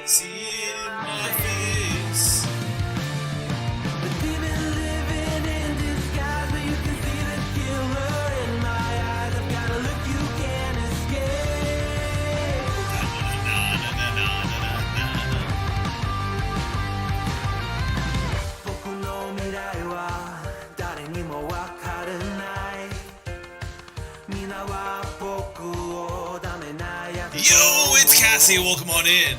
See it in my face. Yo, it's Cassie. Welcome on in.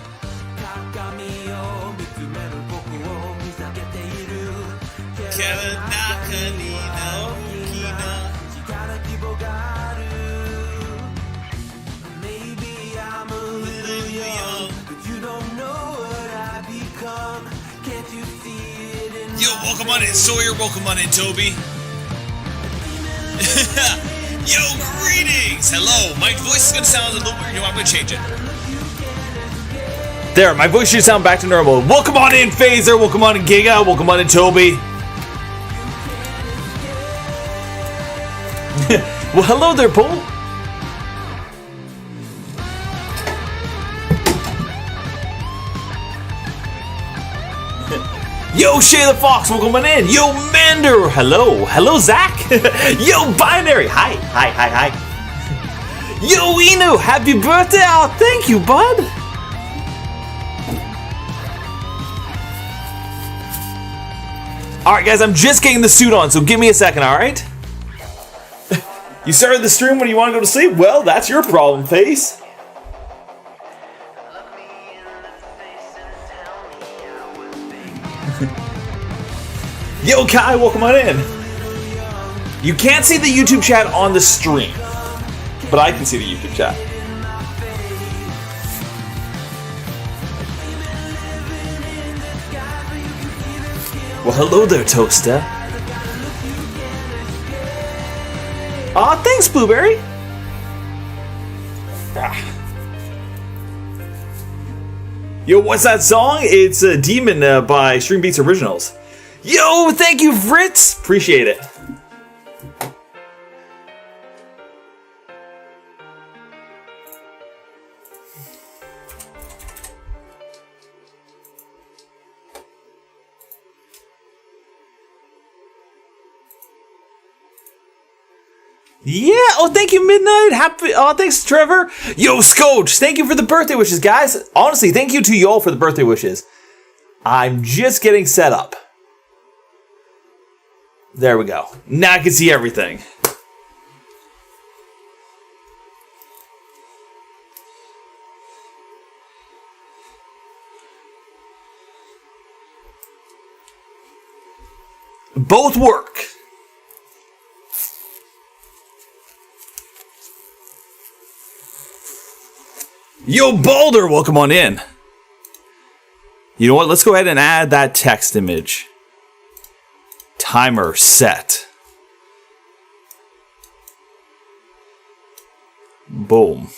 Yo, welcome on in, Sawyer. Welcome on in, Toby. Yo, greetings. Hello. My voice is going to sound a little weird. You know, I'm going to change it. There, my voice should sound back to normal. Welcome on in, Phaser. Welcome on in, Giga. Welcome on in, Toby. Well, hello there, Paul. Yo, Shay the Fox, welcome on in. Yo, Mander, hello. Hello, Zach. Yo, Binary, hi. Yo, Inu, happy birthday. Oh, thank you, bud. Alright, guys, I'm just getting the suit on, so give me a second, alright? You started the stream when you want to go to sleep? Well, that's your problem, Face. Yo, Kai, welcome on in. You can't see the YouTube chat on the stream, but I can see the YouTube chat. Well, hello there, Toaster. Aw, thanks, Blueberry. Yo, what's that song? It's Demon by Stream Beats Originals. Yo, thank you, Fritz. Appreciate it. Yeah, oh, thank you, Midnight. Thanks, Trevor. Yo, Scotch, thank you for the birthday wishes, guys. Honestly, thank you to y'all for the birthday wishes. I'm just getting set up. There we go. Now I can see everything. Both work. Yo, Boulder, welcome on in. You know what? Let's go ahead and add that text image. Timer set. Boom.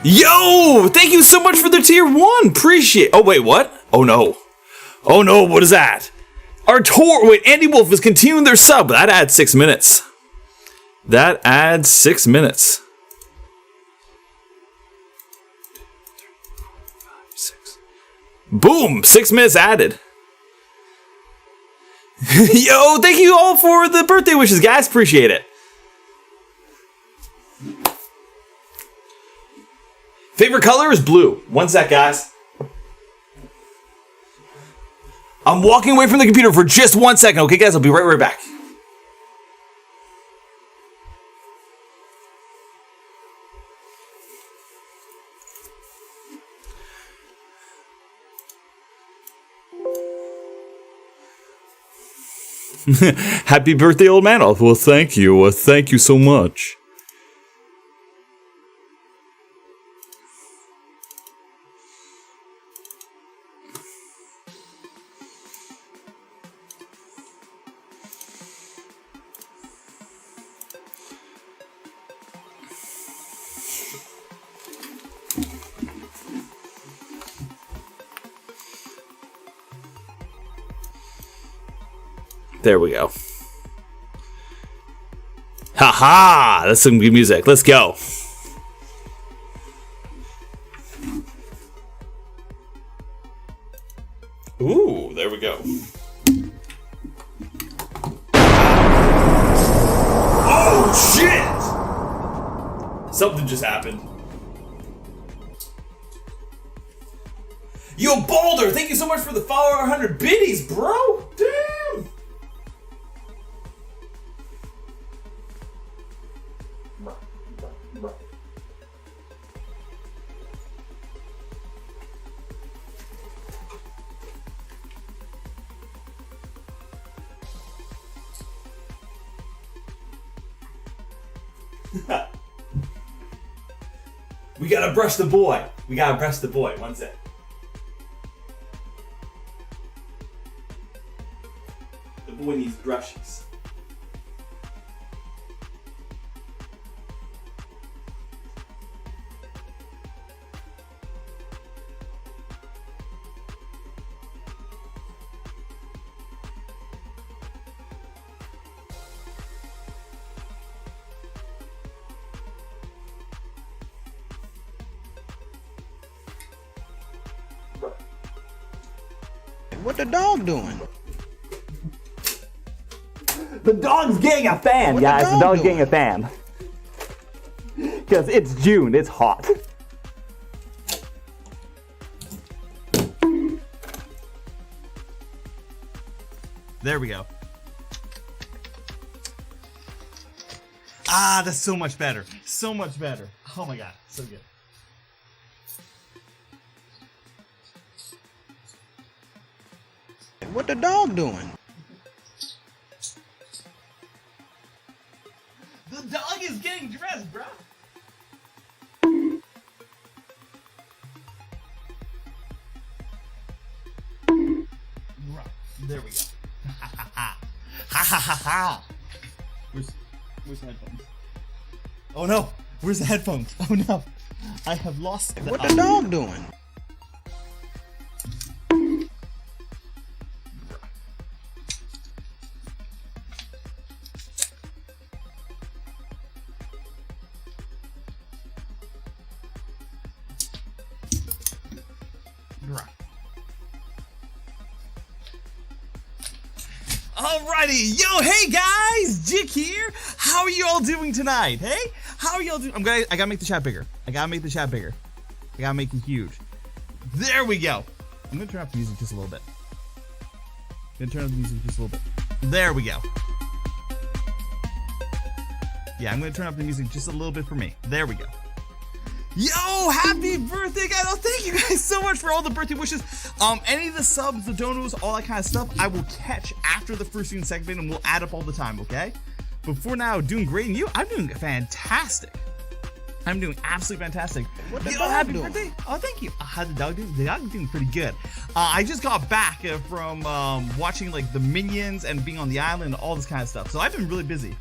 Yo, thank you so much for the tier 1. Appreciate. Oh, wait, what? Oh, no. Oh, no, what is that? Wait, Andy Wolf is continuing their sub. That adds 6 minutes. That adds 6 minutes. Boom! 6 minutes added. Yo, thank you all for the birthday wishes, guys. Appreciate it. Favorite color is blue. One sec, guys. I'm walking away from the computer for just 1 second. Okay, guys, I'll be right back. Happy birthday, old man. Well, thank you. Thank you so much. There we go. Haha! That's some good music. Let's go. Ooh, there we go. Oh, shit! Something just happened. Yo, Boulder, thank you so much for the follower 100 biddies, bro. Damn. We gotta brush the boy. We gotta brush the boy. One sec. The boy needs brushes. What the dog doing? The dog's getting a fan, What guys. The dog's doing? getting a fan. Because it's June, it's hot. There we go. Ah, that's so much better. So much better. Oh my god, so good. What the dog doing? The dog is getting dressed, bro. There we go. Ha ha ha. Ha ha ha ha. Where's the headphones? Oh no. Where's the headphones? Oh no. I have lost them. What the dog doing? Alrighty, yo, hey guys, Jick here. How are you all doing tonight? Hey, how are y'all doing? I gotta make the chat bigger. I gotta make the chat bigger. I gotta make it huge. There we go. I'm gonna turn up the music just a little bit. There we go. Yeah, I'm gonna turn up the music just a little bit for me. There we go. Yo, happy birthday, guys. Oh, thank you guys so much for all the birthday wishes. Any of the subs, the donos, all that kind of stuff, I will catch after the Fursuit segment and we'll add up all the time, okay? But for now, doing great, and you, I'm doing fantastic. I'm doing absolutely fantastic. What the Yo, dog happy doing? birthday. Oh, thank you. How's the dog doing? The dog's doing pretty good. I just got back from watching like the Minions and being on the island and all this kind of stuff. So I've been really busy.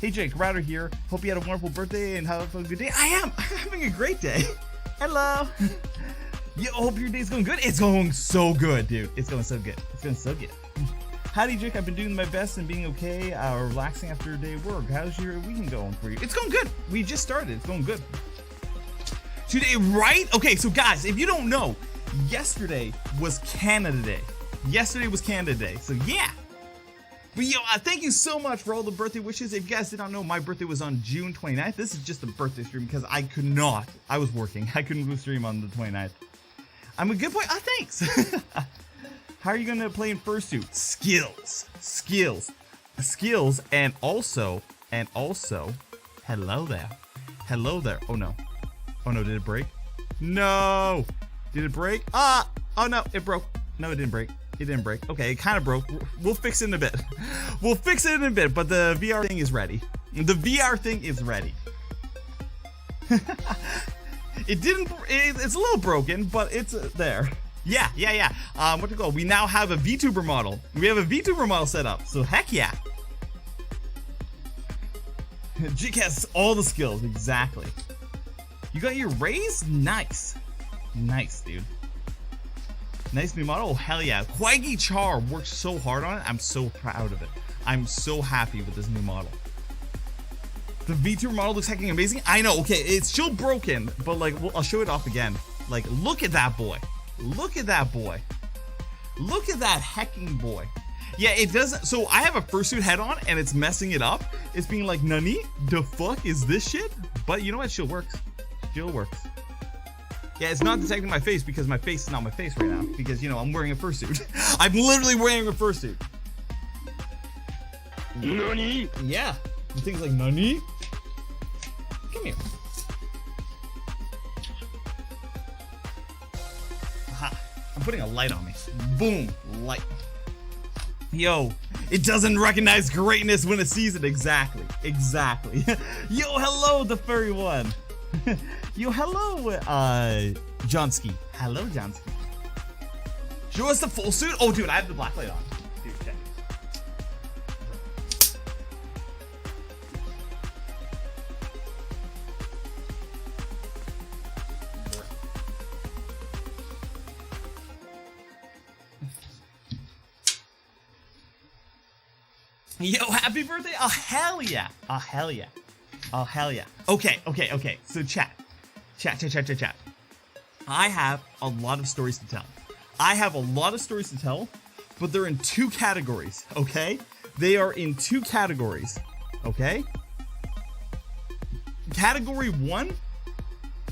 Hey Jake, Router here. Hope you had a wonderful birthday and have a good day. I am. I'm having a great day. Hello. Yo, hope your day's going good. It's going so good, dude. It's going so good. It's going so good. Howdy, Jake. I've been doing my best and being okay, relaxing after a day of work. How's your weekend going for you? It's going good. We just started. It's going good. Today, right? Okay, so guys, if you don't know, yesterday was Canada Day. So yeah. But yo, thank you so much for all the birthday wishes. If you guys did not know, my birthday was on June 29th. This is just a birthday stream because I was working. I couldn't stream on the 29th. I'm a good boy. Thanks. How are you going to play in Fursuit? Skills, and also, hello there. Oh no, did it break? No, did it break? Oh no, it broke. No, it didn't break. Okay, it kind of broke. We'll fix it in a bit. But the VR thing is ready. It's a little broken, but it's there. Yeah. What to call? We now have a VTuber model. We have a VTuber model set up. So heck yeah. Jake has all the skills, exactly. You got your raise? Nice, dude. Nice new model. Oh, hell yeah. Quaggy Char worked so hard on it. I'm so proud of it. I'm so happy with this new model. The VTuber model looks hecking amazing. I know, okay, it's still broken, but like, I'll show it off again. Like, look at that boy. Look at that boy. Look at that hecking boy. Yeah, it doesn't, so I have a fursuit head on and it's messing it up. It's being like, Nani, the fuck is this shit? But you know what, still works. Still works. Yeah, it's not detecting my face because my face is not my face right now. Because, you know, I'm wearing a fursuit. I'm literally wearing a fursuit. Nani? Yeah. And things like, Nani? Come here. Aha. I'm putting a light on me. Boom. Light. Yo, it doesn't recognize greatness when it sees it. Exactly. Exactly. Yo, hello, the furry one. Yo, hello, Johnsky. Hello, Johnsky. Show us the full suit. Oh, dude, I have the black light on. Dude, check. Yo, happy birthday! Oh, hell yeah! Oh, hell yeah! Oh, hell yeah. Okay. So chat. I have a lot of stories to tell. But they're in two categories, okay? They are in two categories, okay? Category 1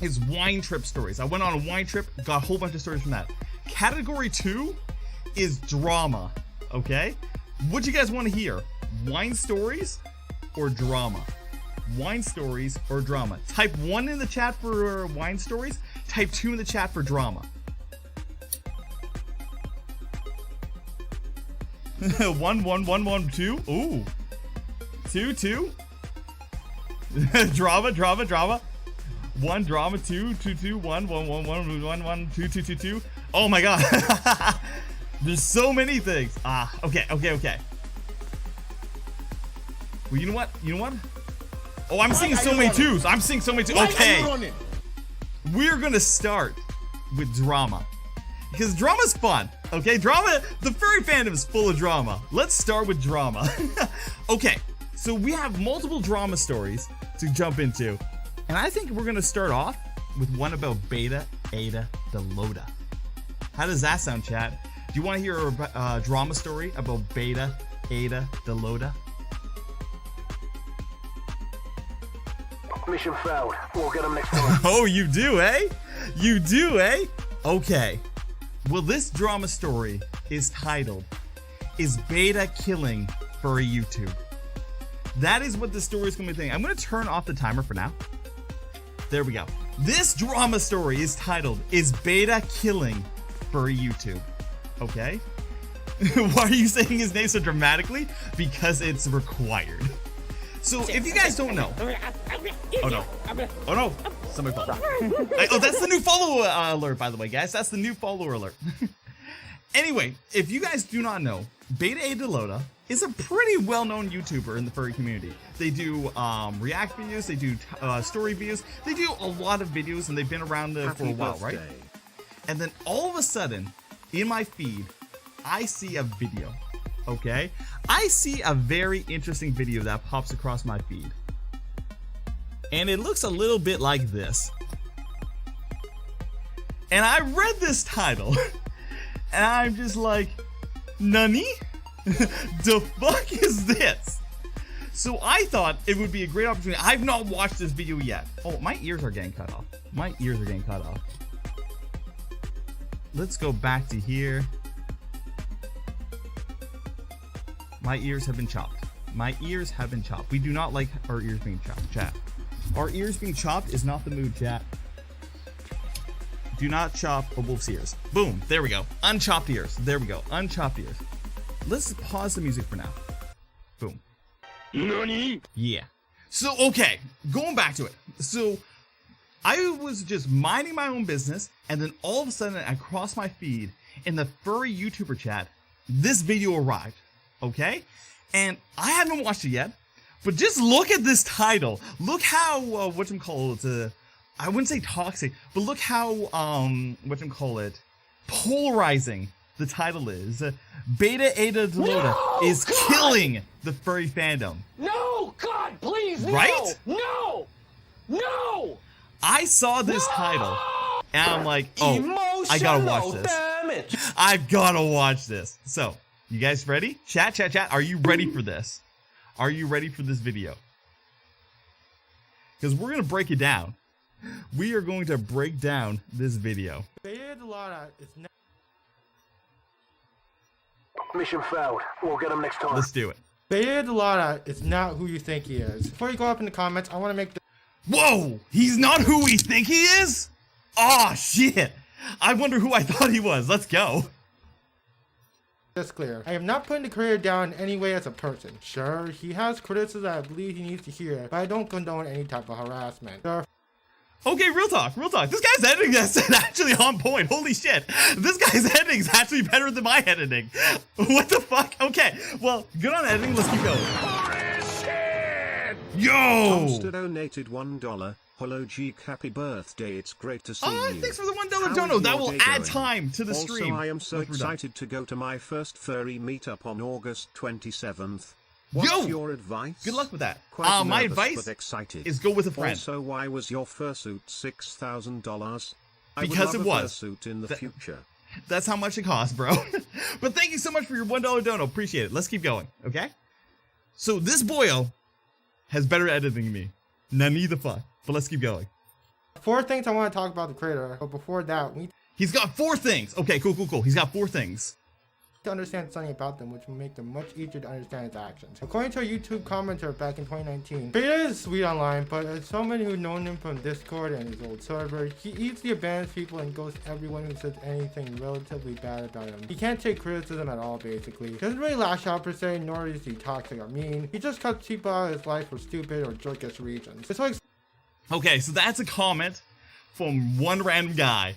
is wine trip stories. I went on a wine trip, got a whole bunch of stories from that. Category 2 is drama, okay? What do you guys want to hear? Wine stories or drama? Wine stories or drama? Type 1 in the chat for wine stories. Type 2 in the chat for drama. 1 1 1 1 2. Ooh. 2 2. Drama. 1 drama 2 2 2 1 1 1 1 1 1 2 2 2 2. Oh my god. There's so many things. Okay. Well, you know what? Oh, I'm seeing so many twos. Okay. We're gonna start with drama. Because drama's fun. Okay, drama, the furry fandom is full of drama. Let's start with drama. Okay, so we have multiple drama stories to jump into. And I think we're gonna start off with one about Beta Ada Deloda. How does that sound, chat? Do you want to hear a drama story about Beta Ada Deloda? Mission failed. We'll get them next time. Oh, you do, eh? You do, eh? Okay. Well, this drama story is titled, Is Beta Killing Furry YouTube? That is what the story is going to be thinking. I'm going to turn off the timer for now. There we go. This drama story is titled, Is Beta Killing Furry YouTube? Okay. Why are you saying his name so dramatically? Because it's required. So if you guys don't know, oh no, somebody followed. Oh, that's the new follower alert, by the way, guys. That's the new follower alert. Anyway, if you guys do not know, Beta Ada Deloda is a pretty well-known YouTuber in the furry community. They do react videos, they do story videos, they do a lot of videos, and they've been around for a while, right? And then all of a sudden, in my feed, I see a video. Okay, I see a very interesting video that pops across my feed. And it looks a little bit like this. And I read this title, and I'm just like, Nani? The fuck is this? So I thought it would be a great opportunity. I've not watched this video yet. Oh, my ears are getting cut off. Let's go back to here. My ears have been chopped. We do not like our ears being chopped, chat. Our ears being chopped is not the mood, chat. Do not chop a wolf's ears. Boom, there we go. Unchopped ears. There we go. Unchopped ears. Let's pause the music for now. Boom. Nani? Yeah. So, okay, going back to it. So, I was just minding my own business, and then all of a sudden, across my feed, in the furry YouTuber chat, this video arrived. Okay, and I haven't watched it yet, but just look at this title. Look how whatchamacallit, I wouldn't say toxic, but look how polarizing the title is. Beta Ada Delota is killing the furry fandom. No! God, please! No! Right? No! No! I saw this title and I'm like, oh, I gotta watch this. Damage. I've gotta watch this. So, you guys ready? Chat. Are you ready for this? Are you ready for this video? Because we're gonna break it down. We are going to break down this video. Mission failed. We'll get him next time. Let's do it. Beta Delata is not who you think he is. Before you go up in the comments, I want to make Whoa! He's not who we think he is? Oh shit! I wonder who I thought he was. Let's go. this clear. I am not putting the creator down in any way as a person. Sure, he has criticism that I believe he needs to hear, but I don't condone any type of harassment. Okay, real talk. This guy's editing is actually on point. Holy shit. This guy's editing is actually better than my editing. What the fuck? Okay, well, good on editing. Let's keep going. Yo! Tomster donated $1. Hello, Geek. Happy birthday. It's great to see you. Thanks for the $1 How dono. is That your will day add going? time to the Also, stream. I am so once we're done. excited to go to my first furry meetup on August 27th. What's Yo! your advice? Good luck with that. Quite My nervous, advice but excited. is go with a friend. Also, why was your fursuit $6,000? Because it I would love was. a fursuit in the future. That's how much it costs, bro. But thank you so much for your $1 dono. Appreciate it. Let's keep going, okay? So this boyo has better editing than me. None the fuck. But let's keep going. 4 things I want to talk about the creator, but before that, we need He's got 4 things. Okay, cool. He's got 4 things. to understand something about them, which will make them much easier to understand his actions. According to a YouTube commenter back in 2019, Beta is sweet online, but as someone who's known him from Discord and his old server, he easily abandons people and ghosts everyone who says anything relatively bad about him. He can't take criticism at all, basically. He doesn't really lash out per se, nor is he toxic or mean. He just cuts people out of his life for stupid or jerkish reasons. It's like Okay, so that's a comment from one random guy.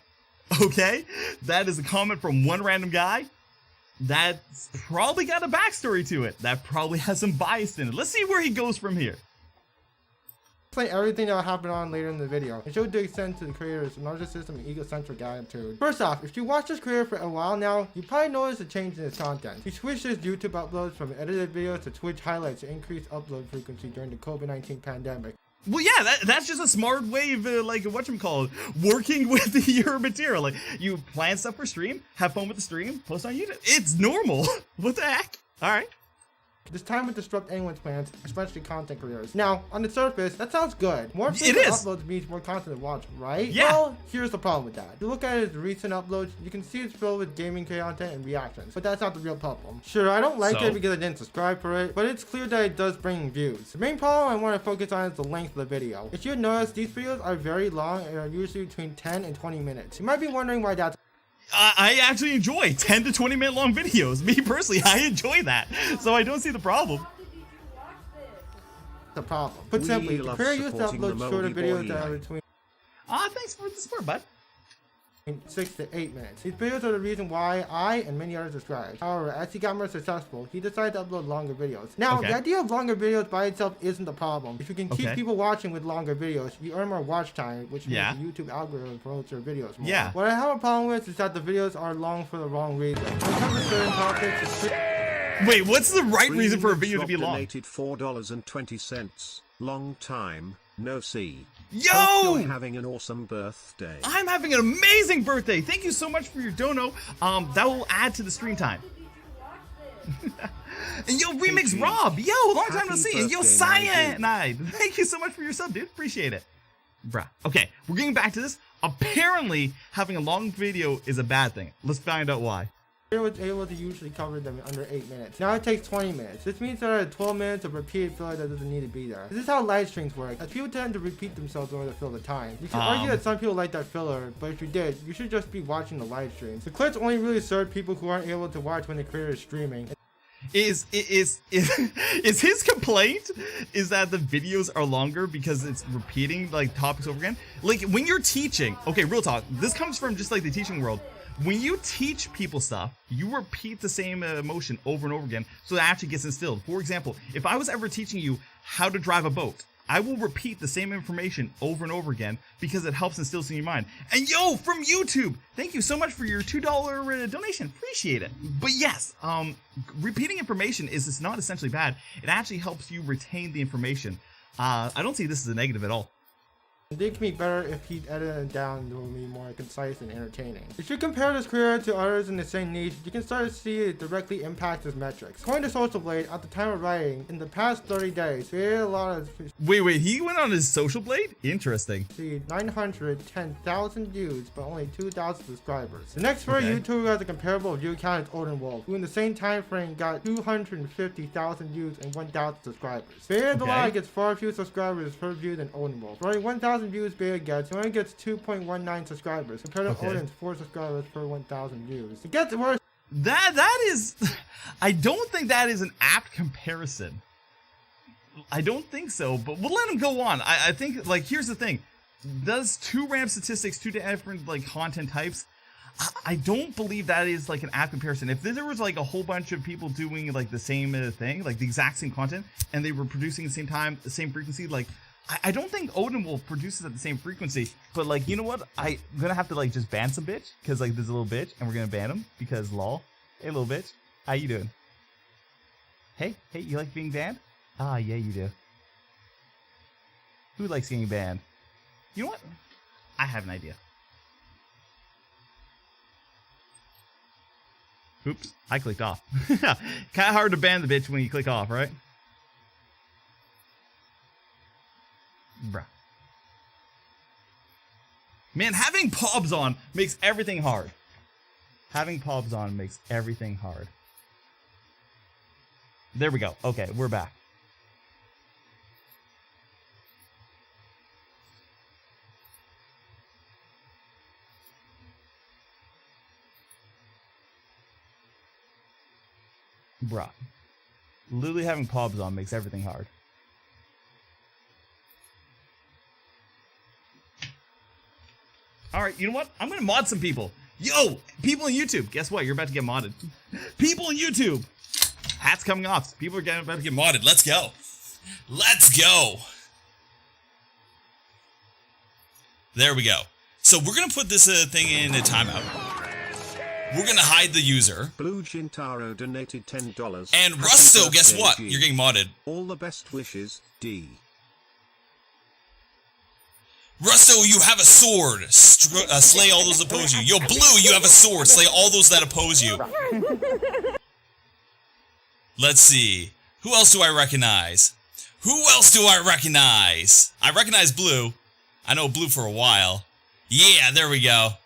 Okay? That is a comment from one random guy. That's probably got a backstory to it. That probably has some bias in it. Let's see where he goes from here. explain everything that will happen on later in the video. It showed the extent to the creator's narcissism and egocentric attitude. First off, if you watch this creator for a while now, you probably noticed a change in his content. He switched his YouTube uploads from edited videos to Twitch highlights to increase upload frequency during the COVID-19 pandemic. Well, yeah, that's just a smart way of, like, whatchamacallit, working with your material. Like, you plan stuff for stream, have fun with the stream, post on YouTube. It's normal. What the heck? All right. This time would disrupt anyone's plans, especially content creators. Now, on the surface, that sounds good. More It frequent is. uploads means more content to watch, right? Yeah. Well, here's the problem with that. If you look at his recent uploads, you can see it's filled with gaming content and reactions, but that's not the real problem. Sure, I don't like So? it because I didn't subscribe for it, but it's clear that it does bring views. The main problem I want to focus on is the length of the video. If you notice, these videos are very long and are usually between 10 and 20 minutes. You might be wondering why that's I actually enjoy 10 to 20 minute long videos. Me personally, I enjoy that. So I don't see the problem. the problem. Put We simply, the love creator used to supporting the upload shorter Moby videos Boy. that are between Thanks for the support, bud. 6 to 8 minutes. These videos are the reason why I and many others subscribed. However, as he got more successful, he decided to upload longer videos. Now, Okay. the idea of longer videos by itself isn't the problem. If you can keep Okay. people watching with longer videos, you earn more watch time, which means Yeah. the YouTube algorithm promotes your videos more. Yeah. What I have a problem with is that the videos are long for the wrong reason. When it comes to certain topics, it's Wait, what's the right reason for a video to be long? Donated $4.20. Long time, no see. Hope Yo! you're having an awesome birthday. I'm having an amazing birthday. Thank you so much for your dono. That will add to the stream time. And yo, Remix G. Rob. Yo, long time no Happy see. And yo, birthday, Cyanide. Thank you so much for your sub, dude. Appreciate it. Bruh. Okay, we're getting back to this. Apparently, having a long video is a bad thing. Let's find out why. was able to usually cover them in under 8 minutes. Now it takes 20 minutes. This means there are 12 minutes of repeated filler that doesn't need to be there. This is how live streams work, as people tend to repeat themselves in order to fill the time. You could argue that some people like that filler, but if you did, you should just be watching the live streams. The clips only really serve people who aren't able to watch when the creator is streaming. Is his complaint is that the videos are longer because it's repeating like topics over again? Like when you're teaching, okay, real talk, this comes from just like the teaching world. When you teach people stuff, you repeat the same emotion over and over again so it actually gets instilled. For example, if I was ever teaching you how to drive a boat, I will repeat the same information over and over again because it helps instill in your mind. And yo, from YouTube, thank you so much for your $2 donation. Appreciate it. But yes, repeating information is not essentially bad. It actually helps you retain the information. I don't see this as a negative at all. I think it can be better if he edited it down to be more concise and entertaining. If you compare this creator to others in the same niche, you can start to see it directly impact his metrics. According to Social Blade, at the time of writing, in the past 30 days, he had a lot of... Wait, he went on his Social Blade? Interesting. See, 910,000 views, but only 2,000 subscribers. The next furry YouTuber who has a comparable view count is Odin Wolf, who in the same time frame got 250,000 views and 1,000 subscribers. Beta the Lie gets far fewer subscribers per view than Odin Wolf. For 1,000 views Beta gets, he only gets 2.19 subscribers, compared to Odin's 4 subscribers per 1,000 views. It gets worse. That is... I don't think that is an apt comparison. I don't think so, but we'll let him go on. I think, like, here's the thing. Does 2 RAM statistics, 2 different, like, content types, I don't believe that is, like, an apt comparison. If there was, like, a whole bunch of people doing, like, the same thing, like, the exact same content, and they were producing at the same time, the same frequency, like, I don't think Odin Wolf produces at the same frequency, but, like, you know what? I'm gonna have to, like, just ban some bitch, because, like, there's a little bitch, and we're gonna ban him, because lol. Hey, little bitch. How you doing? Hey, you like being banned? Ah, yeah, you do. Who likes getting banned? You know what? I have an idea. Oops, I clicked off. Kinda hard to ban the bitch when you click off, right? Bruh. Man, having pobs on makes everything hard. Having pobs on makes everything hard. There we go. Okay, we're back. Bruh. Literally having pobs on makes everything hard. Alright, you know what? I'm gonna mod some people. Yo! People on YouTube! Guess what? You're about to get modded. People on YouTube! Hat's coming off. People are about to get modded. Let's go. Let's go. There we go. So we're gonna put this thing in a timeout. We're gonna hide the user. Blue Gintaro donated $10. And Rusto, guess what? You're getting modded. All the best wishes, D. Rusto, you have a sword. Slay all those that oppose you. Yo, Blue, you have a sword. Slay all those that oppose you. Let's see. Who else do I recognize? Who else do I recognize? I recognize Blue. I know Blue for a while. Yeah, there we go.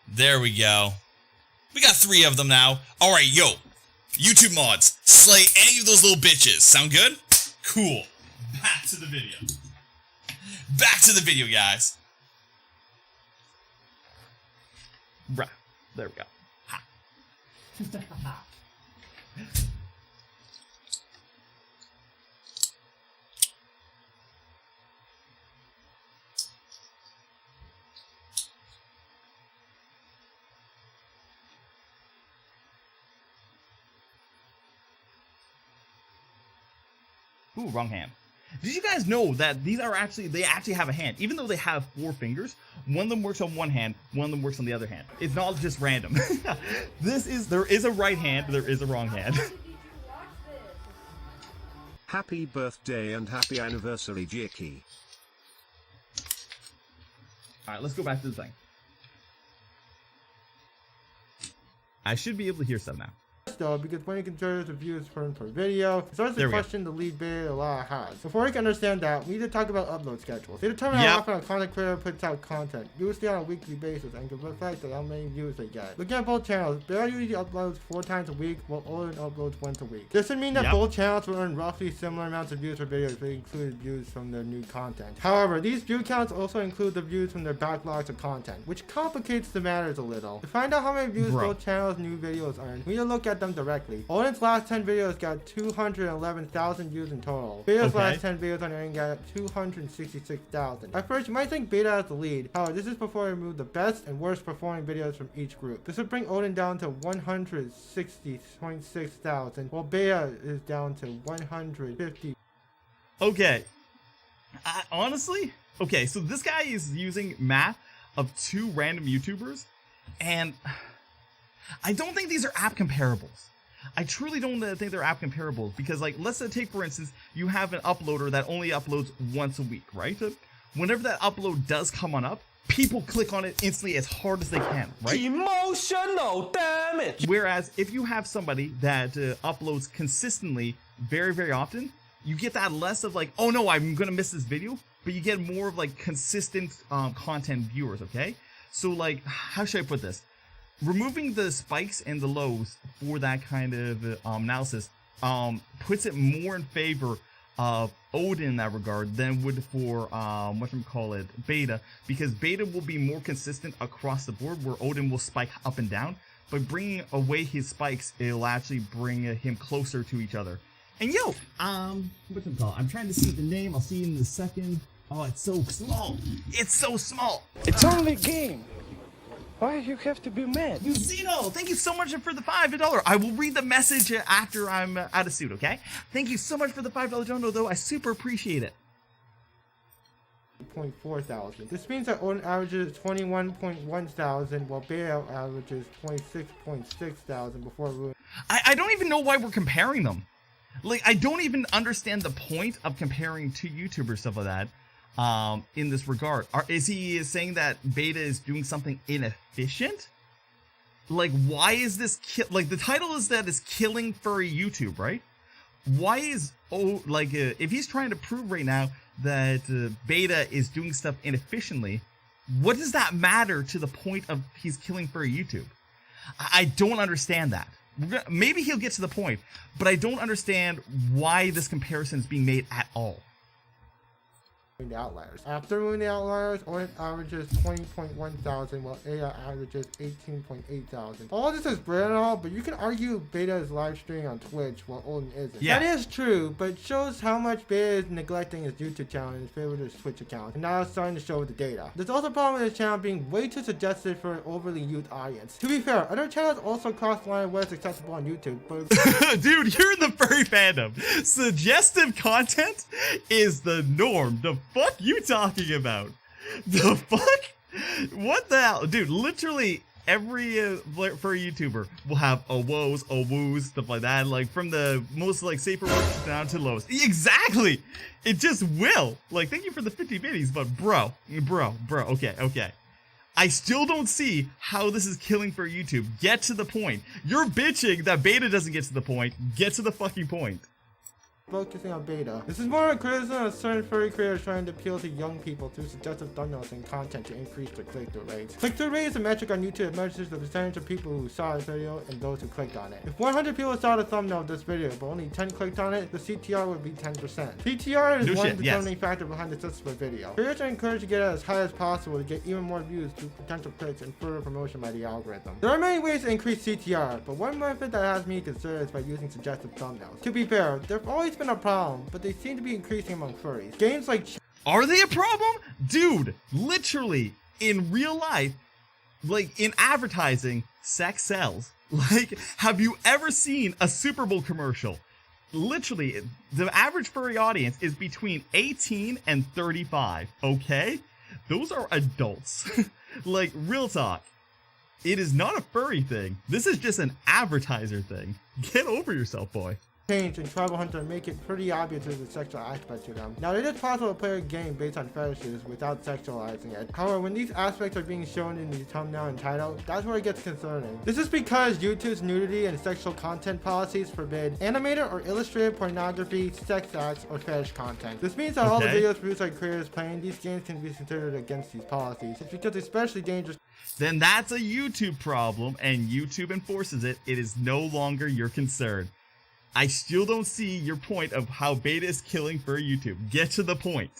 There we go. We got 3 of them now. Alright, yo. YouTube mods. Slay any of those little bitches. Sound good? Cool. Back to the video. Back to the video, guys. Bruh. There we go. Ha. Ooh, wrong hand. Did you guys know that these are they actually have a hand? Even though they have 4 fingers, one of them works on one hand, one of them works on the other hand. It's not just random. There is a right hand, there is a wrong hand. Happy birthday and happy anniversary, Jiki. Alright, let's go back to the thing. I should be able to hear stuff now. Though, because when it considers the views per video, it starts to question the lead beta a lot has. Before we can understand that, we need to talk about upload schedules. They determine how often a content creator puts out content, usually on a weekly basis, and can reflect on how many views they get. Looking at both channels, Beta usually uploads 4 times a week, while Odin uploads once a week. This would mean that both channels will earn roughly similar amounts of views for videos if they include views from their new content. However, these view counts also include the views from their backlogs of content, which complicates the matters a little. To find out how many views both channels' new videos earn, we need to look at them directly. Odin's last 10 videos got 211,000 views in total. Beta's last 10 videos on Earning got 266,000. At first, you might think Beta has the lead. However, this is before we remove the best and worst performing videos from each group. This would bring Odin down to 160.6 thousand, while Beta is down to 150. Okay. Honestly, okay, so this guy is using math of 2 random YouTubers, and I don't think these are app comparables. I truly don't think they're app comparables, because, like, let's say, take for instance, you have an uploader that only uploads once a week, right? Whenever that upload does come on up, people click on it instantly as hard as they can, right? Emotional damage. Whereas if you have somebody that uploads consistently very, very often, you get that less of like, oh no, I'm gonna miss this video, but you get more of like consistent content viewers, okay? So like, how should I put this? Removing the spikes and the lows for that kind of analysis puts it more in favor of Odin in that regard than would for Beta, because Beta will be more consistent across the board, where Odin will spike up and down. By bringing away his spikes, it'll actually bring him closer to each other. And yo, I'm trying to see the name. I'll see you in a second. Oh, it's so small. It's so small. It's only a game. Why you have to be mad? Zeno, thank you so much for the $5. I will read the message after I'm out of suit, okay? Thank you so much for the $5 dono, though. I super appreciate it. 0.4 thousand. This means that Odin averages 21.1 thousand, while Beta averages 26.6 thousand before ruin. I don't even know why we're comparing them. Like, I don't even understand the point of comparing 2 YouTubers, stuff like that. In this regard, is he saying that Beta is doing something inefficient? Like, why is this like the title is that is killing furry YouTube, right? Why is if he's trying to prove right now that Beta is doing stuff inefficiently, what does that matter to the point of he's killing furry YouTube? I don't understand that. Maybe he'll get to the point, but I don't understand why this comparison is being made at all. The outliers. After removing the outliers, Odin averages 20.1 thousand, while Beta averages 18.8 thousand. All this is great and all, but you can argue Beta is live streaming on Twitch while Odin isn't. Yeah. That is true, but it shows how much Beta is neglecting his YouTube channel in favor of his Twitch account, and now it's starting to show with the data. There's also a problem with his channel being way too suggestive for an overly youth audience. To be fair, other channels also cross the line of what's acceptable on YouTube, but dude, you're in the furry fandom. Suggestive content is the norm. The fuck you talking about? The fuck? What the hell? Dude, literally every furry YouTuber will have a woes, a woos, stuff like that. Like from the most like safer ones down to lowest. Exactly. It just will. Like, thank you for the 50 biddies, but bro. Okay. I still don't see how this is killing for YouTube. Get to the point. You're bitching that Beta doesn't get to the point. Get to the fucking point. focusing on Beta. This is more a criticism of certain furry creators trying to appeal to young people through suggestive thumbnails and content to increase their click-through rates. Click-through rate is a metric on YouTube that measures the percentage of people who saw the video and those who clicked on it. If 100 people saw the thumbnail of this video but only 10 clicked on it, the CTR would be 10%. CTR is one determining factor behind the success of a video. Creators are encouraged to get it as high as possible to get even more views through potential clicks and further promotion by the algorithm. There are many ways to increase CTR, but one method that has me concerned is by using suggestive thumbnails. To be fair, there's always been a problem, but they seem to be increasing among furries. Games like Are they a problem? Dude, literally, in real life, like in advertising, sex sells. Like, have you ever seen a Super Bowl commercial? Literally, the average furry audience is between 18 and 35, okay? Those are adults. Like, real talk. It is not a furry thing. This is just an advertiser thing. Get over yourself, boy. Change and Tribal Hunter make it pretty obvious there's a sexual aspect to them. Now, it is possible to play a game based on fetishes without sexualizing it. However, when these aspects are being shown in the thumbnail and title, that's where it gets concerning. This is because YouTube's nudity and sexual content policies forbid animated or illustrated pornography, sex acts, or fetish content. This means that all the videos produced by creators playing these games can be considered against these policies. It's because it's especially dangerous. Then that's a YouTube problem, and YouTube enforces it. It is no longer your concern. I still don't see your point of how Beta is killing for YouTube. Get to the point.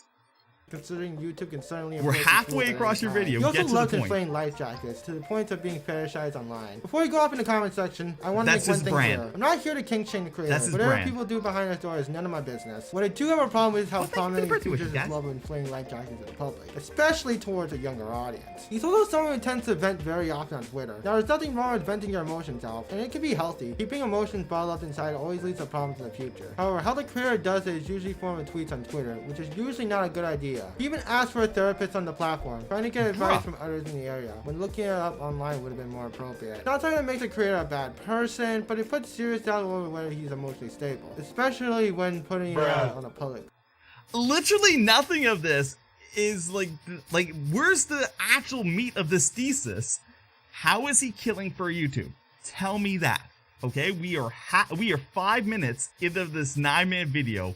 considering YouTube can suddenly We're halfway across your video. He also Get to loves the point. inflating life jackets to the point of being fetishized online. Before we go off in the comment section, I want to That's make one his thing brand. clear. I'm not here to king shame the creator. That's his Whatever brand. people do behind his door is none of my business. What I do have a problem with is how Well, thank you for the prominently birthday features wishes, his guys. love of inflating life jackets in the public, especially towards a younger audience. He's also someone who tends to vent very often on Twitter. Now, there's nothing wrong with venting your emotions out, and it can be healthy. Keeping emotions bottled up inside always leads to problems in the future. However, how the creator does it is usually form of tweets on Twitter, which is usually not a good idea. He even asked for a therapist on the platform, trying to get advice from others in the area, when looking it up online would have been more appropriate. Not saying that makes the creator a bad person, but it puts serious doubt over whether he's emotionally stable, especially when putting it out on the public. Literally nothing of this is like where's the actual meat of this thesis? How is he killing for YouTube? Tell me that. Okay, we are 5 minutes into this 9-minute video.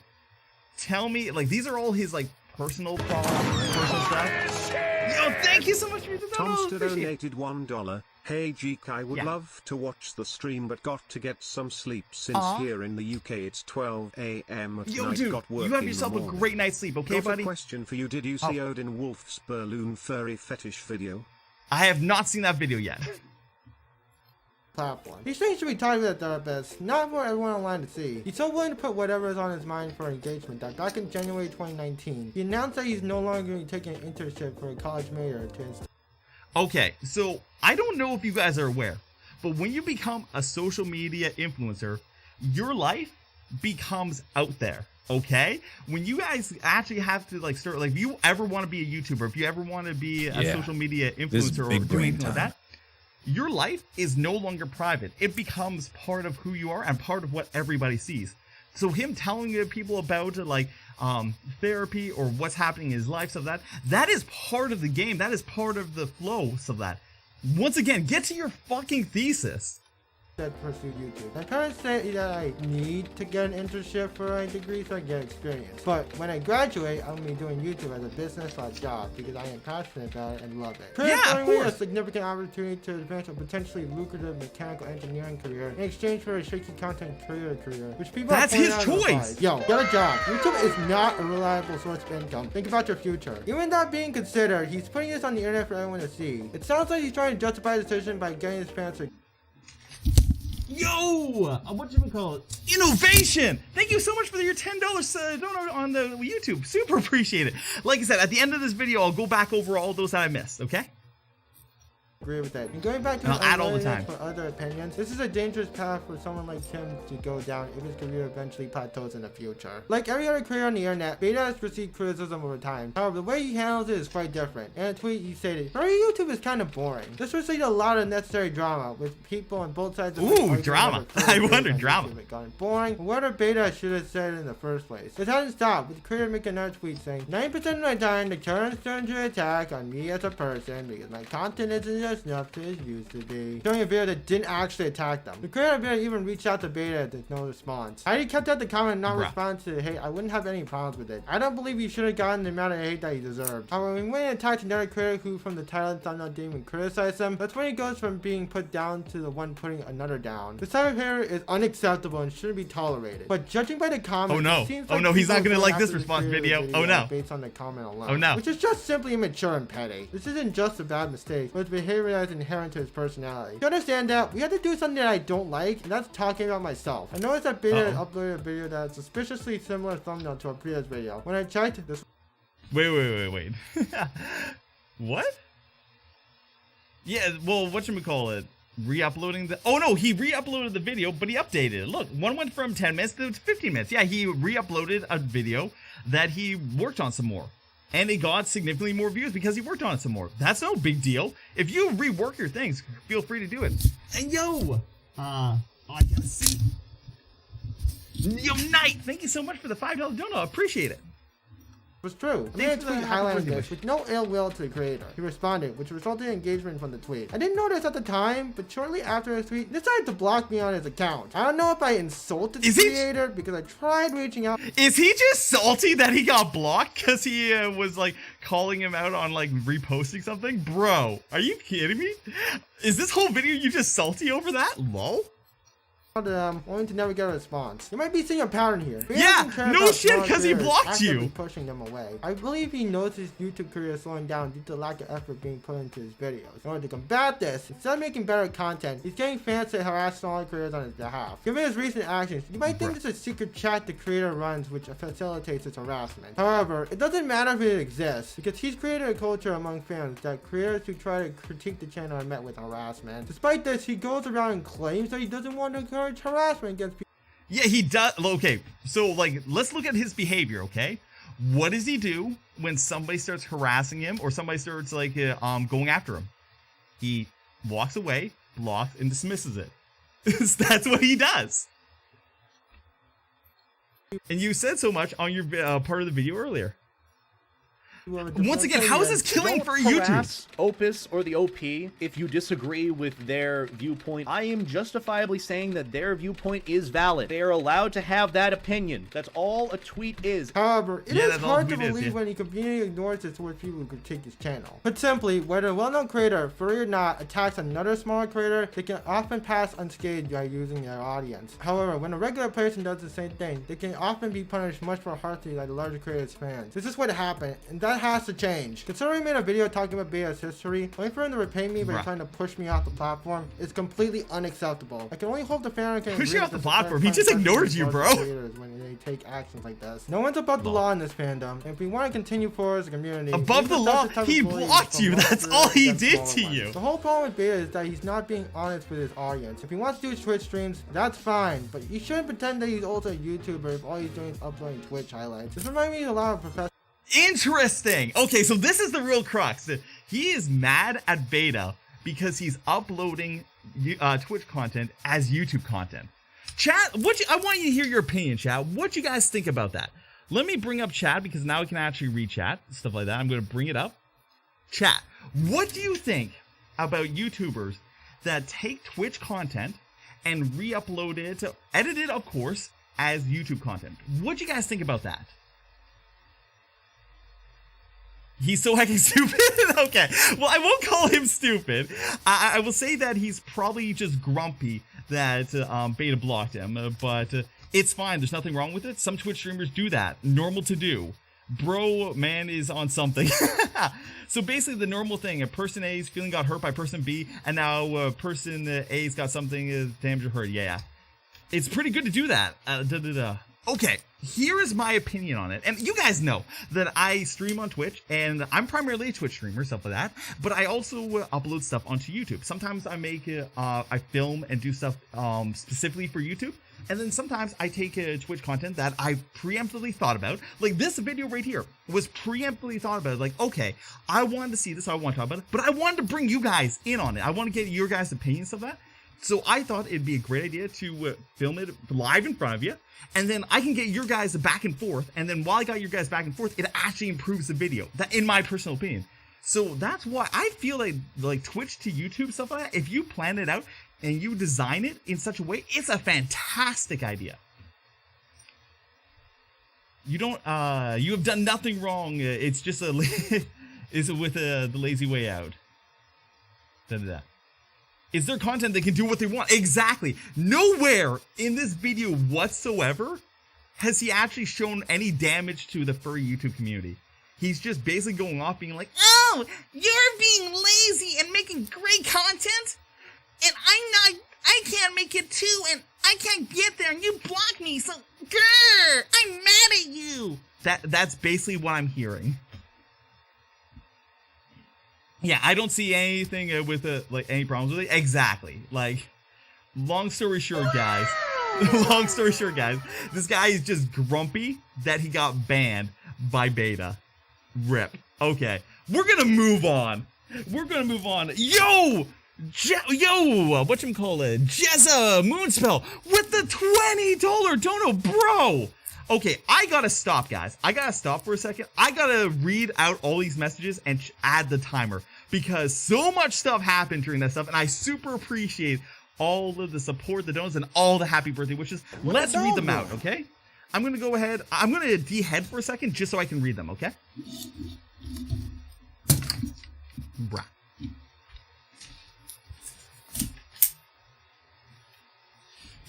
Tell me, like, these are all his like personal problems, personal stuff. Yo, thank you so much for the Tomster appreciate it. donated $1. Hey Geek, I would Yeah. love to watch the stream but got to get some sleep since here in the UK it's 12 AM at Yo, night. dude, Got work you have in the yourself a morning. great night's sleep, okay, Got buddy? a question for you. Did you see Odin Wolf's balloon furry fetish video? I have not seen that video yet. Platform. These things should be talked with a therapist, not for everyone online to see. He's so willing to put whatever is on his mind for engagement that back in January 2019, he announced that he's no longer going to be taking an internship for a college major to his. Okay, so I don't know if you guys are aware, but when you become a social media influencer, your life becomes out there. Okay, when you guys actually have to like start, like, if you ever want to be a YouTuber, if you ever want to be a social media influencer or big do brain anything like that, your life is no longer private. It becomes part of who you are and part of what everybody sees. So him telling people about like therapy or what's happening in his life, so that is part of the game. That is part of the flow. So that, once again, get to your fucking thesis. That pursued YouTube. My parents say that I need to get an internship for a degree so I get experience. But when I graduate, I'm going to be doing YouTube as a business/job because I am passionate about it and love it. Yeah, of me a course. significant opportunity to advance a potentially lucrative mechanical engineering career in exchange for a shaky content creator career, which people That's have his pointed out in choice. advice. Yo, get a job. YouTube is not a reliable source of income. Think about your future. Even that being considered, he's putting this on the internet for everyone to see. It sounds like he's trying to justify the decision by getting his parents to Yo, what you call it? Innovation! Thank you so much for your $10 donor on the YouTube. Super appreciate it. Like I said, at the end of this video, I'll go back over all those that I missed, okay? agree with that. And going back to And I'll add all the time. for other opinions, this is a dangerous path for someone like him to go down if his career eventually plateaus in the future. Like every other career on the internet, Beta has received criticism over time. However, the way he handles it is quite different. In a tweet, he stated, "Furry YouTube is kind of boring. This received a lot of necessary drama with people on both sides of the Ooh, arguing drama. over furry I videos wonder, on drama. YouTube. It got boring. What Beta should have said in the first place. It hasn't stopped, with the creator making another tweet saying, 90% of my time, the turns turn to attack on me as a person because my content isn't as enough as it used to be. Showing a video that didn't actually attack them. The creator of Beta even reached out to Beta, there's no response. I already kept out the comment and not Bruh. respond to the hate. I wouldn't have any problems with it. I don't believe he should have gotten the amount of hate that he deserved. However, when he went and attacked another creator who from the title and thumbnail didn't even criticize him, that's when he goes from being put down to the one putting another down. This type of hater is unacceptable and shouldn't be tolerated. But judging by the comments, Oh, no. it seems Oh, like no, he's not people gonna going like this after response creator's video. Oh, no. based on the comment alone. Oh, no. Which is just simply immature and petty. This isn't just a bad mistake, but it's behavior that is inherent to his personality. To understand that, we have to do something that I don't like, and that's talking about myself. I noticed that Beta had uploaded a video that had suspiciously similar thumbnail to a previous video. When I checked, this Wait. What? Yeah, well, whatchamacallit? Re-uploading the... Oh, no, he re-uploaded the video, but he updated it. Look, one went from 10 minutes to 15 minutes. Yeah, he re-uploaded a video that he worked on some more. And it got significantly more views because he worked on it some more. That's no big deal. If you rework your things, feel free to do it. And yo! I gotta see. Yo, Knight, thank you so much for the $5 donut. I appreciate it. was true. I made a Thanks for tweet the happy highlighting birthday this wish. with no ill will to the creator. He responded, which resulted in engagement from the tweet. I didn't notice at the time, but shortly after his tweet, he decided to block me on his account. I don't know if I insulted the Is he- creator because I tried reaching out. Is he just salty that he got blocked because he was like calling him out on like reposting something? Bro, are you kidding me? Is this whole video you just salty over that? Lol? to them, only to never get a response. You might be seeing a pattern here. He Yeah, doesn't care no about shit, small 'cause he creators blocked actively you. pushing them away. I believe he knows his YouTube career is slowing down due to the lack of effort being put into his videos. In order to combat this, instead of making better content, he's getting fans to harass smaller creators on his behalf. Given his recent actions, you might think it's a secret chat the creator runs which facilitates his harassment. However, it doesn't matter if it exists, because he's created a culture among fans that creators who try to critique the channel are met with harassment. Despite this, he goes around and claims that he doesn't want to encourage harassment against people. Yeah, he does. Okay, so like, let's look at his behavior, okay? What does he do when somebody starts harassing him or somebody starts like going after him? He walks away, blocks, and dismisses it. That's what he does. And you said so much on your part of the video earlier. Once again, how is this killing for YouTube? Harass Opus or the OP if you disagree with their viewpoint. I am justifiably saying that their viewpoint is valid. They are allowed to have that opinion. That's all a tweet is. However, it is that's all hard to it is, believe yeah. when he conveniently ignores it towards people who critique his channel. Put simply, whether a well-known creator, furry or not, attacks another smaller creator, they can often pass unscathed by using their audience. However, when a regular person does the same thing, they can often be punished much more harshly by the larger creator's fans. This is what happened, and that has to change. Considering I made a video talking about Beta's history, only for him to repay me by trying to push me off the platform is completely unacceptable. I can only hope the fan can Push you agree off the with platform? this He just and ignored you, bro. creators when they take actions like this. No one's above the law in this fandom, and if we want to continue forward as a community, Above the law, he blocked you. That's all he did to you. The whole problem with Beta is that he's not being honest with his audience. If he wants to do Twitch streams, that's fine, but he shouldn't pretend that he's also a YouTuber if all he's doing is uploading Twitch highlights. This reminds me a lot of Professor. Interesting. Okay, so this is the real crux. He is mad at Beta because he's uploading Twitch content as YouTube content. Chat, I want you to hear your opinion, chat. What you guys think about that? Let me bring up chat because now we can actually read chat, stuff like that. I'm going to bring it up. Chat, what do you think about YouTubers that take Twitch content and re-upload it, edit it, of course, as YouTube content? What do you guys think about that? He's so heckin' stupid? Okay, well, I won't call him stupid. I will say that he's probably just grumpy that Beta blocked him, but it's fine. There's nothing wrong with it. Some Twitch streamers do that. Normal to do. Bro, man is on something. So basically the normal thing, a person A's feeling got hurt by person B, and now person A's got something damaged or hurt. Yeah. It's pretty good to do that. Okay, here is my opinion on it. And you guys know that I stream on Twitch, and I'm primarily a Twitch streamer, stuff like that. But I also upload stuff onto YouTube. Sometimes I make, I film and do stuff specifically for YouTube. And then sometimes I take Twitch content that I preemptively thought about. Like this video right here was preemptively thought about. Like, okay, I wanted to see this, so I want to talk about it. But I wanted to bring you guys in on it. I want to get your guys' opinions of that. So I thought it'd be a great idea to film it live in front of you, and then I can get your guys back and forth, and then while I got your guys back and forth, it actually improves the video, that in my personal opinion. So that's why I feel like Twitch to YouTube, stuff like that, if you plan it out and you design it in such a way, it's a fantastic idea. You don't, you have done nothing wrong, it's just it's with the lazy way out. Da-da-da. Is there content that can do what they want? Exactly. Nowhere in this video whatsoever has he actually shown any damage to the furry YouTube community. He's just basically going off being like, oh, you're being lazy and making great content, and I can't make it too, and I can't get there, and you block me, so grr, I'm mad at you. That's basically what I'm hearing. Yeah, I don't see anything with like any problems with it. Exactly. Like, long story short, guys. Long story short, guys. This guy is just grumpy that he got banned by Beta. Rip. Okay, we're gonna move on. We're gonna move on. Yo, whatchamacallit? Jezza Moonspell with the $20 dono, bro. Okay, I gotta stop, guys. I gotta stop for a second. I gotta read out all these messages and add the timer because so much stuff happened during that stuff, and I super appreciate all of the support, the donuts, and all the happy birthday wishes. Let's read them out, okay? I'm gonna go ahead. I'm gonna de-head for a second just so I can read them, okay? Bruh.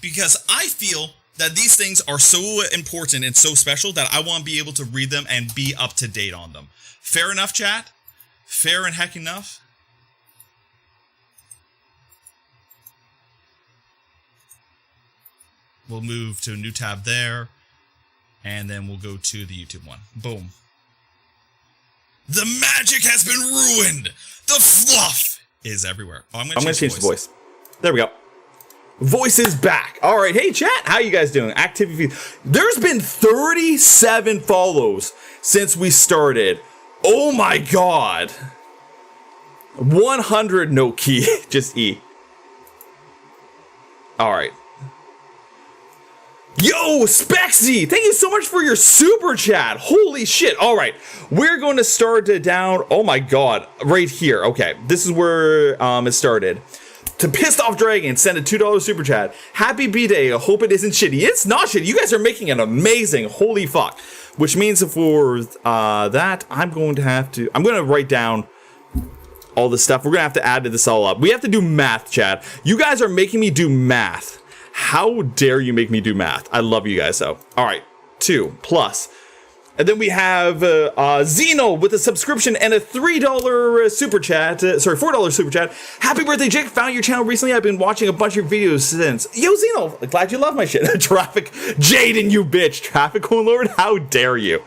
because I feel that these things are so important and so special that I want to be able to read them and be up to date on them. Fair enough, chat? Fair and heck enough? We'll move to a new tab there, and then we'll go to the YouTube one. Boom. The magic has been ruined! The fluff is everywhere. Oh, I'm gonna change the voice. There we go. Voice is back. All right. Hey, chat. How you guys doing? Activity feed. There's been 37 follows since we started. Oh my god. 100 no key. Just E. All right. Yo, Spexy, thank you so much for your super chat. Holy shit. All right. We're going to start down. Oh my god. Right here. Okay. This is where it started. To Pissed Off Dragon, send a $2 super chat. Happy B-Day. I hope it isn't shitty. It's not shitty. You guys are making it amazing. Holy fuck. Which means for that, I'm going to write down all this stuff. We're going to have to add this all up. We have to do math, chat. You guys are making me do math. How dare you make me do math? I love you guys, though. All right. 2 plus. And then we have Zeno with a subscription and a $3 super chat. $4 super chat. Happy birthday, Jake. Found your channel recently. I've been watching a bunch of your videos since. Yo, Zeno. Glad you love my shit. Traffic. Jaden, you bitch. Traffic Lord. How dare you?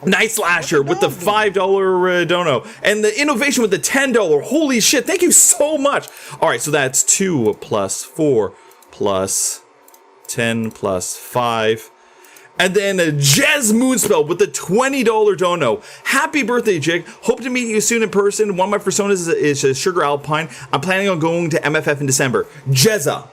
Night Slasher with the $5 dono. And the innovation with the $10. Holy shit. Thank you so much. All right. So that's 2 plus 4 plus 10 plus 5. And then Jez Moonspell with the $20 dono. Happy birthday, Jake. Hope to meet you soon in person. One of my personas is Sugar Alpine. I'm planning on going to MFF in December. Jezza,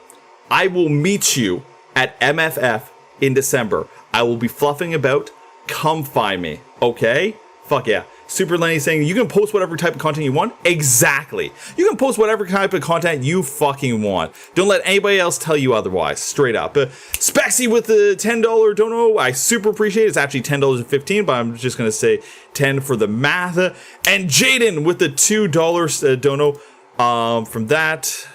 I will meet you at MFF in December. I will be fluffing about. Come find me. Okay? Fuck yeah. Super Lenny saying you can post whatever type of content you want. Exactly. You can post whatever type of content you fucking want. Don't let anybody else tell you otherwise. Straight up. Spexy with the $10 dono. I super appreciate it. It's actually $10.15, but I'm just going to say 10 for the math. And Jaden with the $2 dono. From that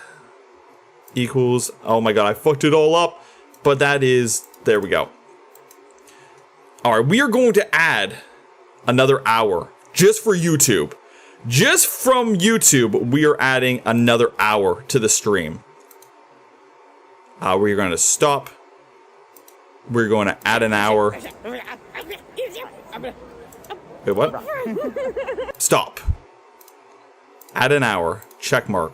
equals, oh my god, I fucked it all up. But that is, there we go. All right, we are going to add another hour. Just for YouTube. Just from YouTube, we are adding another hour to the stream. We're going to stop. We're going to add an hour. Wait, what? Stop. Add an hour. Check mark.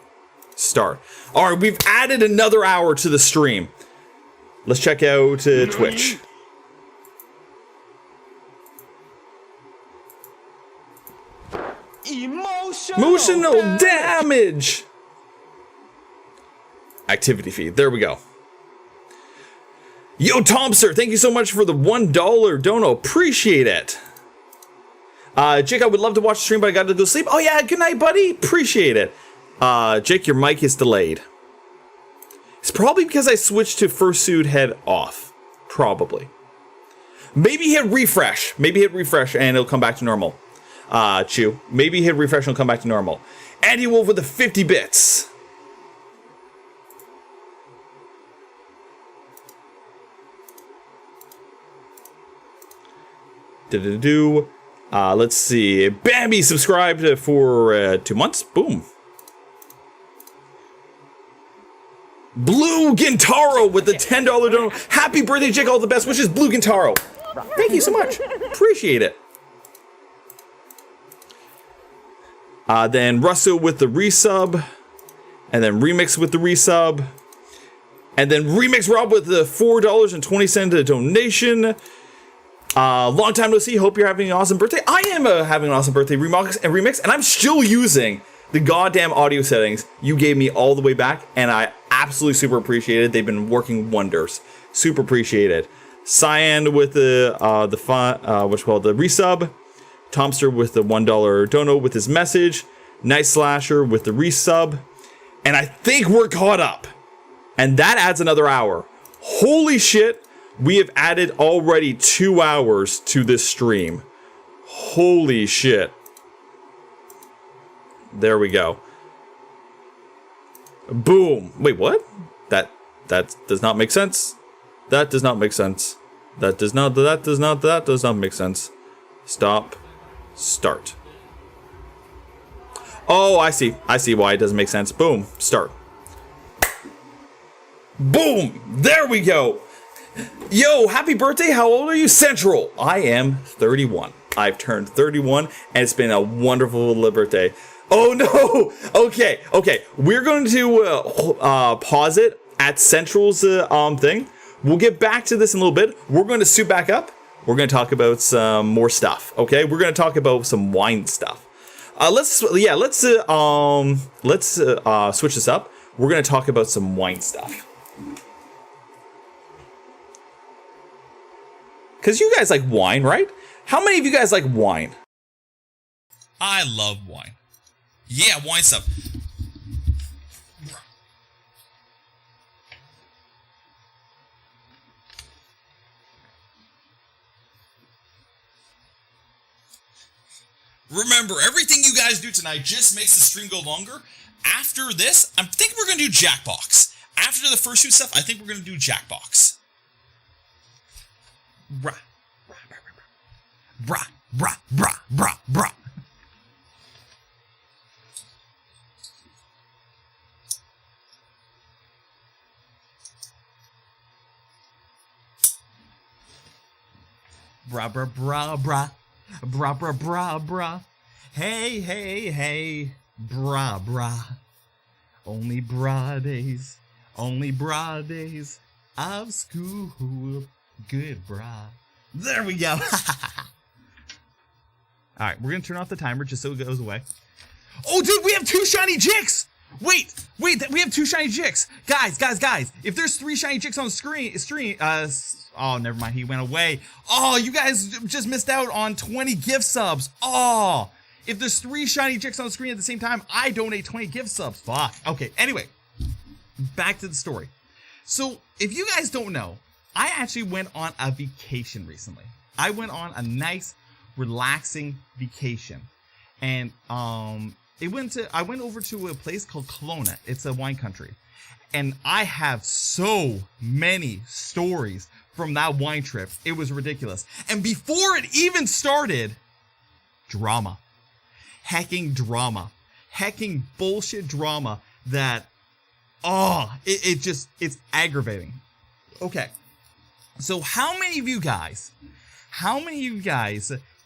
Start. All right, we've added another hour to the stream. Let's check out Twitch. Emotional damage. Activity feed. There we go. Yo, Tomster, thank you so much for the $1 dono. Appreciate it. Jake, I would love to watch the stream, but I got to go sleep. Oh yeah, good night, buddy. Appreciate it. Jake, your mic is delayed. It's probably because I switched to Fursuit head off. Probably. Maybe hit refresh. Maybe hit refresh and it'll come back to normal. Chew. Maybe hit refresh and come back to normal. Andy Wolf with the 50 bits. Let's see. Bambi subscribed for 2 months. Boom. Blue Gintaro with the $10 donor. Happy birthday, Jake. All the best wishes, Blue Gintaro. Thank you so much. Appreciate it. Then Russell with the resub, and then Remix with the resub, and then Remix Rob with the $4.20 donation. Long time no see. Hope you're having an awesome birthday. I am having an awesome birthday, Remix, and I'm still using the goddamn audio settings you gave me all the way back, and I absolutely super appreciate it. They've been working wonders. Super appreciate it. Cyan with the resub. Tomster with the $1 dono with his message. Night Slasher with the resub. And I think we're caught up. And that adds another hour. Holy shit. We have added already 2 hours to this stream. Holy shit. There we go. Boom. Wait, what? That does not make sense. That does not make sense. That does not make sense. Stop. Start. Oh, I see. I see why it doesn't make sense. Boom. Start. Boom! There we go! Yo, happy birthday! How old are you? Central! I am 31. I've turned 31, and it's been a wonderful little birthday. Oh no! Okay. We're going to pause it at Central's thing. We'll get back to this in a little bit. We're going to suit back up. We're going to talk about some more stuff. Okay, we're going to talk about some wine stuff. Let's switch this up. We're going to talk about some wine stuff. Because you guys like wine, right? How many of you guys like wine? I love wine. Yeah, wine stuff. Remember, everything you guys do tonight just makes the stream go longer. After this, I think we're going to do Jackbox. After the Fursuit stuff, I think we're going to do Jackbox. Brah. Brah, brah, brah, brah, brah. Brah, brah, brah, brah. Brah, brah, brah, brah. Hey, hey, hey. Brah, brah. Only bra days. Only bra days of school. Good bra. There we go. Alright, we're going to turn off the timer just so it goes away. Oh, dude, we have 2 shiny Jicks! Wait, we have 2 shiny Jicks. Guys. If there's 3 shiny Jicks on the stream, oh, never mind, he went away. Oh, you guys just missed out on 20 gift subs. Oh, if there's 3 shiny Jicks on the screen at the same time, I donate 20 gift subs. Fuck. Okay, anyway, back to the story. So, if you guys don't know, I actually went on a vacation recently. I went on a nice, relaxing vacation. And I went over to a place called Kelowna. It's a wine country. And I have so many stories from that wine trip. It was ridiculous. And before it even started, drama. Hecking drama. Hecking bullshit drama that, it's aggravating. Okay. So how many of you guys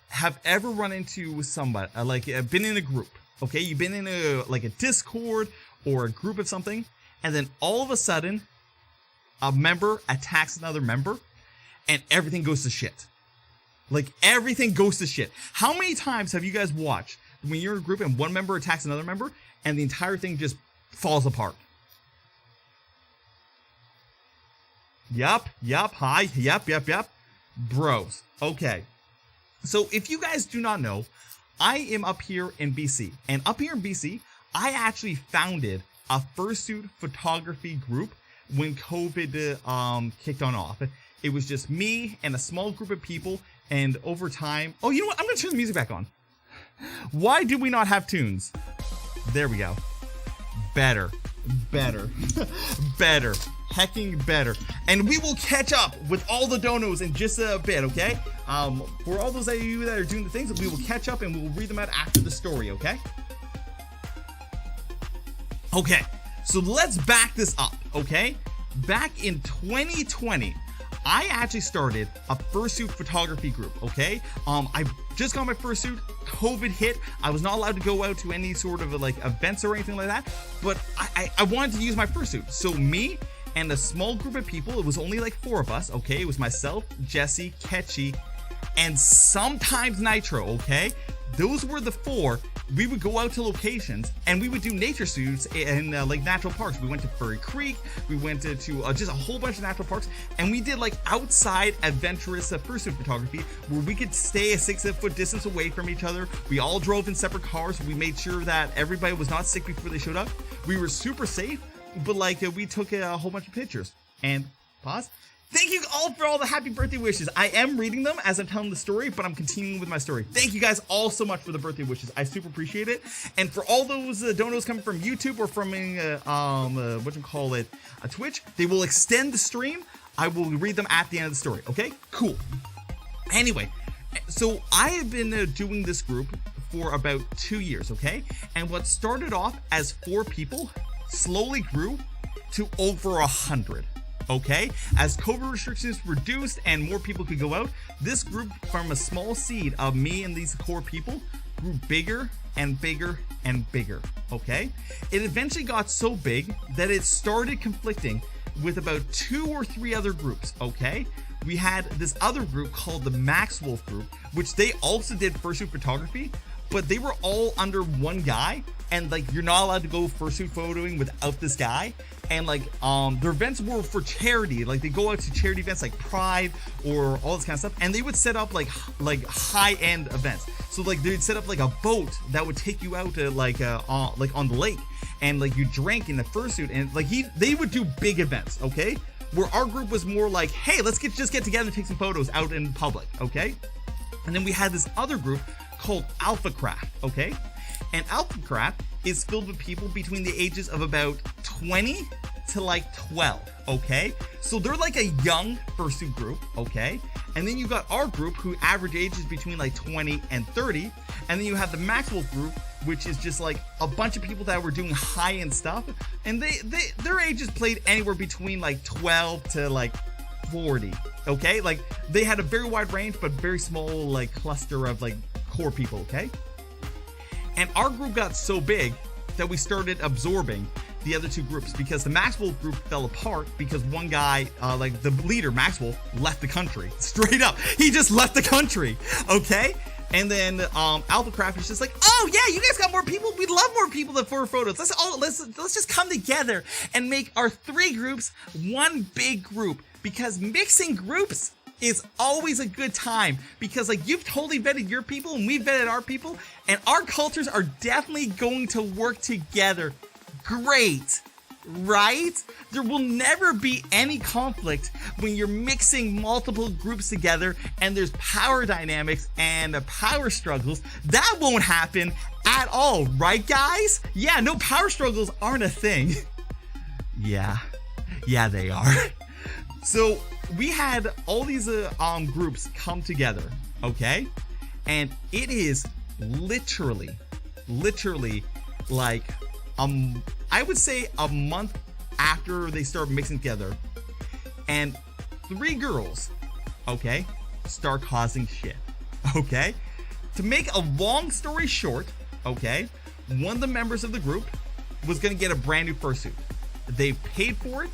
have ever run into somebody, been in a group, okay? You've been in a Discord or a group of something, and then all of a sudden, a member attacks another member, and everything goes to shit. Everything goes to shit. How many times have you guys watched when you're in a group and one member attacks another member, and the entire thing just falls apart? Yup, hi, yup. Bros, okay. So if you guys do not know, I am up here in BC. And up here in BC, I actually founded a fursuit photography group when COVID kicked on off. It was just me and a small group of people, and over time... Oh, you know what? I'm going to turn the music back on. Why do we not have tunes? There we go. Better. Hecking better. And we will catch up with all the donos in just a bit, okay? For all those of you that are doing the things, we will catch up and we will read them out after the story, okay? Okay, so let's back this up, okay? Back in 2020, I actually started a fursuit photography group, okay? I just got my fursuit, COVID hit, I was not allowed to go out to any sort of events or anything like that, but I wanted to use my fursuit. So me and a small group of people, it was only 4 of us, okay? It was myself, Jesse, Ketchy, and sometimes Nitro, okay? Those were the 4. We would go out to locations and we would do nature shoots in natural parks. We went to Furry Creek, we went to just a whole bunch of natural parks, and we did outside adventurous fursuit photography where we could stay a 6-foot distance away from each other. We all drove in separate cars. We made sure that everybody was not sick before they showed up. We were super safe, but we took a whole bunch of pictures. And pause. Thank you all for all the happy birthday wishes. I am reading them as I'm telling the story, but I'm continuing with my story. Thank you guys all so much for the birthday wishes. I super appreciate it. And for all those donos coming from YouTube or from Twitch, they will extend the stream. I will read them at the end of the story. Okay, cool. Anyway, so I have been doing this group for about 2 years. Okay, and what started off as 4 people slowly grew to over 100. Okay, as COVID restrictions reduced and more people could go out, this group from a small seed of me and these core people grew bigger and bigger and bigger. Okay, it eventually got so big that it started conflicting with about 2 or 3 other groups. Okay, we had this other group called the Max Wolf group, which they also did fursuit photography, but they were all under one guy, and like you're not allowed to go fursuit photoing without this guy. And like their events were for charity, like they go out to charity events like Pride or all this kind of stuff, and they would set up like high-end events. So like they'd set up like a boat that would take you out to like on the lake, and like you drank in the fursuit, and like they would do big events. Okay, where our group was more like, hey, let's just get together and take some photos out in public. Okay, and then we had this other group called Alpha Craft. Okay, and Alpha Craft is filled with people between the ages of about 20 to like 12. Okay, so they're like a young fursuit group. Okay, and then you got our group who average age is between like 20 and 30, and then you have the Maxwell group, which is just like a bunch of people that were doing high-end stuff, and their ages played anywhere between like 12 to like 40. Okay, like they had a very wide range but very small like cluster of like core people. Okay, and our group got so big that we started absorbing the other 2 groups, because the Maxwell group fell apart because one guy, like the leader Maxwell, left the country. Straight up, he just left the country. Okay, and then Alpha Craft is just like, oh yeah, you guys got more people. We'd love more people than 4 photos. Let's just come together and make our 3 groups one big group, because mixing groups is always a good time, because like you've totally vetted your people and we've vetted our people, and our cultures are definitely going to work together great, right? There will never be any conflict when you're mixing multiple groups together and there's power dynamics and power struggles. That won't happen at all, right guys? Yeah, no, power struggles aren't a thing. Yeah, they are. So we had all these groups come together, okay? And it is literally like I would say a month after they start mixing together, and 3 girls, okay, start causing shit. Okay, to make a long story short, okay, one of the members of the group was gonna get a brand new fursuit. They paid for it.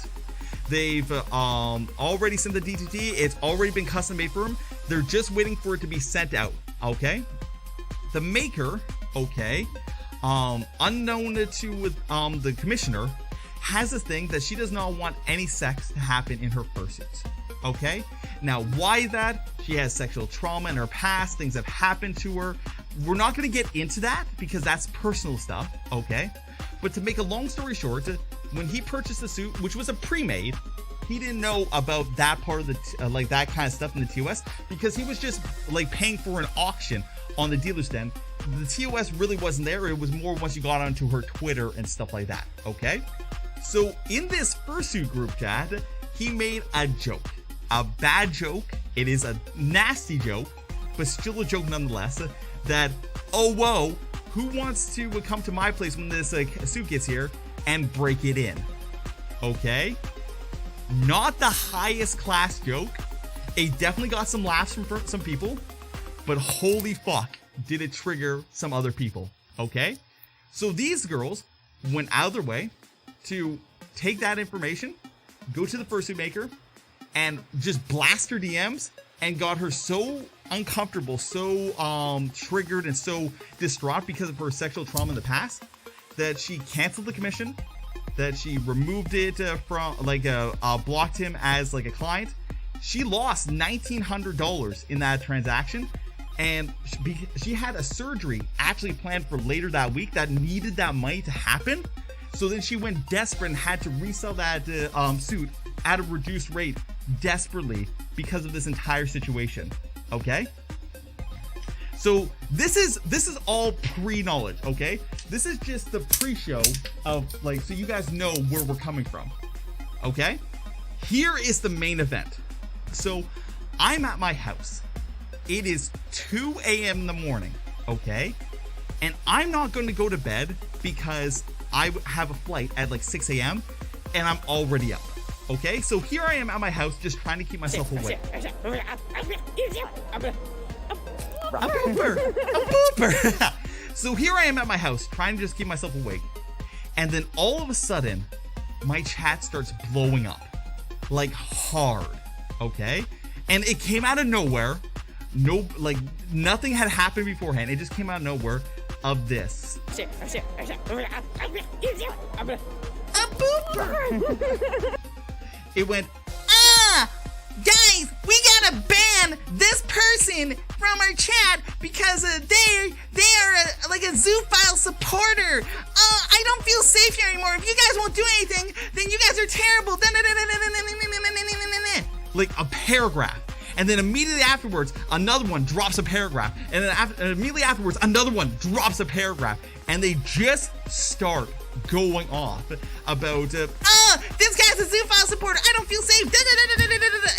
They've already sent the DTT. It's already been custom made for them. They're just waiting for it to be sent out. Okay, the maker, okay, unknown to the commissioner, has a thing that she does not want any sex to happen in her fursuits. Okay, now why is that? She has sexual trauma in her past, things have happened to her. We're not going to get into that because that's personal stuff. Okay, but to make a long story short, when he purchased the suit, which was a pre-made, he didn't know about that part of the like that kind of stuff in the TOS, because he was just like paying for an auction on the dealer's den. The TOS really wasn't there. It was more once you got onto her Twitter and stuff like that. Okay, so in this fursuit group chat, he made a joke, a bad joke. It is a nasty joke, but still a joke nonetheless. That, oh whoa, who wants to come to my place when this suit gets here and break it in? Okay, not the highest class joke. It definitely got some laughs from some people, but holy fuck, did it trigger some other people. Okay, so these girls went out of their way to take that information, go to the fursuit maker, and just blast her DMs, and got her so uncomfortable, so triggered, and so distraught because of her sexual trauma in the past, that she canceled the commission, that she removed it from blocked him as like a client. She lost $1,900 in that transaction, and she had a surgery actually planned for later that week that needed that money to happen. So then she went desperate and had to resell that suit at a reduced rate desperately because of this entire situation. Okay? So this is all pre-knowledge, okay? This is just the pre-show of like, so you guys know where we're coming from. Okay? Here is the main event. So I'm at my house. It is 2 a.m. in the morning, okay? And I'm not going to go to bed because I have a flight at like 6 a.m. and I'm already up, okay? So here I am at my house just trying to keep myself awake. A booper! So here I am at my house trying to just keep myself awake. And then all of a sudden, my chat starts blowing up. Like hard, okay? And it came out of nowhere. No, like nothing had happened beforehand. It just came out of nowhere of this. A booper! It went, guys, we gotta ban this person from our chat because they are like a zoophile supporter. I don't feel safe here anymore. If you guys won't do anything, then you guys are terrible. Like a paragraph. And then immediately afterwards, another one drops a paragraph. And then immediately afterwards, another one drops a paragraph. And they just start going off about, this guy's a zoophile supporter. I don't feel safe.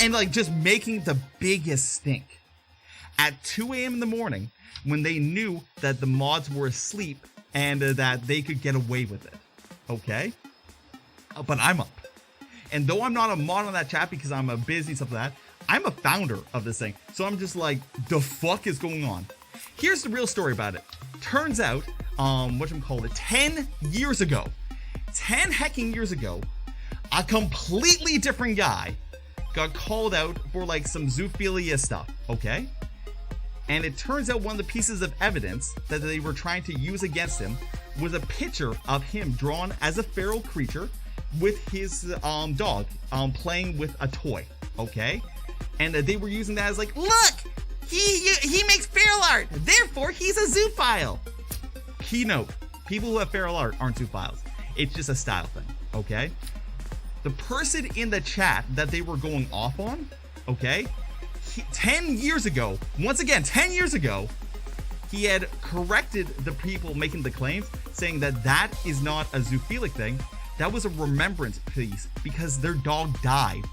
And like just making the biggest stink. At 2 a.m. in the morning, when they knew that the mods were asleep and that they could get away with it. Okay? But I'm up. And though I'm not a mod on that chat because I'm busy and stuff like that, I'm a founder of this thing. So I'm just like, the fuck is going on? Here's the real story about it. Turns out, 10 years ago, 10 hecking years ago, a completely different guy got called out for like some zoophilia stuff, okay? And it turns out one of the pieces of evidence that they were trying to use against him was a picture of him drawn as a feral creature with his dog playing with a toy, okay? And they were using that as like, look, he makes feral art, therefore he's a zoophile. Keynote, people who have feral art aren't zoophiles. It's just a style thing, okay? The person in the chat that they were going off on, okay, 10 years ago, once again, 10 years ago, he had corrected the people making the claims, saying that that is not a zoophilic thing. That was a remembrance piece because their dog died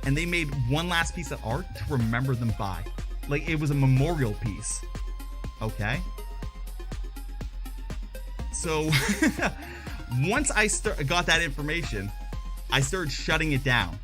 and they made one last piece of art to remember them by. Like it was a memorial piece, okay? So once I got that information, I started shutting it down.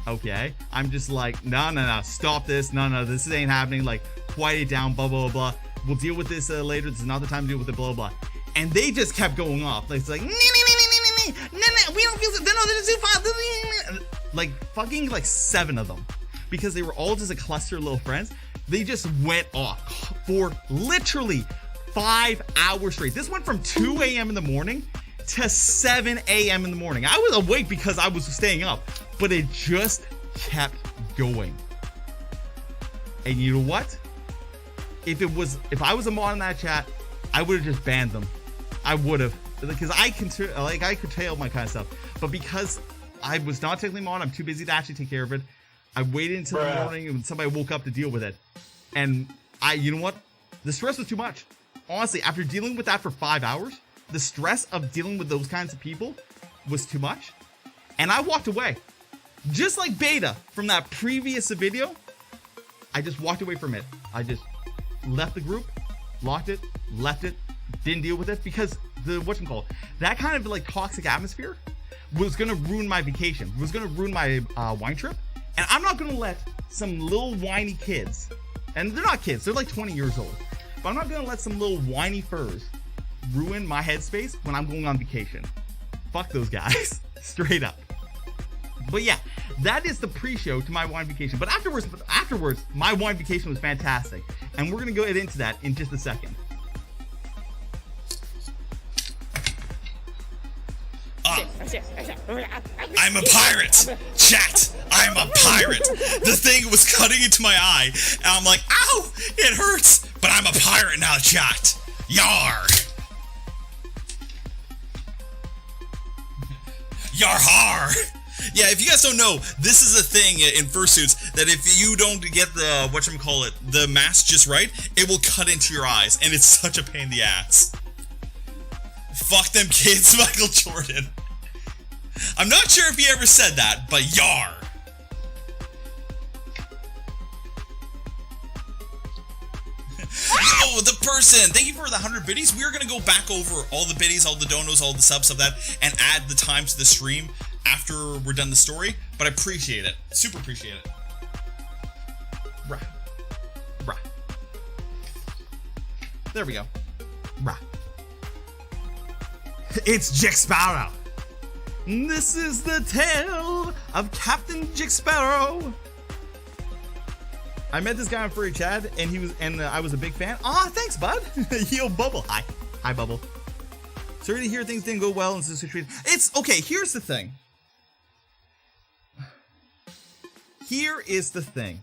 Okay, I'm just like, no, stop this. No, this ain't happening. Like, quiet it down, blah, blah, blah. We'll deal with this later. This is not the time to deal with it, blah, blah, blah. And they just kept going off. Like, it's like, no, we don't feel so. No, there's a zoophile. Like, fucking like 7 of them. Because they were all just a cluster of little friends. They just went off for literally 5 hours straight. This went from 2 a.m. in the morning to 7 a.m. in the morning. I was awake because I was staying up, but it just kept going. And you know what? If I was a mod in that chat, I would have just banned them. I would have, because I curtail my kind of stuff. But because I was not technically mod, I'm too busy to actually take care of it. I waited until the morning and somebody woke up to deal with it. And you know what? The stress was too much. Honestly, after dealing with that for 5 hours, the stress of dealing with those kinds of people was too much. And I walked away. Just like Beta from that previous video, I just walked away from it. I just left the group, locked it, left it, didn't deal with it because that kind of like toxic atmosphere was gonna ruin my vacation, was gonna ruin my wine trip. And I'm not gonna let some little whiny kids, and they're not kids, they're like 20 years old, but I'm not gonna let some little whiny furs ruin my headspace when I'm going on vacation. Fuck those guys. Straight up. But yeah, that is the pre-show to my wine vacation. But afterwards, my wine vacation was fantastic. And we're gonna go into that in just a second. I'm a pirate! Chat! I'm a pirate! The thing was cutting into my eye, and I'm like, ow! It hurts! But I'm a pirate now, chat! Yar! Yar har! Yeah, if you guys don't know, this is a thing in fursuits that if you don't get the whatchamacallit, the mask just right, it will cut into your eyes, and it's such a pain in the ass. Fuck them kids, Michael Jordan. I'm not sure if he ever said that, but yar. Yo, the person, thank you for the 100 biddies. We are going to go back over all the biddies, all the donos, all the subs of that, and add the time to the stream after we're done the story, but I appreciate it. Super appreciate it. Rah. Rah. There we go. Rah. It's Jack Sparrow. This is the tale of Captain Jack Sparrow. I met this guy on Furry Chat, and I was a big fan. Aw, thanks, bud. Yo, Bubble. Hi, Bubble. Sorry to hear things didn't go well in this situation. It's okay. Here's the thing. Here is the thing.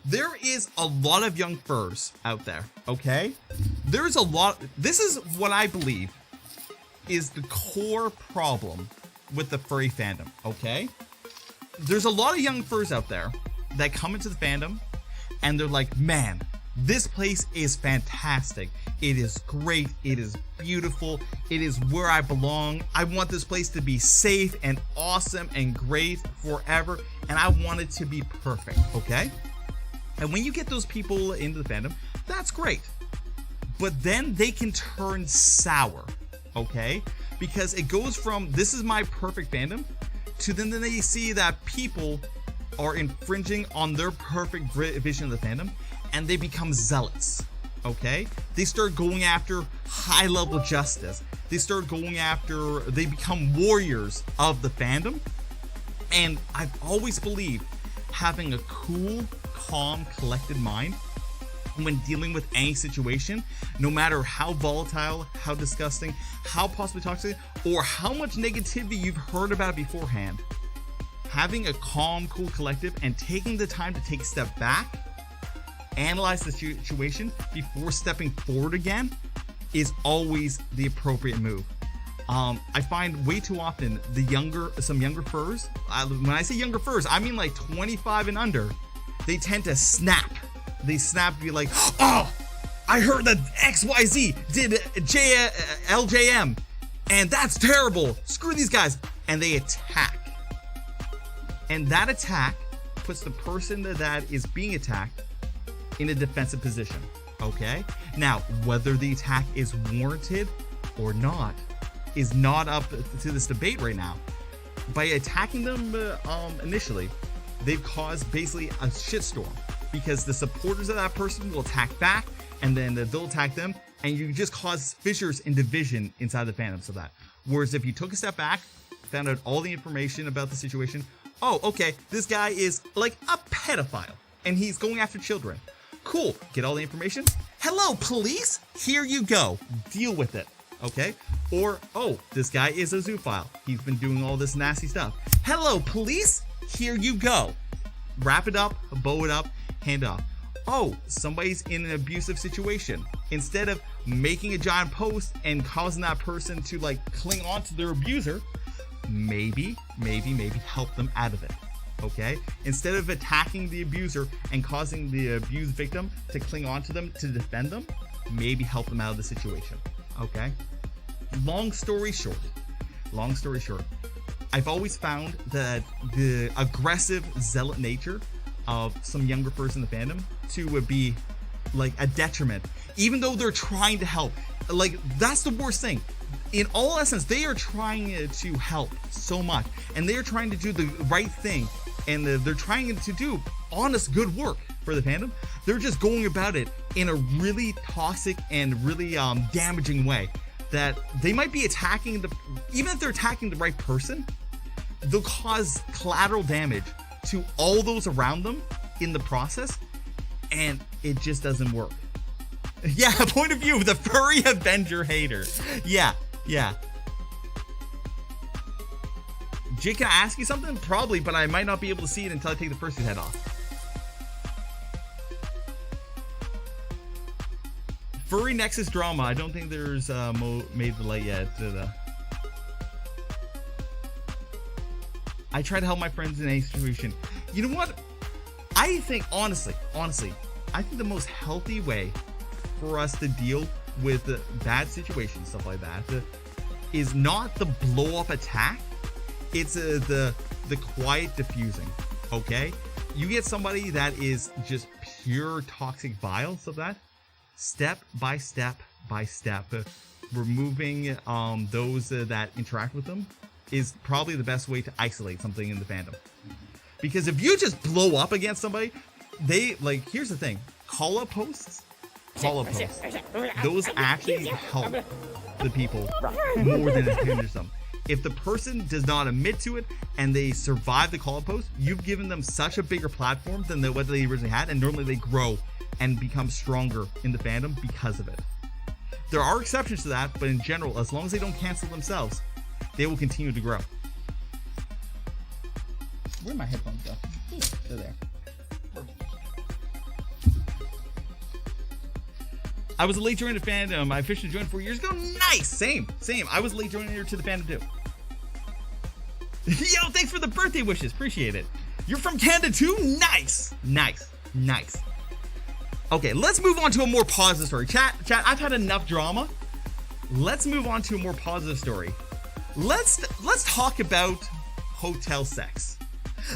There is a lot of young furs out there. Okay, there's a lot. This is what I believe is the core problem with the furry fandom. Okay, there's a lot of young furs out there that come into the fandom and they're like, man, this place is fantastic. It is great. It is beautiful. It is where I belong. I want this place to be safe and awesome and great forever. And I want it to be perfect. Okay. And when you get those people into the fandom, that's great. But then they can turn sour. Okay. Because it goes from, this is my perfect fandom, to then they see that people are infringing on their perfect vision of the fandom, and they become zealots. Okay, they start going after high-level justice. They become warriors of the fandom. And I've always believed having a cool, calm, collected mind when dealing with any situation, no matter how volatile, how disgusting, how possibly toxic, or how much negativity you've heard about beforehand, having a calm, cool collective and taking the time to take a step back, analyze the situation before stepping forward again is always the appropriate move. I find way too often some younger furs, when I say younger furs, I mean like 25 and under, they tend to snap. They snap and be like, oh, I heard that XYZ did LJM, and that's terrible. Screw these guys. And they attack. And that attack puts the person that is being attacked in a defensive position. Okay? Now, whether the attack is warranted or not is not up to this debate right now. By attacking them initially, they've caused basically a shitstorm, because the supporters of that person will attack back, and then they'll attack them, and you just cause fissures and division inside the fandoms of that. Whereas if you took a step back, found out all the information about the situation, oh, okay, this guy is like a pedophile, and he's going after children. Cool, get all the information. Hello, police, here you go. Deal with it, okay? Or, oh, this guy is a zoophile. He's been doing all this nasty stuff. Hello, police, here you go. Wrap it up, bow it up, hand it off. Oh, somebody's in an abusive situation. Instead of making a giant post and causing that person to like cling on to their abuser, maybe help them out of it. Okay? Instead of attacking the abuser and causing the abused victim to cling on to them to defend them, maybe help them out of the situation. Okay? Long story short, I've always found that the aggressive zealot nature of some younger person in the fandom to be like a detriment, even though they're trying to help. Like, that's the worst thing. In all essence, they are trying to help so much, and they are trying to do the right thing, and they're trying to do honest, good work for the fandom. They're just going about it in a really toxic and really damaging way, that they might be attacking even if they're attacking the right person, they'll cause collateral damage to all those around them in the process, and it just doesn't work. Yeah, point of view of the furry Avenger hater. Yeah. Jake, can I ask you something? Probably, but I might not be able to see it until I take the fursuit head off. Furry Nexus drama. I don't think there's made the light yet. I try to help my friends in any situation. You know what? I think, honestly, I think the most healthy way for us to deal with bad situations, stuff like that, is not the blow-up attack. It's the quiet diffusing, okay? You get somebody that is just pure toxic bile, stuff like that, step by step by step, removing those that interact with them is probably the best way to isolate something in the fandom. Because if you just blow up against somebody, they, like, here's the thing, call-up posts, those actually help the people more than it hinders them. If the person does not admit to it and they survive the call-up post, you've given them such a bigger platform than what they originally had, and normally they grow and become stronger in the fandom because of it. There are exceptions to that, but in general, as long as they don't cancel themselves, they will continue to grow. Where'd my headphones go? They're there. I was a late joiner to fandom. I officially joined 4 years ago. Nice! Same. I was a late joiner to the fandom too. Yo, thanks for the birthday wishes. Appreciate it. You're from Canada too? Nice. Okay, let's move on to a more positive story. Chat, I've had enough drama. Let's move on to a more positive story. Let's talk about hotel sex.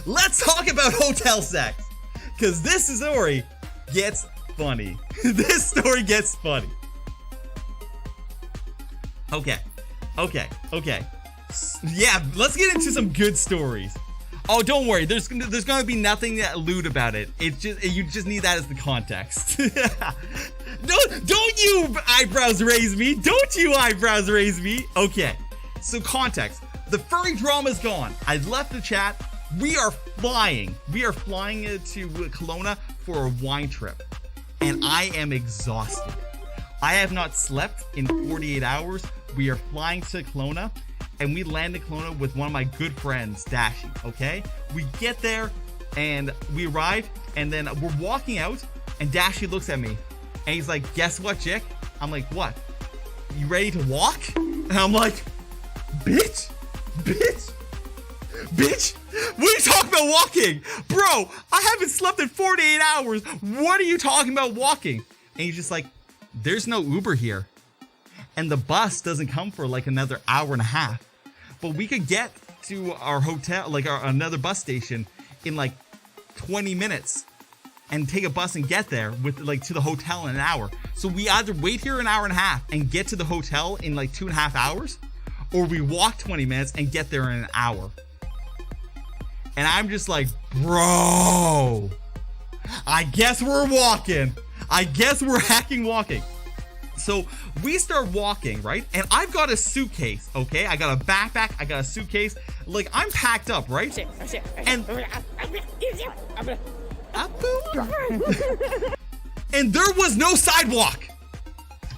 Let's talk about hotel sex. Because this story gets funny. This story gets funny. Okay. Yeah, let's get into some good stories. Oh, don't worry. There's gonna be nothing lewd about it. It's just, you just need that as the context. Don't you eyebrows raise me? Don't you eyebrows raise me? Okay. So context. The furry drama's gone. I left the chat. We are flying. to Kelowna for a wine trip. And I am exhausted. I have not slept in 48 hours. We are flying to Kelowna, and we land in Kelowna with one of my good friends, Dashi, okay? We get there, and we arrive, and then we're walking out, and Dashi looks at me, and he's like, guess what, Jick? I'm like, what? You ready to walk? And I'm like, bitch? What are you talking about walking? Bro, I haven't slept in 48 hours. What are you talking about walking? And he's just like, there's no Uber here. And the bus doesn't come for like another hour and a half. But we could get to our hotel, like another bus station in like 20 minutes and take a bus and get there with like to the hotel in an hour. So we either wait here an hour and a half and get to the hotel in like 2.5 hours, or we walk 20 minutes and get there in an hour. And I'm just like, bro, I guess we're walking. I guess we're hacking walking. So we start walking, right? And I've got a suitcase, okay? I got a backpack, I got a suitcase. Like, I'm packed up, right? And and there was no sidewalk.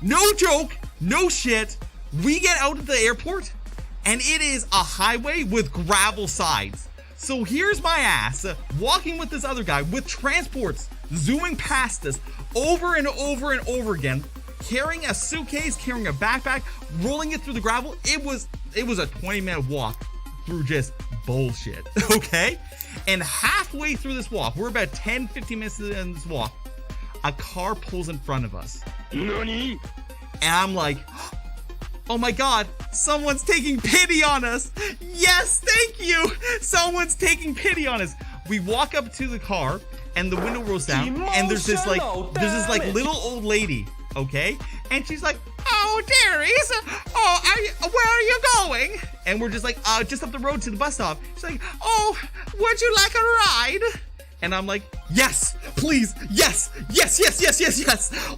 No joke, no shit. We get out of the airport, and it is a highway with gravel sides. So here's my ass walking with this other guy with transports zooming past us over and over and over again, carrying a suitcase, carrying a backpack, rolling it through the gravel. It was a 20-minute walk through just bullshit, okay? And halfway through this walk, we're about 10-15 minutes in this walk, a car pulls in front of us. Nani? And I'm like, oh my God, someone's taking pity on us. Yes, thank you. Someone's taking pity on us. We walk up to the car and the window rolls down and there's this little old lady, okay? And she's like, oh, dearies, where are you going? And we're just like, just up the road to the bus stop. She's like, oh, would you like a ride? And I'm like, yes, please, yes.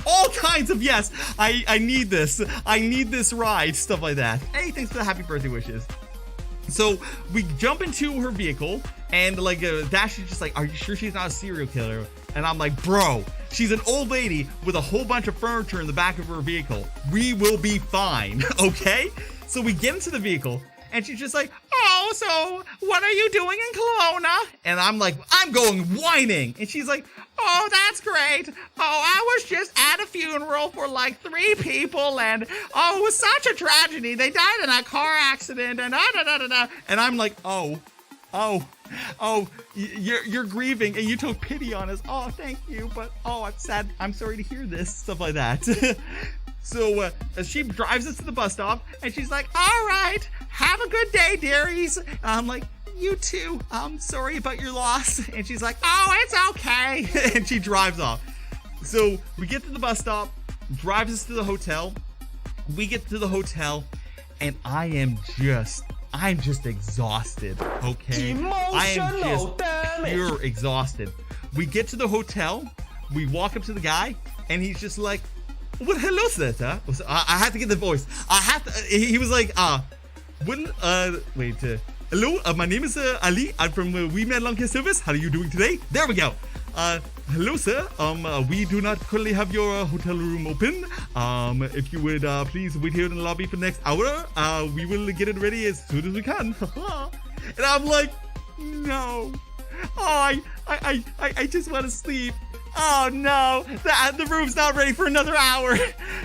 All kinds of yes. I need this. I need this ride, stuff like that. Hey, thanks for the happy birthday wishes. So we jump into her vehicle and like Dash is just like, are you sure she's not a serial killer? And I'm like, bro, she's an old lady with a whole bunch of furniture in the back of her vehicle. We will be fine, okay? So we get into the vehicle and she's just like, oh, so what are you doing in Kelowna? And I'm like, I'm going whining. And she's like, oh, that's great. Oh, I was just at a funeral for like 3 people and oh, it was such a tragedy. They died in a car accident and da-da-da-da-da. And I'm like, oh, you're grieving and you took pity on us. Oh, thank you, but I'm sad. I'm sorry to hear this, stuff like that. So she drives us to the bus stop and she's like, all right, have a good day, dearies. I'm like, you too. I'm sorry about your loss. And she's like, oh, it's okay. And she drives off. So we get to the bus stop, drives us to the hotel. We get to the hotel and I'm just exhausted, okay? I am just pure exhausted. We get to the hotel, we walk up to the guy, and he's just like, well, hello, sir. I have to get the voice. He was like, hello, my name is Ali. I'm from We Man Long Care Service. How are you doing today? There we go. Hello, sir. We do not currently have your hotel room open. If you would please wait here in the lobby for the next hour, we will get it ready as soon as we can. And I'm like, no. Oh, I just want to sleep. Oh no, the room's not ready for another hour.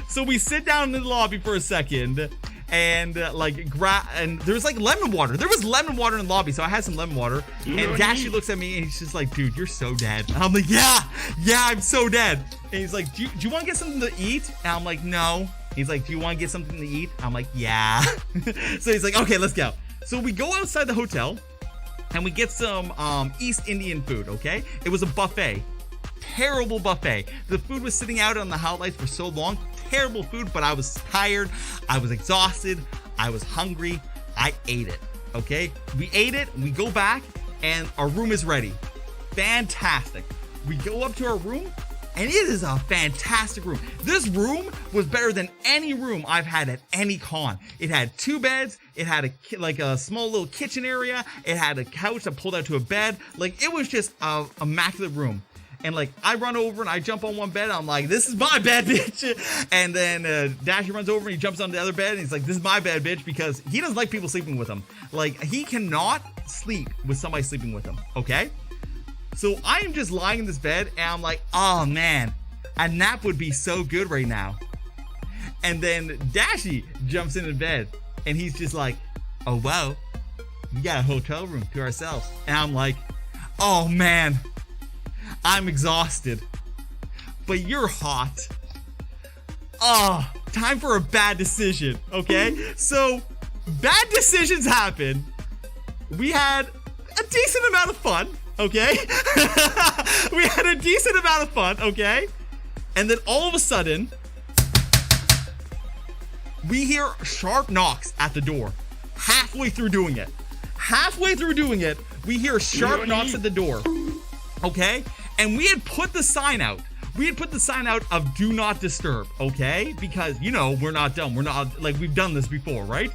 So we sit down in the lobby for a second. And and there was like lemon water. There was lemon water in the lobby, so I had some lemon water. And Dashy looks at me and he's just like, dude, you're so dead. And I'm like, yeah, I'm so dead. And he's like, do you want to get something to eat? And I'm like, no. He's like, do you want to get something to eat? I'm like, yeah. So he's like, okay, let's go. So we go outside the hotel and we get some East Indian food, okay? It was a buffet. Terrible buffet. The food was sitting out on the highlights for so long. Terrible food, but I was tired. I was exhausted. I was hungry. I ate it. Okay? We ate it. We go back and our room is ready. Fantastic. We go up to our room and it is a fantastic room. This room was better than any room I've had at any con. It had 2 beds. It had a small little kitchen area. It had a couch that pulled out to a bed. Like, it was just a immaculate room. And like, I run over and I jump on one bed. I'm like, this is my bed, bitch. And then Dashy runs over and he jumps on the other bed and he's like, this is my bed, bitch, because he doesn't like people sleeping with him. Like, he cannot sleep with somebody sleeping with him, okay? So I am just lying in this bed and I'm like, oh man, a nap would be so good right now. And then Dashy jumps in bed and he's just like, oh wow, we got a hotel room to ourselves. And I'm like, oh man, I'm exhausted, but you're hot. Oh, time for a bad decision, okay? So, bad decisions happen. We had a decent amount of fun, okay? We had a decent amount of fun, okay? And then all of a sudden, we hear sharp knocks at the door. Halfway through doing it, we hear sharp knocks at the door, okay? And we had put the sign out. Of do not disturb, okay? Because, you know, we're not dumb. We're not, like, we've done this before, right?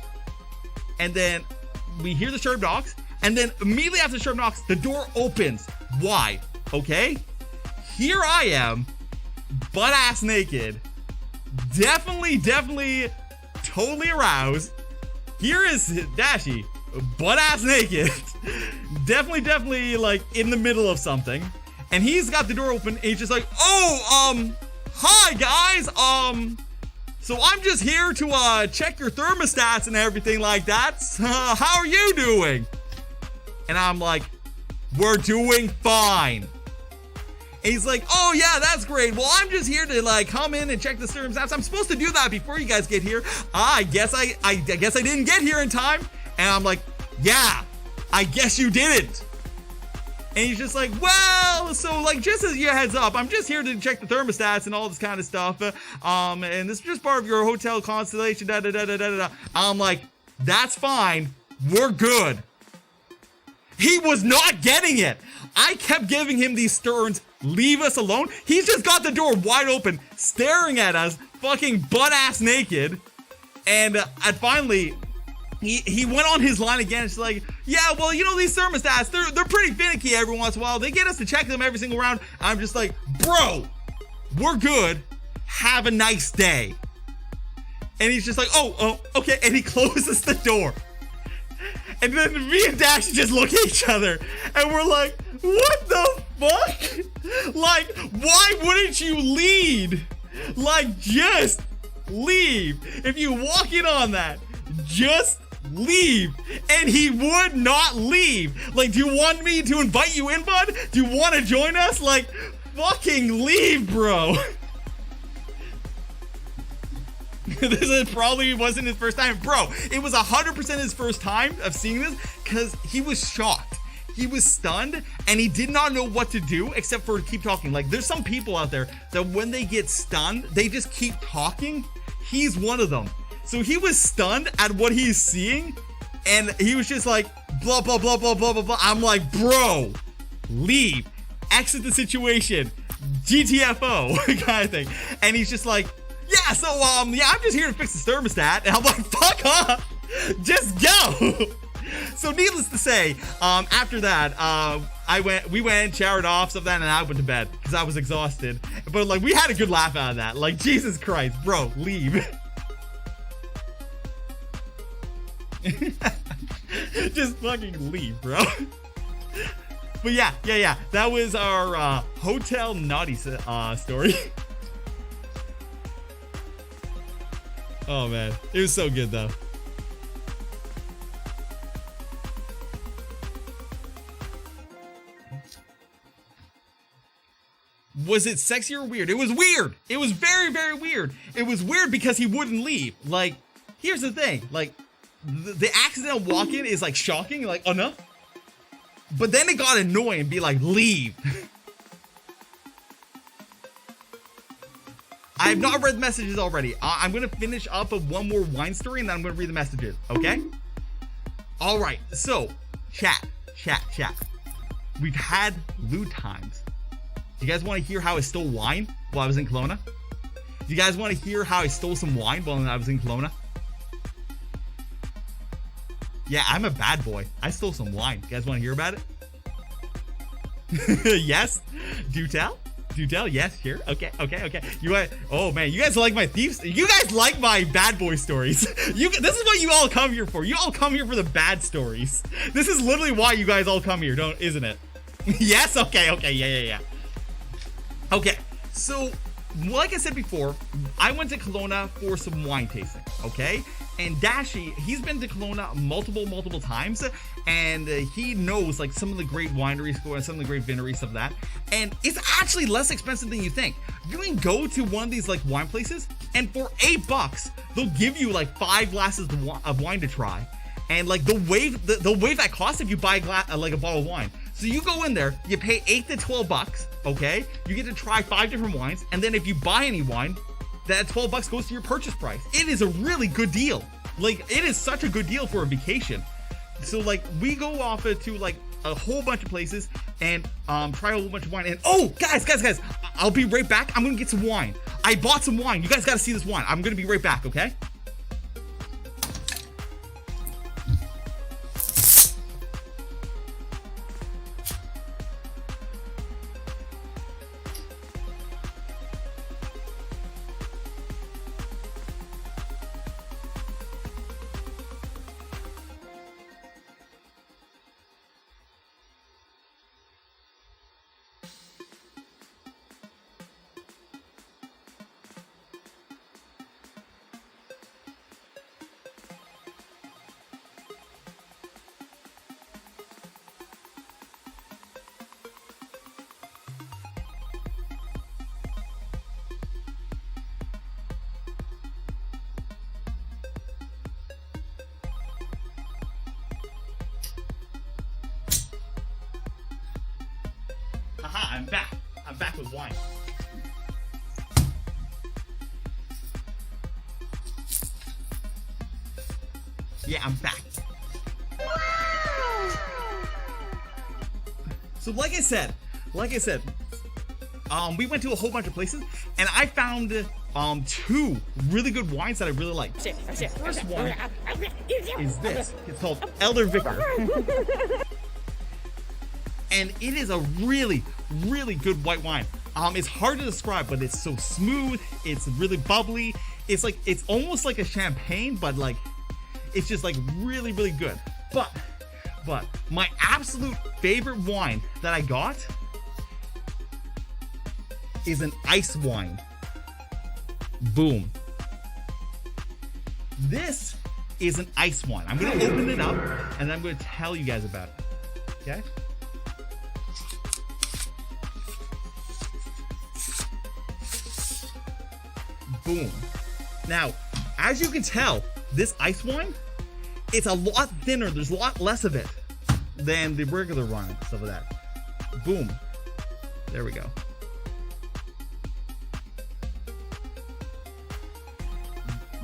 And then we hear the sharp knocks. And then immediately after the sharp knocks, the door opens wide, okay? Here I am, butt-ass naked. Definitely, totally aroused. Here is Dashy, butt-ass naked. Definitely, like, in the middle of something. And he's got the door open and he's just like, oh, hi guys, so I'm just here to check your thermostats and everything like that. How are you doing? And I'm like, we're doing fine. And he's like, oh yeah, that's great. Well, I'm just here to like come in and check the thermostats. I'm supposed to do that before you guys get here. I guess I didn't get here in time. And I'm like, yeah, I guess you didn't. And he's just like, well, so like, just as your heads up, I'm just here to check the thermostats and all this kind of stuff. And this is just part of your hotel constellation, I'm like, that's fine. We're good. He was not getting it. I kept giving him these sterns, leave us alone. He's just got the door wide open, staring at us, fucking butt-ass naked. And finally, he went on his line again. It's like, yeah, well, you know, these thermostats, they're pretty finicky every once in a while. They get us to check them every single round. I'm just like, bro, we're good. Have a nice day. And he's just like, oh, okay. And he closes the door. And then me and Dash just look at each other and we're like, what the fuck? Like, why wouldn't you lead? Like, just leave. If you walk in on that, just leave. And he would not leave. Like, do you want me to invite you in, bud? Do you want to join us? Like, fucking leave, bro. Probably wasn't his first time. Bro, it was 100% his first time of seeing this because he was shocked. He was stunned and he did not know what to do except for keep talking. Like, there's some people out there that when they get stunned, they just keep talking. He's one of them. So he was stunned at what he's seeing and he was just like, blah, blah, blah, blah, blah, blah, blah. I'm like, bro, leave, exit the situation, GTFO kind of thing. And he's just like, yeah, so, yeah, I'm just here to fix the thermostat. And I'm like, fuck off, just go. So needless to say, after that, we went, showered off, stuff that, and I went to bed because I was exhausted. But like, we had a good laugh out of that. Like, Jesus Christ, bro, leave. Just fucking leave, bro. But yeah, that was our hotel naughty story. Oh man, it was so good though. Was it sexy or weird? It was weird. It was very, very weird. It was weird because he wouldn't leave. Like, here's the thing. Like, the accidental walk-in is like shocking. Like, oh no. But then it got annoying and be like, leave. I have not read the messages already. I'm going to finish up with one more wine story and then I'm going to read the messages. Okay? All right. So, chat. We've had lewd times. Do you guys want to hear how I stole wine while I was in Kelowna? Do you guys want to hear how I stole some wine while I was in Kelowna? Yeah, I'm a bad boy. I stole some wine. You guys want to hear about it? Yes? Do tell? Yes, sure. Okay. You guys, oh man, you guys like my thieves? You guys like my bad boy stories. This is what you all come here for. You all come here for the bad stories. This is literally why you guys all come here, isn't it? Yes? Okay, yeah. Okay, so like I said before, I went to Kelowna for some wine tasting, okay? And Dashi, he's been to Kelowna multiple times, and he knows like some of the great wineries and some of the great vineries, stuff like that. And it's actually less expensive than you think. You can go to one of these like wine places, and for $8, they'll give you like 5 glasses of wine to try. And like they'll waive that cost if you buy like a bottle of wine. So you go in there, you pay $8 to $12, okay? You get to try 5 different wines, and then if you buy any wine, that $12 goes to your purchase price. It is a really good deal. Like, it is such a good deal for a vacation. So like, we go off to like a whole bunch of places and try a whole bunch of wine. And oh, guys, I'll be right back. I'm gonna get some wine. I bought some wine. You guys gotta see this wine. I'm gonna be right back, okay? Haha, I'm back. I'm back with wine. Yeah, I'm back. So like I said, we went to a whole bunch of places and I found 2 really good wines that I really like. The first one is this. It's called Elder Vicar. And it is a really, really good white wine. It's hard to describe, but it's so smooth. It's really bubbly. It's almost like a champagne, but like, it's just like really, really good. But my absolute favorite wine that I got is an ice wine. Boom. This is an ice wine. I'm gonna open it up and I'm gonna tell you guys about it. Okay? Boom. Now, as you can tell, this ice wine, it's a lot thinner. There's a lot less of it than the regular wine, stuff like that. Boom. There we go.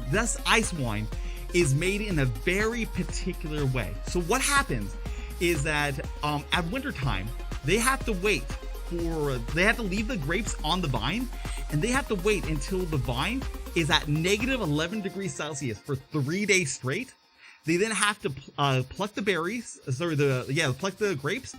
This ice wine is made in a very particular way. So what happens is that at wintertime, they have to leave the grapes on the vine, and they have to wait until the vine is at negative 11 degrees Celsius for 3 days straight. They then have to pluck the grapes,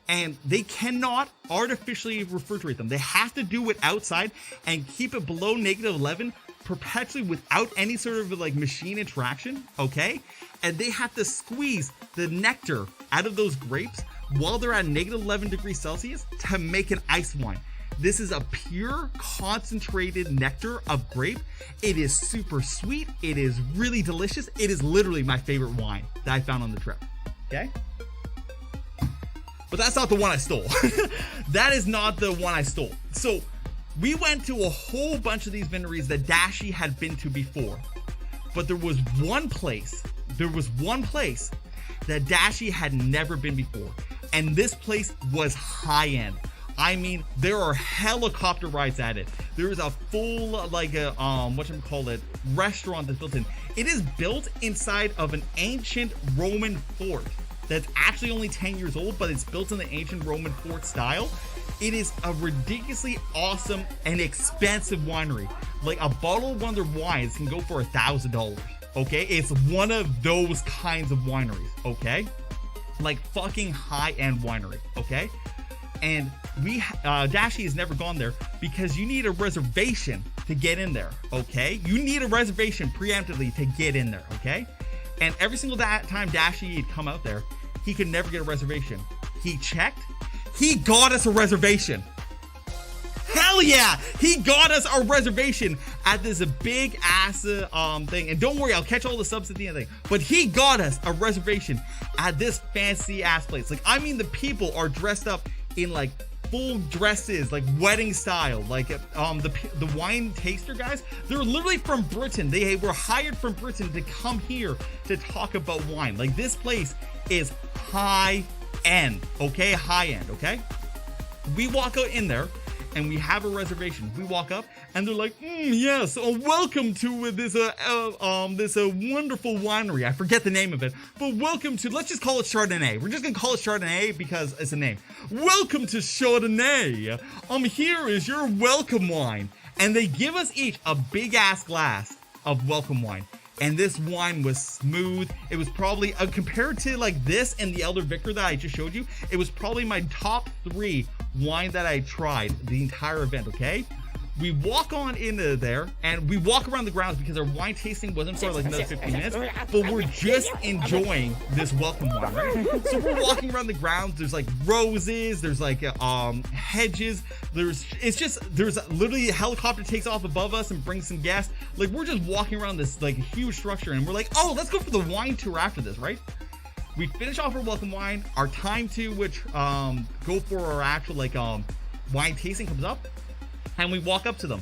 and they cannot artificially refrigerate them. They have to do it outside and keep it below negative 11 perpetually without any sort of like machine interaction, okay? And they have to squeeze the nectar out of those grapes while they're at negative 11 degrees Celsius to make an ice wine. This is a pure concentrated nectar of grape. It is super sweet. It is really delicious. It is literally my favorite wine that I found on the trip, okay? But that's not the one I stole. That is not the one I stole. So we went to a whole bunch of these wineries that Dashi had been to before. But there was one place that Dashi had never been before. And this place was high-end. I mean, there are helicopter rides at it. There is a full, like a, restaurant that's built in. It is built inside of an ancient Roman fort that's actually only 10 years old, but it's built in the ancient Roman fort style. It is a ridiculously awesome and expensive winery. Like a bottle of one of their wines can go for $1,000, okay? It's one of those kinds of wineries, okay? Like fucking high-end winery, okay? And Dashi has never gone there because you need a reservation to get in there, okay? You need a reservation preemptively to get in there, okay? And every single time Dashi had come out there, he could never get a reservation. He checked. He got us a reservation. Hell yeah! He got us a reservation at this big ass thing. And don't worry, I'll catch all the subs at the end of the thing. But he got us a reservation at this fancy ass place. Like, I mean, the people are dressed up in like full dresses, like wedding style. Like the wine taster guys, they're literally from Britain. They were hired from Britain to come here to talk about wine. Like, this place is high end, okay? High end, okay? We walk out in there and we have a reservation. We walk up and they're like, yes, welcome to this wonderful winery. I forget the name of it, but welcome to, let's just call it Chardonnay. We're just gonna call it Chardonnay because it's a name. Welcome to Chardonnay. Here is your welcome wine. And they give us each a big ass glass of welcome wine. And this wine was smooth. It was probably, compared to like this and the Elder Vicar that I just showed you, it was probably my top 3 wine that I tried the entire event, okay? We walk on into there and we walk around the grounds because our wine tasting wasn't for like another 15 minutes, but we're just enjoying this welcome wine, right? So we're walking around the grounds. There's like roses, there's like hedges, there's literally a helicopter takes off above us and brings some gas. Like, we're just walking around this like huge structure and we're like, oh, let's go for the wine tour after this, right? We finish off our welcome wine. Our time to go for our actual like wine tasting comes up. And we walk up to them.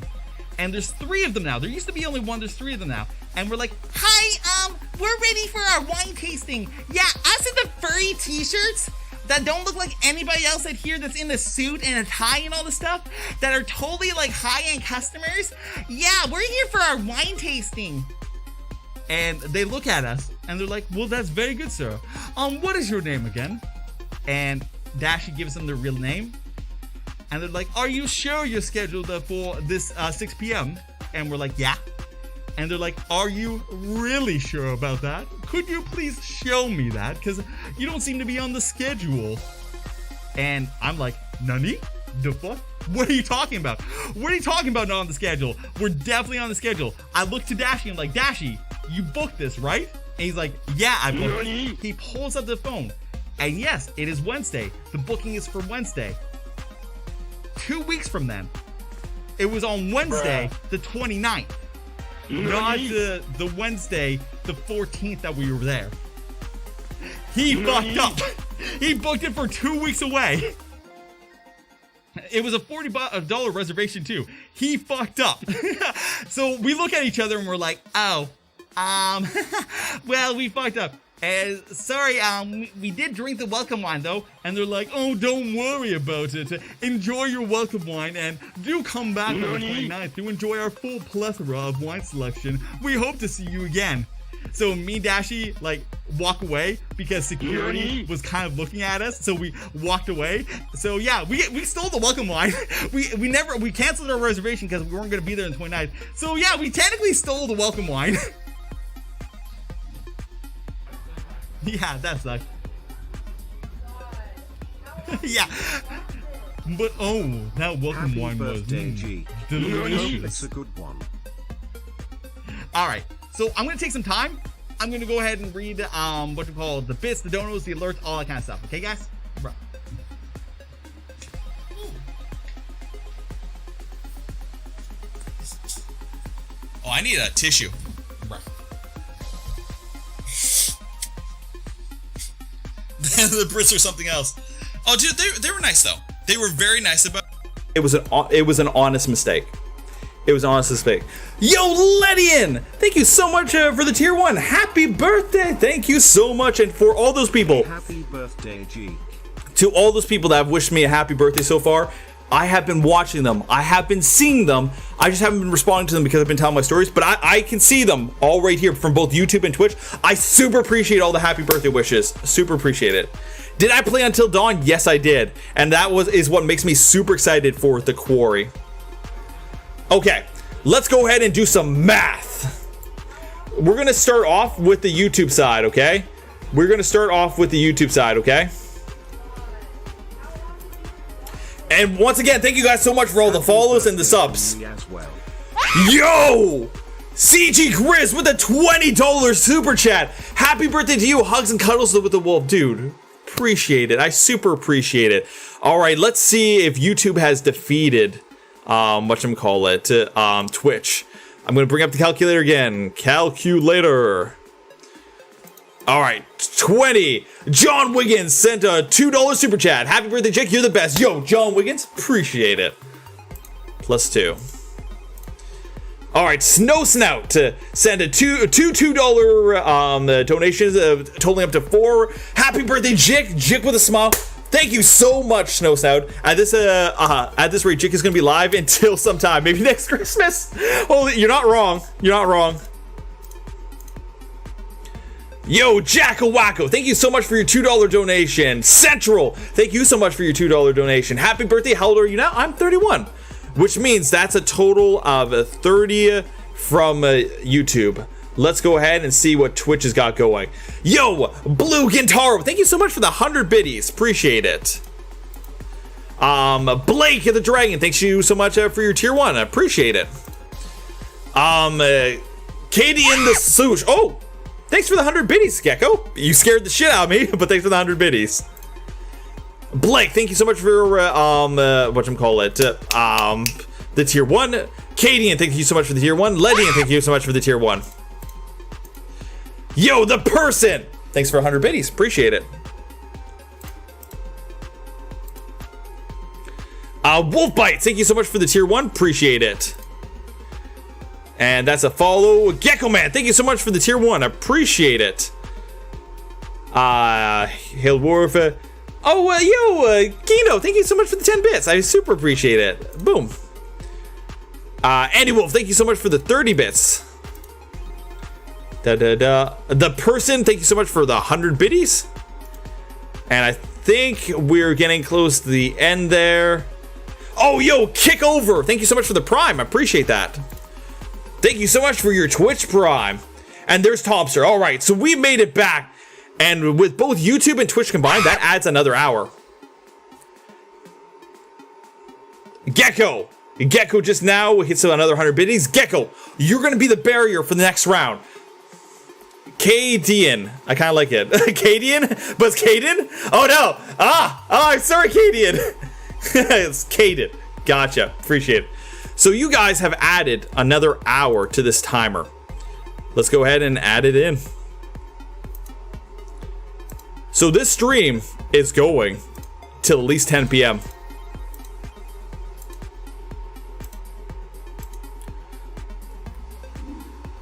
And there's 3 of them now. There used to be only 1, there's 3 of them now. And we're like, hi, we're ready for our wine tasting. Yeah, us in the furry t-shirts that don't look like anybody else out here that's in the suit and a tie and all the stuff, that are totally like high-end customers. Yeah, we're here for our wine tasting. And they look at us and they're like, well, that's very good, sir. What is your name again? And Dashi gives them their real name. And they're like, are you sure you're scheduled for this 6 p.m.? And we're like, yeah. And they're like, are you really sure about that? Could you please show me that? Because you don't seem to be on the schedule. And I'm like, nani? The fuck? What are you talking about? What are you talking about not on the schedule? We're definitely on the schedule. I look to Dashi and I'm like, Dashi, you booked this, right? And he's like, yeah, I booked it. He pulls up the phone. And yes, it is Wednesday. The booking is for Wednesday. 2 weeks from then. It was on Wednesday, the 29th. not the Wednesday, the 14th that we were there. He fucked up. He booked it for 2 weeks away. It was a $40 reservation too. He fucked up. So we look at each other and we're like, oh, well, we fucked up. Sorry, we did drink the welcome wine though. And they're like, oh, don't worry about it. Enjoy your welcome wine and do come back on the 29th to enjoy our full plethora of wine selection. We hope to see you again. So me and Dashi like walk away because security was kind of looking at us. So we walked away. So yeah, we stole the welcome wine. We canceled our reservation because we weren't going to be there on the 29th. So yeah, we technically stole the welcome wine. Yeah, that sucked. Yeah. But oh, that welcome Happy wine was birthday, G. delicious. It's a good one. All right, so I'm gonna take some time. I'm gonna go ahead and read what you call the bits, the donos, the alerts, all that kind of stuff. Okay, guys? Bro. Oh, I need a tissue. The Brits are something else. Oh, dude, they were nice though. They were very nice about. It was an honest mistake. It was an honest mistake. Yo, Ledian! Thank you so much for the tier 1. Happy birthday! Thank you so much, and for all those people. Happy birthday, G. To all those people that have wished me a happy birthday so far, I have been watching them. I have been seeing them. I just haven't been responding to them because I've been telling my stories, but I can see them all right here from both YouTube and Twitch. I super appreciate all the happy birthday wishes. Super appreciate it. Did I play Until Dawn? Yes, I did. And that is what makes me super excited for The Quarry. Okay, let's go ahead and do some math. We're going to start off with the YouTube side, okay? We're going to start off with the YouTube side, okay? And once again, thank you guys so much for all the follows and the subs. As well. Yo! CG Grizz with a $20 super chat. Happy birthday to you. Hugs and cuddles with the wolf. Dude, appreciate it. I super appreciate it. All right, let's see if YouTube has defeated, Twitch. I'm going to bring up the calculator again. Calculator. All right, 20. John Wiggins sent a $2 super chat. Happy birthday, Jake. You're the best. Yo, John Wiggins, appreciate it. +2. All right, Snow Snout sent a two $2 donations totaling up to 4. Happy birthday, Jake. Jake with a smile. Thank you so much, Snow Snout. At this rate, Jake is going to be live until sometime, maybe next Christmas. Holy, you're not wrong. You're not wrong. Yo, Jacko Wacko, thank you so much for your $2 donation. Central, thank you so much for your $2 donation. Happy birthday. How old are you now? I'm 31, which means that's a total of 30 from YouTube. Let's go ahead and see what Twitch has got going. Yo, Blue Gintaro, thank you so much for the 100 biddies. Appreciate it. Blake the Dragon, thanks you so much for your tier 1. I appreciate it. Katie in the Swoosh. Oh, thanks for the 100 biddies, Gecko. You scared the shit out of me, but thanks for the 100 biddies. Blake, thank you so much for the tier 1. Katie, and thank you so much for the tier 1. Letty, and thank you so much for the tier 1. Yo, the person. Thanks for 100 biddies. Appreciate it. Wolf Bites, thank you so much for the tier 1. Appreciate it. And that's a follow. Gecko Man, thank you so much for the tier 1. Appreciate it. Hail Wolf. Kino, thank you so much for the 10 bits. I super appreciate it. Boom. Andy Wolf, thank you so much for the 30 bits. The person, thank you so much for the 100 biddies. And I think we're getting close to the end there. Oh, yo, Kick Over, thank you so much for the Prime. I appreciate that. Thank you so much for your Twitch Prime. And there's Thompson. All right, so we made it back. And with both YouTube and Twitch combined, that adds another hour. Gecko just now hits another 100 biddies. Gecko, you're going to be the barrier for the next round. Cadian. I kind of like it. Cadian? But it's Caden? Oh, no. I'm sorry, Cadian. It's Caden. Gotcha. Appreciate it. So you guys have added another hour to this timer. Let's go ahead and add it in. So this stream is going till at least 10 p.m.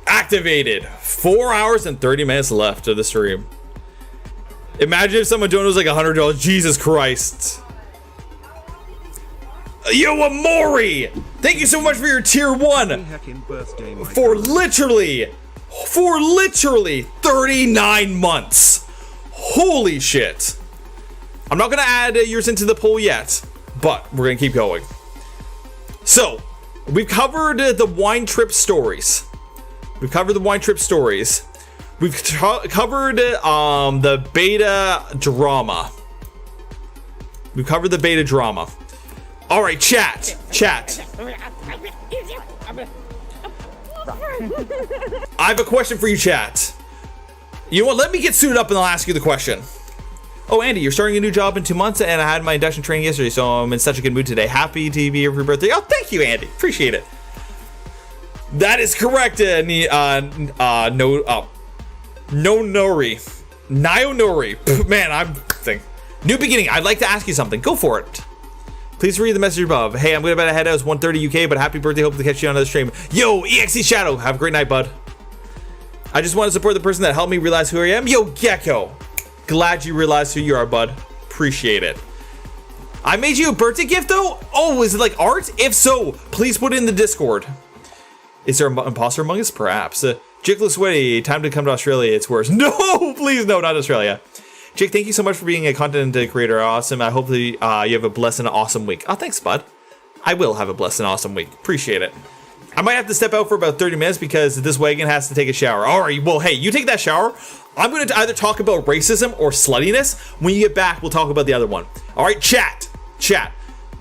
Activated. 4 hours and 30 minutes left of the stream. Imagine if someone donated like $100. Jesus Christ. Yo, Amori! Thank you so much for your tier 1. For literally 39 months. Holy shit. I'm not gonna add yours into the poll yet, but we're gonna keep going. So, we've covered the wine trip stories. We've covered the wine trip stories. We've covered the beta drama. We've covered the beta drama. All right, chat. I have a question for you, chat. You know what? Let me get suited up and I'll ask you the question. Oh, Andy, you're starting a new job in 2 months, and I had my induction training yesterday, so I'm in such a good mood today. Happy to be here for your birthday. Oh, thank you, Andy. Appreciate it. That is correct. Nayonori. Man, I'm thinking. New beginning. I'd like to ask you something. Go for it. Please read the message above. Hey, I'm going to bet I head out. It's 1:30 UK, but happy birthday. Hope to catch you on another stream. Yo, EXE Shadow. Have a great night, bud. I just want to support the person that helped me realize who I am. Yo, Gecko. Glad you realized who you are, bud. Appreciate it. I made you a birthday gift, though? Oh, is it like art? If so, please put it in the Discord. Is there an imposter among us? Perhaps. Jake looks sweaty. Time to come to Australia. It's worse. No, please, no, not Australia. Jake, thank you so much for being a content creator. Awesome. I hope that you have a blessed and awesome week. Oh, thanks, bud. I will have a blessed and awesome week. Appreciate it. I might have to step out for about 30 minutes because this wagon has to take a shower. All right, well, hey, you take that shower. I'm going to either talk about racism or sluttiness. When you get back, we'll talk about the other one. All right, chat.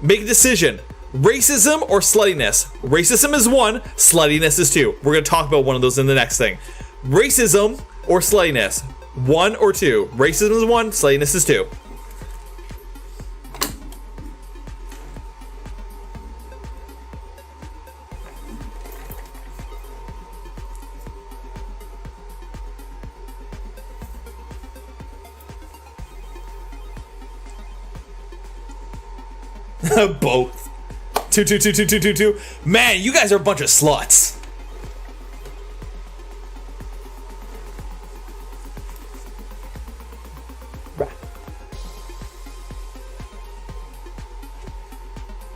Make a decision. Racism or sluttiness? Racism is 1, sluttiness is 2. We're going to talk about one of those in the next thing. Racism or sluttiness? 1 or 2? Racism is 1, sluttiness is 2. Both. 2. Man, you guys are a bunch of sluts.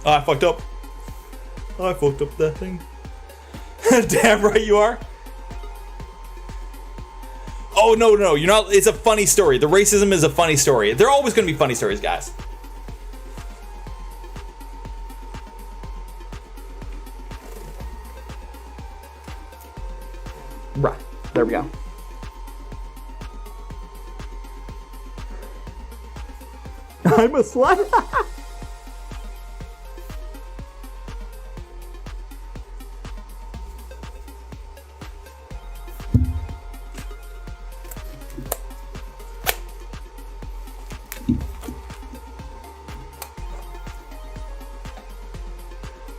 Oh, I fucked up. I fucked up that thing. Damn right you are. Oh, no, you're not. It's a funny story. The racism is a funny story. They're always going to be funny stories, guys. Right. There we go. I'm a slut.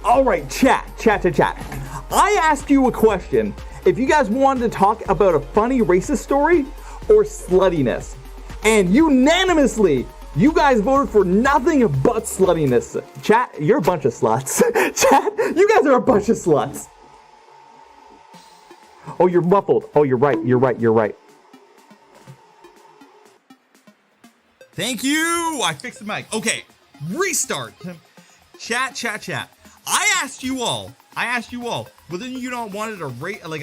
All right, chat. I asked you a question. If you guys wanted to talk about a funny racist story or sluttiness, and unanimously, you guys voted for nothing but sluttiness. Chat, you're a bunch of sluts. Chat, you guys are a bunch of sluts. Oh, you're muffled. Oh, you're right. Thank you. I fixed the mic. Okay, restart. Chat. I asked you all whether you don't wanted a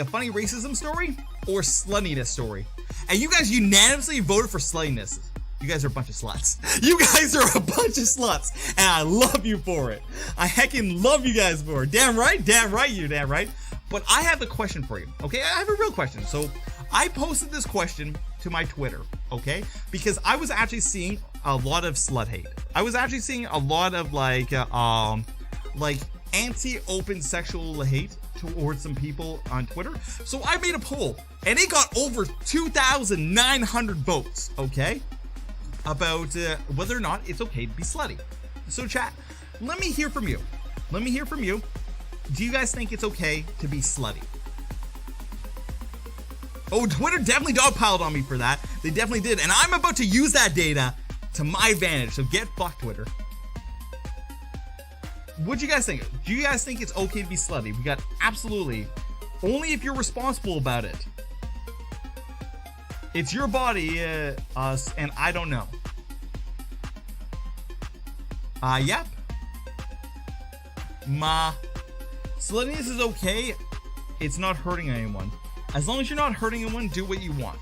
funny racism story or sluttiness story, and you guys unanimously voted for sluttiness. You guys are a bunch of sluts. You guys are a bunch of sluts, and I love you for it. I heckin' love you guys for it. Damn right. But I have a question for you, okay? I have a real question. So I posted this question to my Twitter, okay? Because I was actually seeing a lot of slut hate. I was actually seeing a lot of like anti-open sexual hate towards some people on Twitter. So I made a poll, and it got over 2,900 votes, okay? About whether or not it's okay to be slutty. So chat, let me hear from you. do you guys think it's okay to be slutty? Oh, Twitter definitely dogpiled on me for that. They definitely did. And I'm about to use that data to my advantage. So get fucked, Twitter. What do you guys think? Do you guys think it's okay to be slutty? We got absolutely. Only if you're responsible about it. It's your body, and I don't know. Yep. Sluttiness is okay. It's not hurting anyone. As long as you're not hurting anyone, do what you want.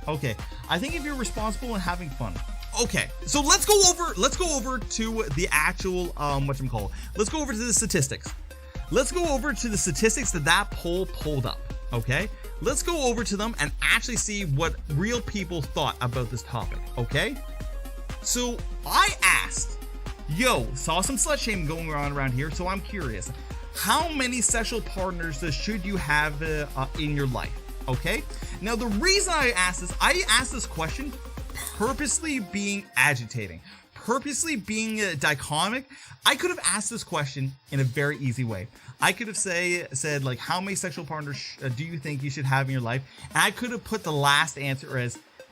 Okay. I think if you're responsible and having fun. Okay. So let's go over to the actual whatchamacallit. Let's go over to the statistics. Let's go over to the statistics that poll pulled up. Okay? Let's go over to them and actually see what real people thought about this topic. Okay? So I asked, saw some slut shaming going on around here, so I'm curious. How many sexual partners should you have in your life? Okay? Now, the reason I asked this question purposely being agitating, purposely being dichotomic. I could have asked this question in a very easy way. I could have said like, how many sexual partners do you think you should have in your life? And I could have put the last answer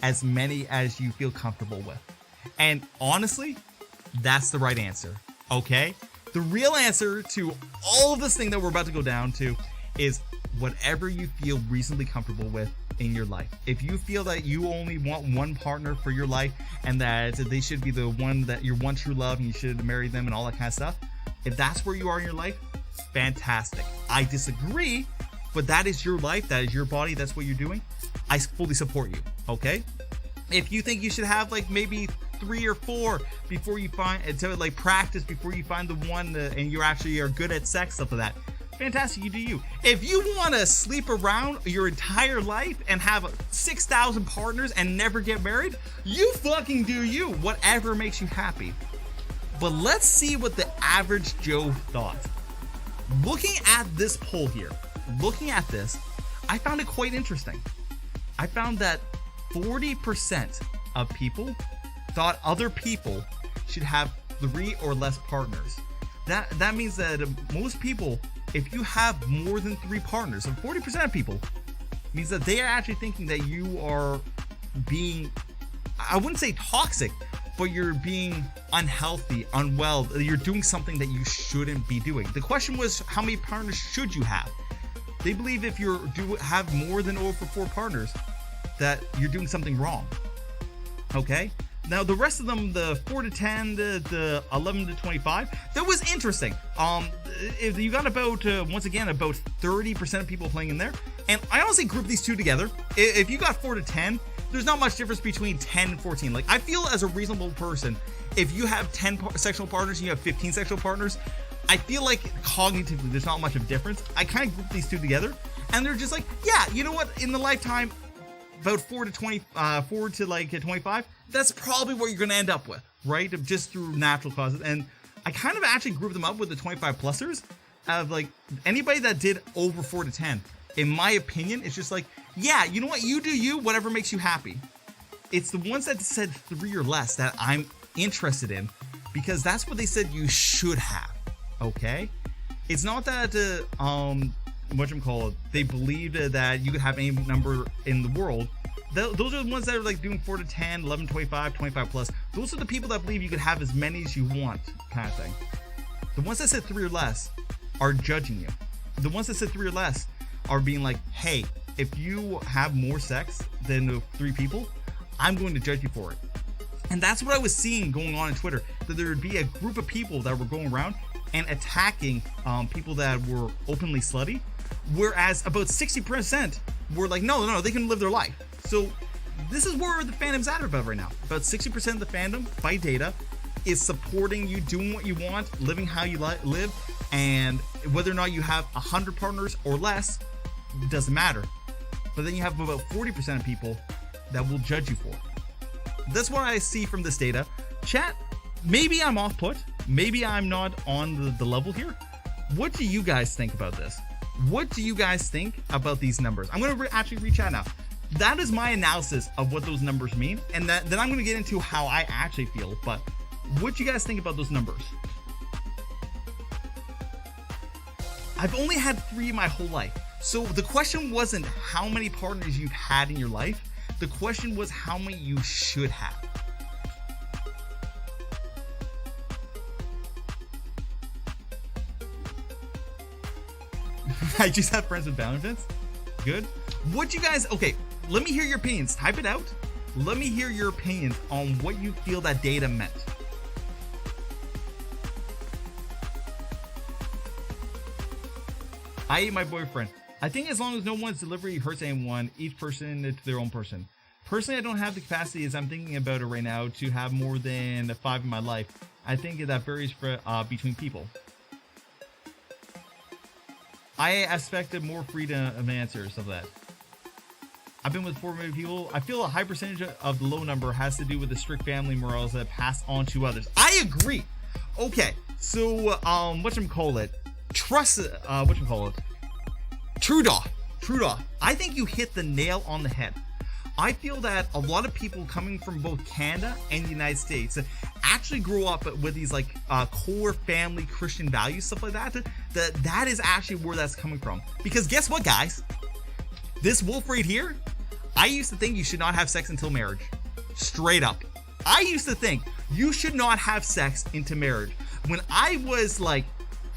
as many as you feel comfortable with. And honestly, that's the right answer. Okay? The real answer to all of this thing that we're about to go down to is whatever you feel reasonably comfortable with in your life. If you feel that you only want one partner for your life and that they should be the one that your one true love and you should marry them and all that kind of stuff, if that's where you are in your life, fantastic. I disagree, but that is your life, that is your body, that's what you're doing. I fully support you. Okay? If you think you should have like maybe 3 or 4 before you find to like practice before you find the one and you actually are good at sex, stuff like that, fantastic, you do you. If you want to sleep around your entire life and have 6,000 partners and never get married, you fucking do you, whatever makes you happy. But let's see what the average Joe thought. Looking at this poll here, looking at this, I found it quite interesting. I found that 40% of people thought other people should have 3 or less partners. That means that most people, if you have more than 3 partners, so 40% of people, means that they are actually thinking that you are being, I wouldn't say toxic, but you're being unhealthy, unwell, you're doing something that you shouldn't be doing. The question was, how many partners should you have? They believe if you have more than over 4 partners, that you're doing something wrong. Okay? Now the rest of them, the 4 to 10, the 11 to 25, that was interesting. If you got about once again about 30% of people playing in there, and I honestly group these two together. If you got 4 to 10, there's not much difference between 10 and 14. Like, I feel as a reasonable person, if you have 10 sexual partners and you have 15 sexual partners, I feel like cognitively there's not much of a difference. I kind of group these two together, and they're just like, yeah, you know what? In the lifetime, about 4 to 25, that's probably what you're going to end up with, right? Just through natural causes. And I kind of actually group them up with the 25 plusers of like anybody that did over 4 to 10. In my opinion, it's just like, yeah, you know what? You do you, whatever makes you happy. It's the ones that said 3 or less that I'm interested in, because that's what they said you should have. Okay? It's not that they believed that you could have any number in the world. Those are the ones that are like doing 4 to 10, 11, 25, 25 plus. Those are the people that believe you could have as many as you want, kind of thing. The ones that said 3 or less are judging you. The ones that said 3 or less are being like, hey, if you have more sex than 3 people, I'm going to judge you for it. And that's what I was seeing going on Twitter, that there would be a group of people that were going around and attacking people that were openly slutty, whereas about 60% were like, no, they can live their life. So this is where the fandom's at about right now. About 60% of the fandom, by data, is supporting you doing what you want, living how you live, and whether or not you have 100 partners or less, doesn't matter. But then you have about 40% of people that will judge you for it. That's what I see from this data. Chat, maybe I'm off put. Maybe I'm not on the level here. What do you guys think about this? What do you guys think about these numbers? I'm going to actually reach out now. That is my analysis of what those numbers mean. And then I'm going to get into how I actually feel. But what do you guys think about those numbers? I've only had 3 in my whole life. So the question wasn't how many partners you've had in your life. The question was how many you should have. I just have friends with benefits. Good. What you guys, okay, let me hear your opinions. Type it out. Let me hear your opinions on what you feel that data meant. I hate my boyfriend. I think as long as no one's delivery hurts anyone, each person to their own person. Personally, I don't have the capacity, as I'm thinking about it right now, to have more than 5 in my life. I think that varies between people. I expected more freedom of answers of that. I've been with 4 million people. I feel a high percentage of the low number has to do with the strict family morals that pass on to others. I agree. Okay, so whatchamacallit? Trudeau. I think you hit the nail on the head. I feel that a lot of people coming from both Canada and the United States actually grow up with these like core family Christian values, stuff like that. That is actually where that's coming from. Because guess what, guys? This wolf right here, I used to think you should not have sex until marriage. Straight up. I used to think you should not have sex into marriage. When I was like,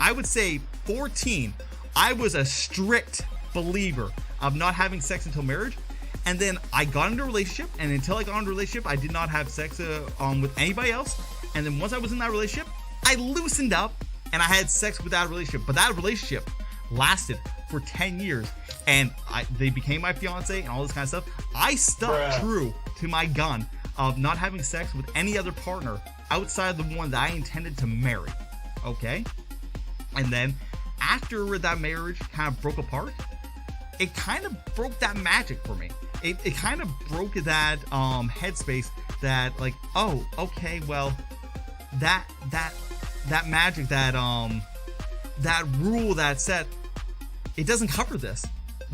I would say 14, I was a strict believer of not having sex until marriage. And then I got into a relationship, and until I got into a relationship, I did not have sex with anybody else. And then once I was in that relationship, I loosened up and I had sex with that relationship. But that relationship lasted for 10 years, and they became my fiance and all this kind of stuff. I stuck true to my gun of not having sex with any other partner outside the one that I intended to marry. Okay? And then after that marriage kind of broke apart, it kind of broke that magic for me. It kind of broke that headspace that like, oh, okay, well, that magic, that rule, that set, it doesn't cover this.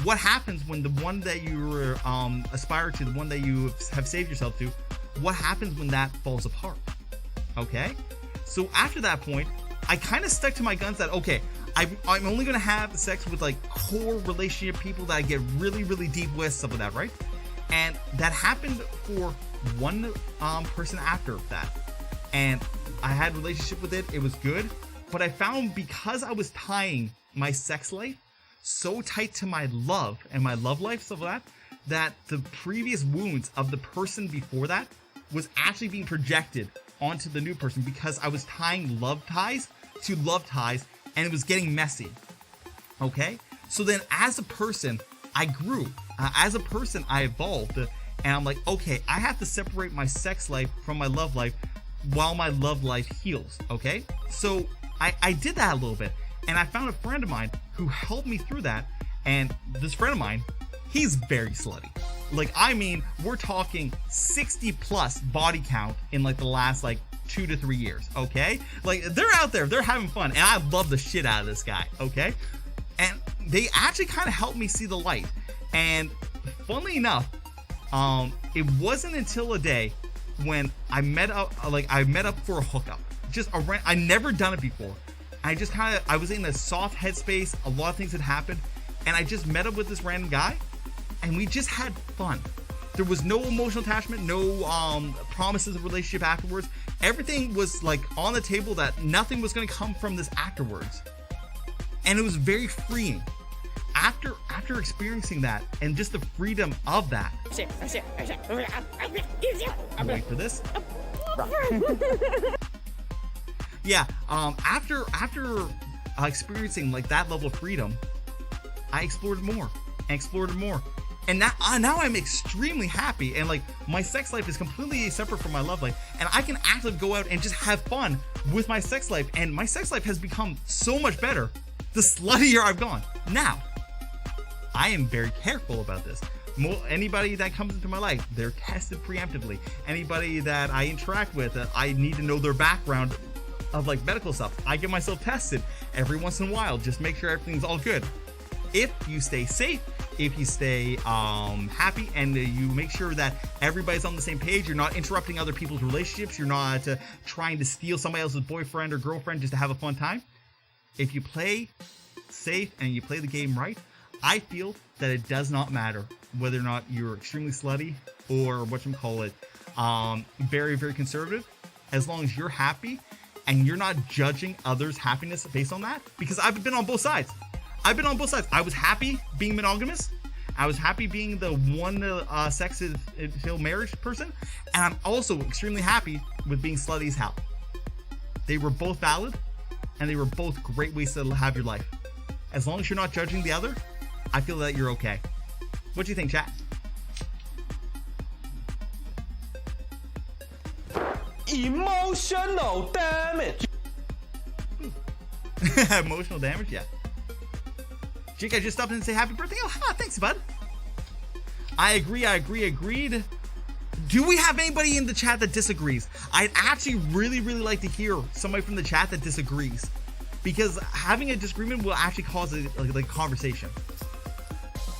What happens when the one that you aspire to, the one that you have saved yourself to, what happens when that falls apart? Okay? So after that point, I kind of stuck to my guns that, okay, I'm only going to have sex with like core relationship people that I get really, really deep with, stuff like that, right? And that happened for one person after that. And I had a relationship with it. It was good. But I found because I was tying my sex life so tight to my love and my love life, stuff like that the previous wounds of the person before that was actually being projected onto the new person because I was tying love ties to love ties, and it was getting messy. Okay? So then as a person, I grew. As a person, I evolved. And I'm like, okay, I have to separate my sex life from my love life while my love life heals. Okay? So I did that a little bit. And I found a friend of mine who helped me through that. And this friend of mine, he's very slutty. Like, I mean, we're talking 60 plus body count in like the last like 2 to 3 years, okay? Like, they're out there, they're having fun, and I love the shit out of this guy, okay? And they actually kind of helped me see the light. And funnily enough, it wasn't until a day when I met up for a hookup. I never done it before. I was in a soft headspace, a lot of things had happened, and I just met up with this random guy, and we just had fun. There was no emotional attachment, no promises of relationship afterwards. Everything was like on the table that nothing was going to come from this afterwards. And it was very freeing. After experiencing that and just the freedom of that. Wait for this. Yeah, after experiencing like that level of freedom, I explored more and explored more. And now I'm extremely happy, and like my sex life is completely separate from my love life, and I can actually go out and just have fun with my sex life, and my sex life has become so much better the sluttier I've gone. Now, I am very careful about this. Anybody that comes into my life, they're tested preemptively. Anybody that I interact with, I need to know their background of like medical stuff. I get myself tested every once in a while, just make sure everything's all good. If you stay safe, if you stay happy, and you make sure that everybody's on the same page, you're not interrupting other people's relationships, you're not trying to steal somebody else's boyfriend or girlfriend just to have a fun time. If you play safe and you play the game right, I feel that it does not matter whether or not you're extremely slutty or whatchamacallit, very, very conservative, as long as you're happy and you're not judging others' happiness based on that. Because I've been on both sides. I was happy being monogamous. I was happy being the one sex until marriage person. And I'm also extremely happy with being slutty as hell. They were both valid and they were both great ways to have your life. As long as you're not judging the other, I feel that you're okay. What do you think, chat? Emotional damage. Emotional damage, yeah. Jake, I just stopped in to say happy birthday. Oh, thanks, bud. I agree, agreed. Do we have anybody in the chat that disagrees? I'd actually really, really like to hear somebody from the chat that disagrees. Because having a disagreement will actually cause a conversation.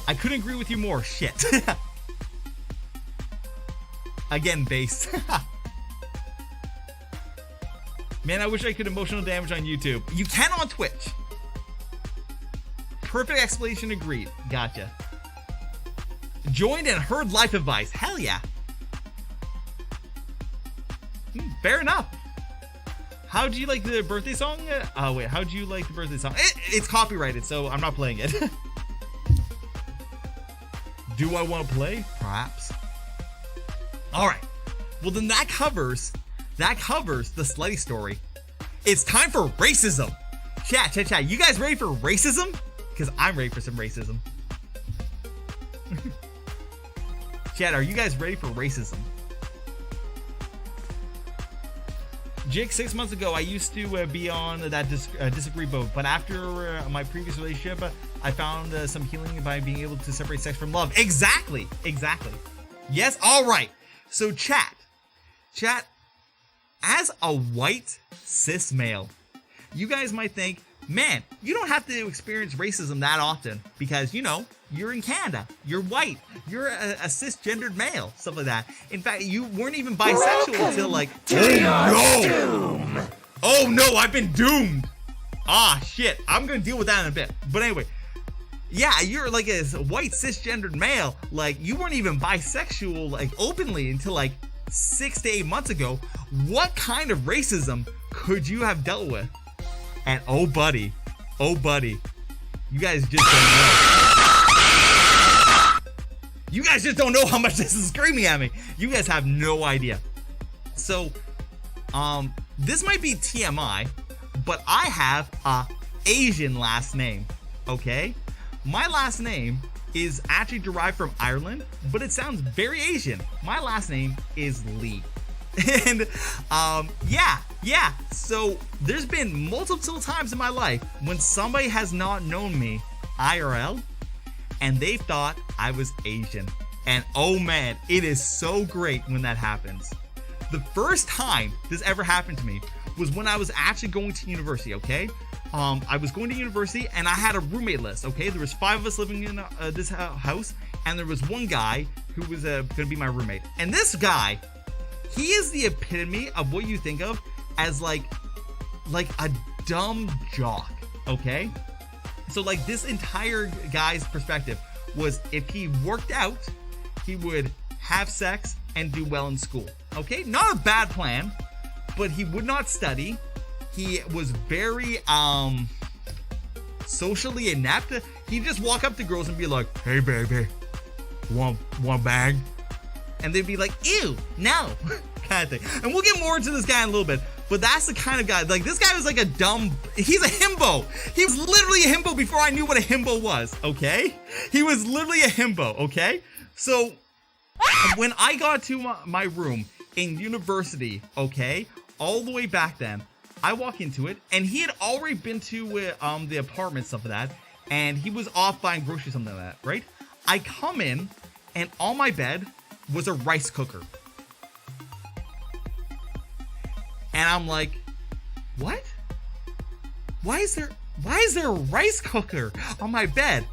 I couldn't agree with you more. Shit. Again, base. Man, I wish I could emotional damage on YouTube. You can on Twitch. Perfect explanation, agreed. Gotcha. Joined and heard life advice. Hell yeah. Fair enough. How do you like the birthday song? Oh wait, how do you like the birthday song? It's copyrighted, so I'm not playing it. Do I want to play? Perhaps. Alright. Well then that covers the slutty story. It's time for racism. Chat. You guys ready for racism? Because I'm ready for some racism. Chat, are you guys ready for racism? Jake, 6 months ago, I used to be on that disagree boat, but after my previous relationship, I found some healing by being able to separate sex from love. Exactly. Yes, all right. So chat, as a white cis male, you guys might think, man, you don't have to experience racism that often because, you know, you're in Canada, you're white, you're a cisgendered male, stuff like that. In fact, you weren't even bisexual until like, oh no, I've been doomed. Ah, shit, I'm gonna deal with that in a bit. But anyway, yeah, you're like a white cisgendered male, like you weren't even bisexual like openly until like 6 to 8 months ago. What kind of racism could you have dealt with? And oh buddy, you guys just don't know. You guys just don't know how much this is screaming at me. You guys have no idea. So, this might be TMI, but I have a Asian last name, okay? My last name is actually derived from Ireland, but it sounds very Asian. My last name is Lee. And yeah, so there's been multiple times in my life when somebody has not known me IRL and they thought I was Asian. And oh man, it is so great when that happens. The first time this ever happened to me was when I was actually going to university, okay? I was going to university and I had a roommate list, okay? There was 5 of us living in this house, and there was one guy who was gonna be my roommate. And this guy, he is the epitome of what you think of as like a dumb jock, okay? So like this entire guy's perspective was if he worked out, he would have sex and do well in school, okay? Not a bad plan, but he would not study. He was very socially inept. He'd just walk up to girls and be like, "Hey baby, want bag?" And they'd be like, "Ew, no." Kind of thing. And we'll get more into this guy in a little bit, but that's the kind of guy, like this guy was like he's a himbo. He was literally a himbo before I knew what a himbo was, okay? He was literally a himbo, okay? So when I got to my room in university, okay, all the way back then, I walk into it and he had already been to the apartment, stuff like that, and he was off buying groceries, something like that, right? I come in and on my bed was a rice cooker. And I'm like, what? Why is there a rice cooker on my bed?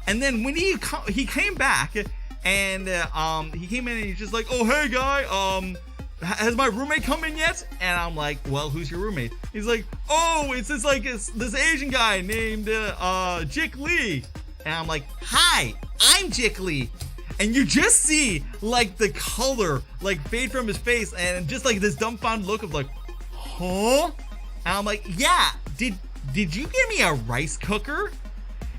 And then when he came back and he came in and he's just like, "Oh hey guy, has my roommate come in yet? And I'm like, well, who's your roommate? He's like, oh, it's this Asian guy named Jick Lee. And I'm like, hi, I'm Jick Lee. And you just see like the color like fade from his face and just like this dumbfounded look of like, huh? And I'm like, yeah, did you give me a rice cooker?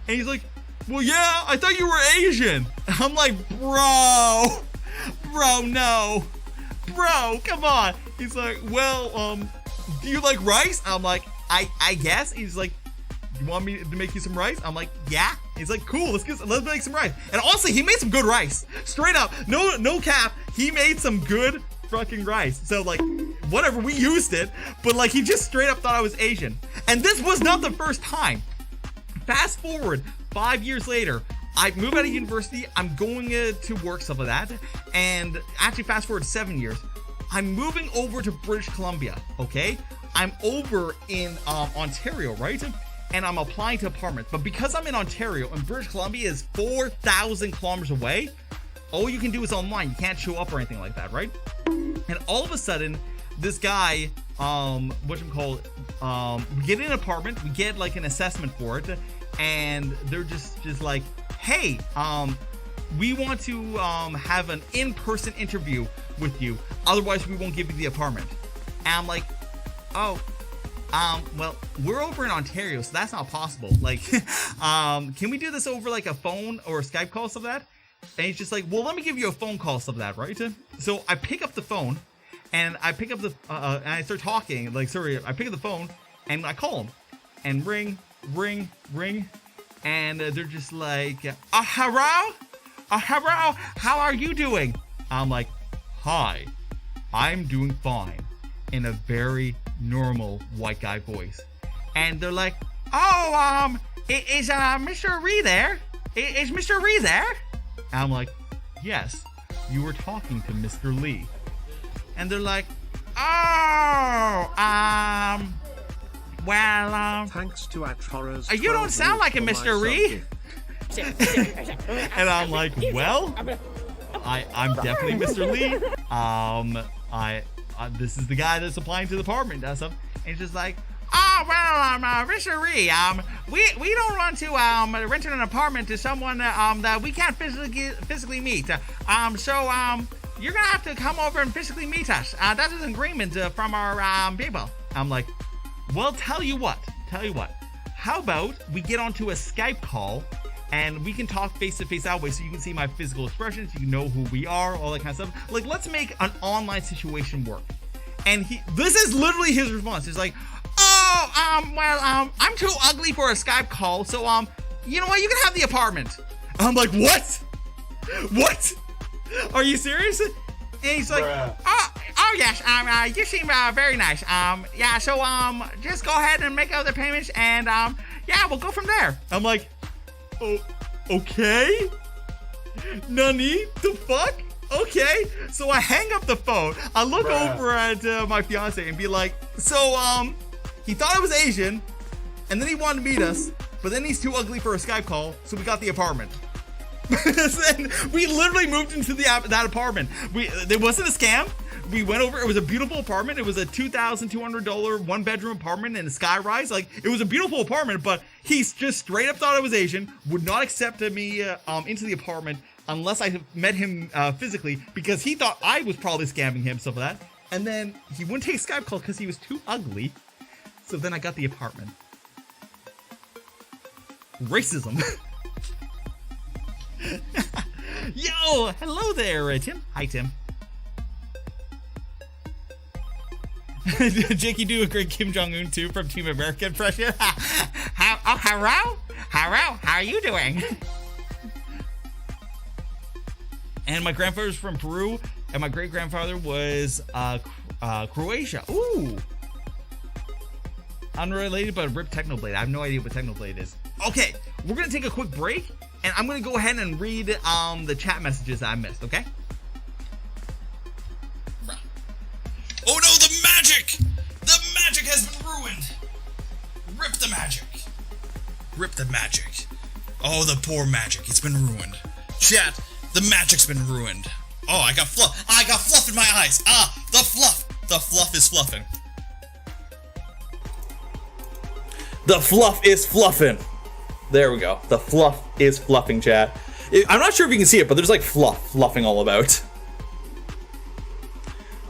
And he's like, well, yeah, I thought you were Asian. And I'm like, bro, no. Bro, come on. He's like, well, do you like rice? I'm like, I guess. He's like, you want me to make you some rice? I'm like, yeah. He's like, cool, let's make some rice. And honestly, he made some good rice. Straight up, no cap, he made some good fucking rice. So like, whatever, we used it, but like he just straight up thought I was Asian. And this was not the first time. Fast forward 5 years later, I moved out of university, I'm going to work, stuff like that, and actually fast forward 7 years, I'm moving over to British Columbia, okay? I'm over in Ontario, right? And I'm applying to apartments, but because I'm in Ontario and British Columbia is 4,000 kilometers away, all you can do is online, you can't show up or anything like that, right? And all of a sudden, this guy, we get an apartment, we get like an assessment for it, and they're just like, hey, we want to have an in-person interview with you, otherwise we won't give you the apartment. And I'm like, oh, well, we're over in Ontario, so that's not possible. Like, can we do this over like a phone or a Skype call, stuff like that? And he's just like, well, let me give you a phone call, stuff like that, right? So I pick up the phone, and I pick up the, and I start talking, like, sorry, I pick up the phone, and I call him, and ring, and they're just like, hello, how are you doing? I'm like, hi, I'm doing fine, in a very normal white guy voice. And they're like, oh, is Mr. Ree there? Is Mr. Ree there? And I'm like, yes, you were talking to Mr. Lee. And they're like, oh, well, thanks to Horrors, you don't sound like a Mr. Ree. And I'm like, well, I'm definitely Mr. Lee. This is the guy that's applying to the apartment and stuff. And he's just like, oh, well, Mr. Ree, we don't want to rent an apartment to someone that we can't physically meet. So you're gonna have to come over and physically meet us. That is an agreement from our people. I'm like, well, tell you what. How about we get onto a Skype call and we can talk face to face that way, so you can see my physical expressions, you know who we are, all that kind of stuff. Like, let's make an online situation work. And this is literally his response. He's like, oh, well, I'm too ugly for a Skype call, so you know what? You can have the apartment. I'm like, what? What? Are you serious? And he's like, oh yes, you seem very nice. Yeah, so just go ahead and make other payments, and yeah, we'll go from there. I'm like, oh, okay. Nani? The fuck? Okay. So I hang up the phone. I look over at my fiance and be like, so he thought I was Asian, and then he wanted to meet us, but then he's too ugly for a Skype call, so we got the apartment. And we literally moved into that apartment. It wasn't a scam. We went over. It was a beautiful apartment. It was a $2,200 one-bedroom apartment in a skyrise. Like, it was a beautiful apartment, but he just straight up thought I was Asian. Would not accept me into the apartment unless I met him physically, because he thought I was probably scamming him, stuff like that. And then he wouldn't take Skype call because he was too ugly. So then I got the apartment. Racism. Yo, hello there, Tim. Hi, Tim. Jake, you do a great Kim Jong-un too from Team America impression. Hello? How are you doing? And my grandfather's from Peru, and my great-grandfather was Croatia. Ooh. Unrelated, but Rip Technoblade. I have no idea what Technoblade is. Okay, we're gonna take a quick break, and I'm gonna go ahead and read the chat messages that I missed, okay? Oh no, the magic! The magic has been ruined! Rip the magic. Rip the magic. Oh, the poor magic. It's been ruined. Chat, the magic's been ruined. Oh, I got fluff in my eyes. Ah, The fluff is fluffing. The fluff is fluffing. There we go. The fluff is fluffing, chat. I'm not sure if you can see it, but there's like fluffing all about.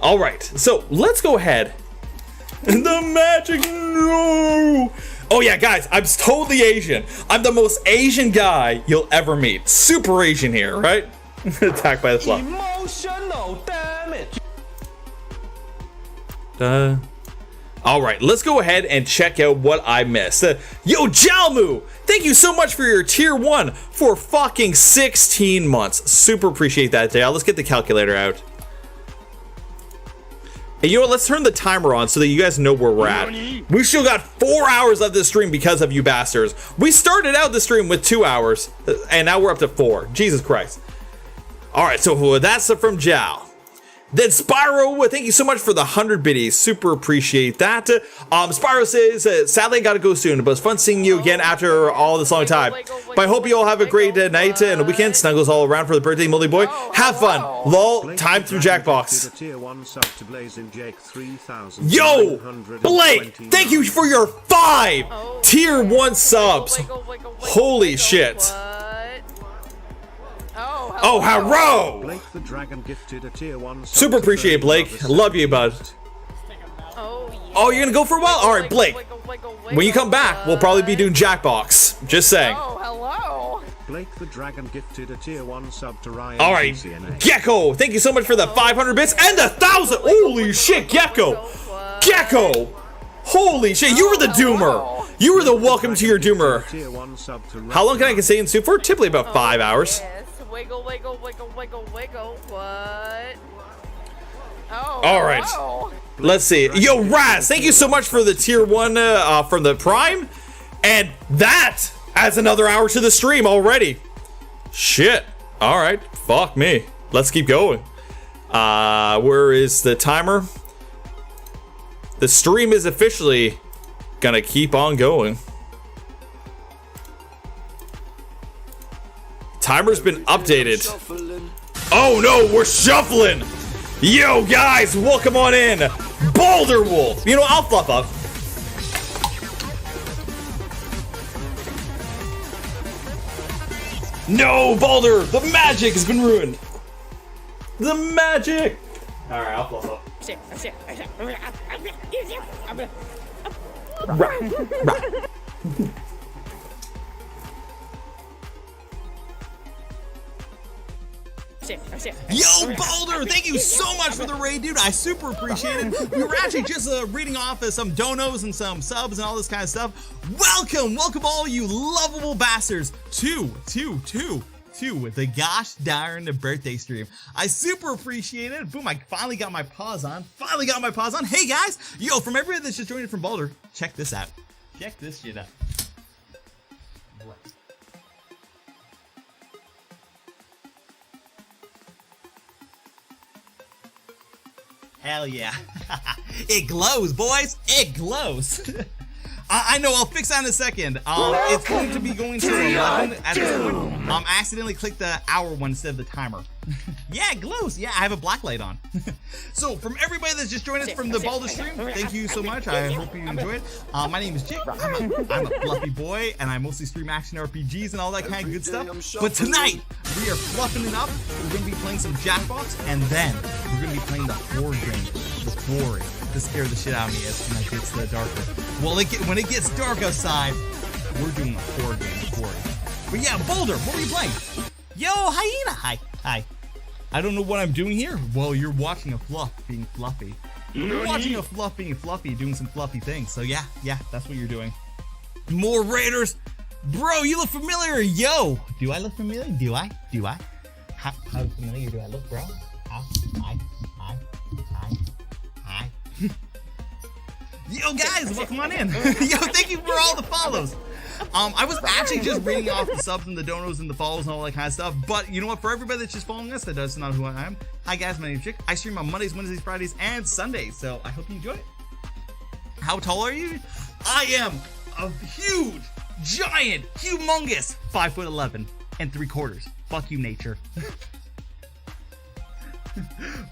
All right, so let's go ahead. The magic, no! Oh yeah, guys, I'm totally Asian. I'm the most Asian guy you'll ever meet. Super Asian here, right? Attacked by the fluff. Emotional damage. All right, let's go ahead and check out what I missed. Yo, Jalmu, thank you so much for your tier 1 for fucking 16 months. Super appreciate that, Dale. Let's get the calculator out. And you know what, let's turn the timer on so that you guys know where we're at. We still got 4 hours of this stream because of you bastards. We started out the stream with 2 hours, and now we're up to 4. Jesus Christ. All right, so that's from Jal. Then Spyro, thank you so much for the 100 biddies. Super appreciate that. Spyro says, sadly I gotta go soon, but it's fun seeing you again after all this long time. But I hope you all have a great night and a weekend. Snuggles all around for the birthday, Moldy Boy. Have fun. Lol, time through Jackbox. Yo, Blake, thank you for your 5 tier 1 subs. Holy shit. Oh, hello! Blake the Dragon gifted a tier 1 sub. Super appreciate Blake. Love you, bud. Oh, you're gonna go for a while? Alright, Blake. When you come back, we'll probably be doing Jackbox. Just saying. Oh, hello. Blake the Dragon gifted a tier 1 sub to Ryan. Alright, Gecko, thank you so much for the 500 bits and the 1,000. Holy shit, Gecko. Gecko. Holy shit, you were the doomer. You were the welcome to your doomer. How long can I stay in soup for? Typically about 5 hours. Wiggle, wiggle, wiggle, wiggle, wiggle. What? Oh. All right. Hello. Let's see. Yo, Raz, thank you so much for the tier 1 from the Prime. And that adds another hour to the stream already. Shit. All right. Fuck me. Let's keep going. Where is the timer? The stream is officially gonna keep on going. Timer's been updated. Oh no, we're shuffling. Yo guys, welcome on in. Boulder Wolf. You know, I'll fluff up. No, Boulder, the magic has been ruined. The magic. All right, I'll fluff up. Yo, Boulder, thank you so much for the raid, dude. I super appreciate it. We were actually just reading off some donos and some subs and all this kind of stuff. Welcome all you lovable bastards to the gosh darn birthday stream. I super appreciate it. Boom, I finally got my paws on. Hey guys, yo, from everybody that's just joining from Boulder, check this out. Check this shit out. Hell yeah. It glows, boys. It glows. I know, I'll fix that in a second. It's going to be going to 11 at this point. I accidentally clicked the hour one instead of the timer. Yeah, it glows. Yeah, I have a black light on. So, from everybody that's just joined us from the Baldur stream, thank you so much. I hope you enjoyed. My name is Jake. I'm a fluffy boy, and I mostly stream action RPGs and all that kind of good stuff. But tonight, we are fluffing it up. We're going to be playing some Jackbox, and then we're going to be playing the horror game, the Quarry. To scare the shit out of me as it gets darker. Well, when it gets dark outside, we're doing a horror game, Quarry. But yeah, Boulder, what are you playing? Yo, Hyena, hi. I don't know what I'm doing here. Well, you're watching a fluff being fluffy. You're watching a fluff being fluffy, doing some fluffy things. So yeah, that's what you're doing. More raiders, bro. You look familiar. Yo, do I look familiar? Do I? How familiar do I look, bro? Hi. Yo guys, welcome on in. Yo, thank you for all the follows. I was actually just reading off the subs and the donos and the follows and all that kind of stuff, but you know what, for everybody that's just following us that doesn't know who I am, hi guys, my name's Chick. I stream on Mondays, Wednesdays, Fridays, and Sundays, so I hope you enjoy it. How tall are you? I am a huge, giant, humongous 5'11" and 3/4. Fuck you, nature.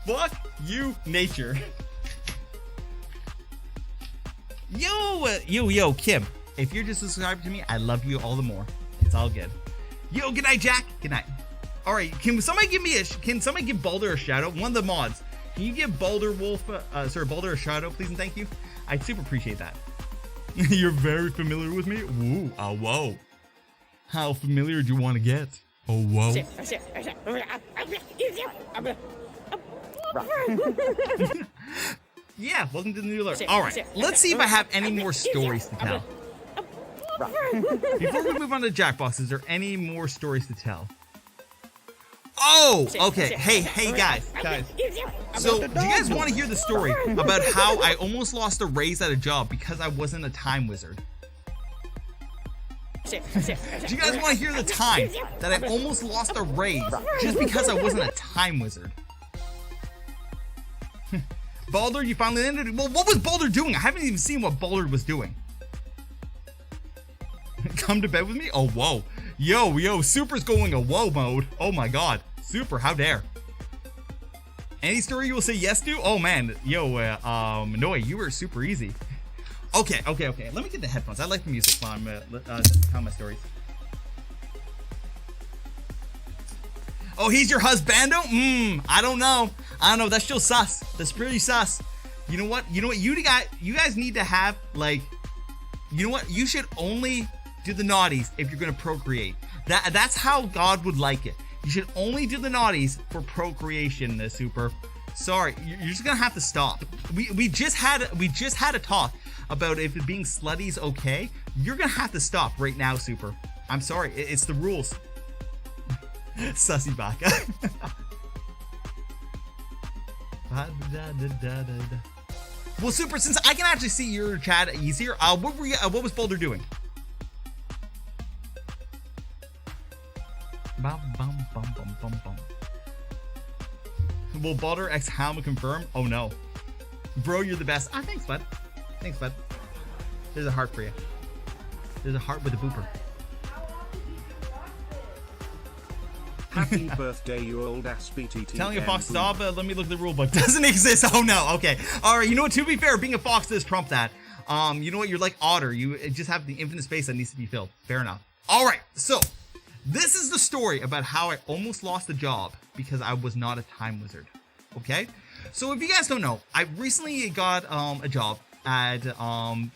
Fuck you, nature. Yo, Kim. If you're just subscribed to me, I love you all the more. It's all good. Yo, good night, Jack. Good night. All right, can somebody give Baldur a shout out? One of the mods. Can you give Baldur Baldur a shout out, please and thank you? I'd super appreciate that. You're very familiar with me? Woo, oh, whoa. How familiar do you want to get? Oh, whoa. Yeah, welcome to the new alert. All right, let's see if I have any more stories to tell. Before we move on to Jackbox, is there any more stories to tell? Oh, okay. Hey, guys. So, do you guys want to hear the story about how I almost lost a raise at a job because I wasn't a time wizard? Do you guys want to hear the time that I almost lost a raise just because I wasn't a time wizard? Baldur, you finally ended. Well, what was Baldur doing? I haven't even seen what Baldur was doing. Come to bed with me? Oh, whoa. Yo, Super's going a whoa mode. Oh my god. Super, how dare. Any story you will say yes to? Oh man. Yo, Noe, you were super easy. Okay. Let me get the headphones. I like the music while I'm telling my stories. Oh, he's your husbando? I don't know. That's still sus. That's pretty sus. You know what? You guys need to have, like, you know what? You should only do the naughties if you're gonna procreate. That's how God would like it. You should only do the naughties for procreation, Super. Sorry, you're just gonna have to stop. We just had a talk about if being slutty is okay. You're gonna have to stop right now, Super. I'm sorry, it's the rules. Sussy baka. Well, Super, since I can actually see your chat easier, what was Baldur doing? Will Baldur X Helm confirm? Oh no. Bro, you're the best. Thanks, bud. There's a heart for you. There's a heart with a booper. Happy birthday, you old ass BTT. Telling a fox stop, let me look at the rule book. Doesn't exist. Oh no. Okay. All right. You know what? To be fair, being a fox does trump that. You know what? You're like Otter. You just have the infinite space that needs to be filled. Fair enough. All right. So this is the story about how I almost lost a job because I was not a time wizard. Okay. So if you guys don't know, I recently got a job at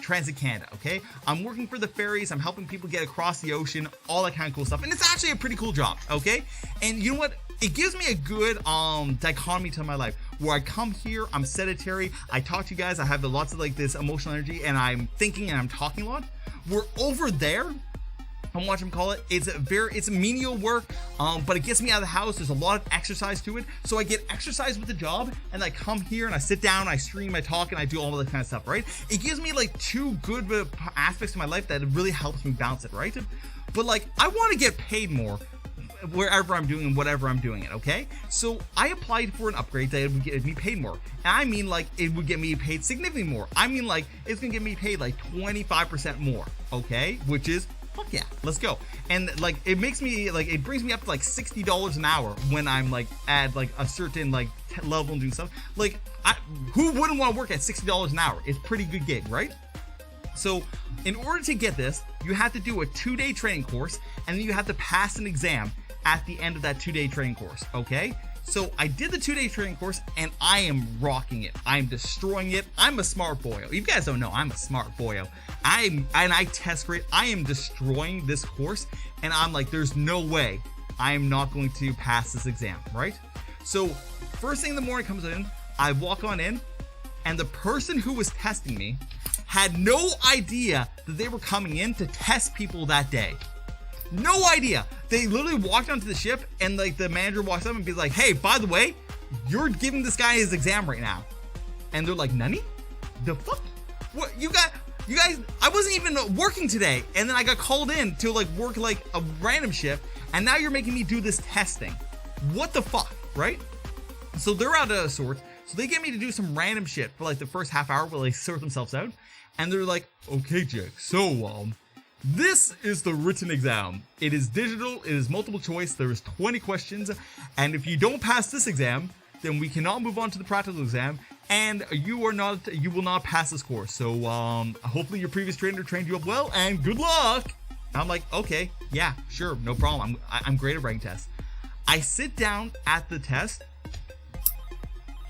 Transit Canada. Okay, I'm working for the ferries. I'm helping people get across the ocean, all that kind of cool stuff, and it's actually a pretty cool job. Okay, and you know what? It gives me a good dichotomy to my life where I come here, I'm sedentary, I talk to you guys, I have lots of like this emotional energy, and I'm thinking and I'm talking a lot. We're over there. I'm watching them call it. It's menial work, but it gets me out of the house. There's a lot of exercise to it, so I get exercise with the job, and I come here and I sit down, I stream, I talk, and I do all of that kind of stuff. Right? It gives me like two good aspects of my life that really helps me balance it. Right? But like, I want to get paid more wherever I'm doing and whatever I'm doing it. Okay? So I applied for an upgrade that it would get me paid more, and I mean like it would get me paid significantly more. I mean like it's gonna get me paid like 25% more. Okay? Which is fuck yeah, let's go. And like it makes me like, it brings me up to like $60 an hour when I'm like at like a certain like level and doing stuff. Like who wouldn't want to work at $60 an hour? It's a pretty good gig, right? So in order to get this, you have to do a 2-day training course, and then you have to pass an exam at the end of that 2-day training course. Okay, so I did the 2-day training course, and I am rocking it. I'm destroying it. I'm a smart boyo. If you guys don't know, I'm a smart boyo. I test grade. I am destroying this course, and I'm like, there's no way I am not going to pass this exam, right? So first thing in the morning comes in, I walk on in, and the person who was testing me had no idea that they were coming in to test people that day. No idea. They literally walked onto the ship, and like the manager walks up and be like, hey, by the way, you're giving this guy his exam right now. And they're like, Nani? The fuck? What you guys, I wasn't even working today, and then I got called in to like work like a random shift, and now you're making me do this testing. What the fuck, right? So they're out of sorts, so they get me to do some random shit for like the first half hour while they sort themselves out, and they're like, okay, Jake, so this is the written exam. It is digital, it is multiple choice, there is 20 questions, and if you don't pass this exam, then we cannot move on to the practical exam, and you will not pass this course. So hopefully your previous trainer trained you up well, and good luck. I'm like, okay, yeah, sure, no problem. I'm great at writing tests. I sit down at the test,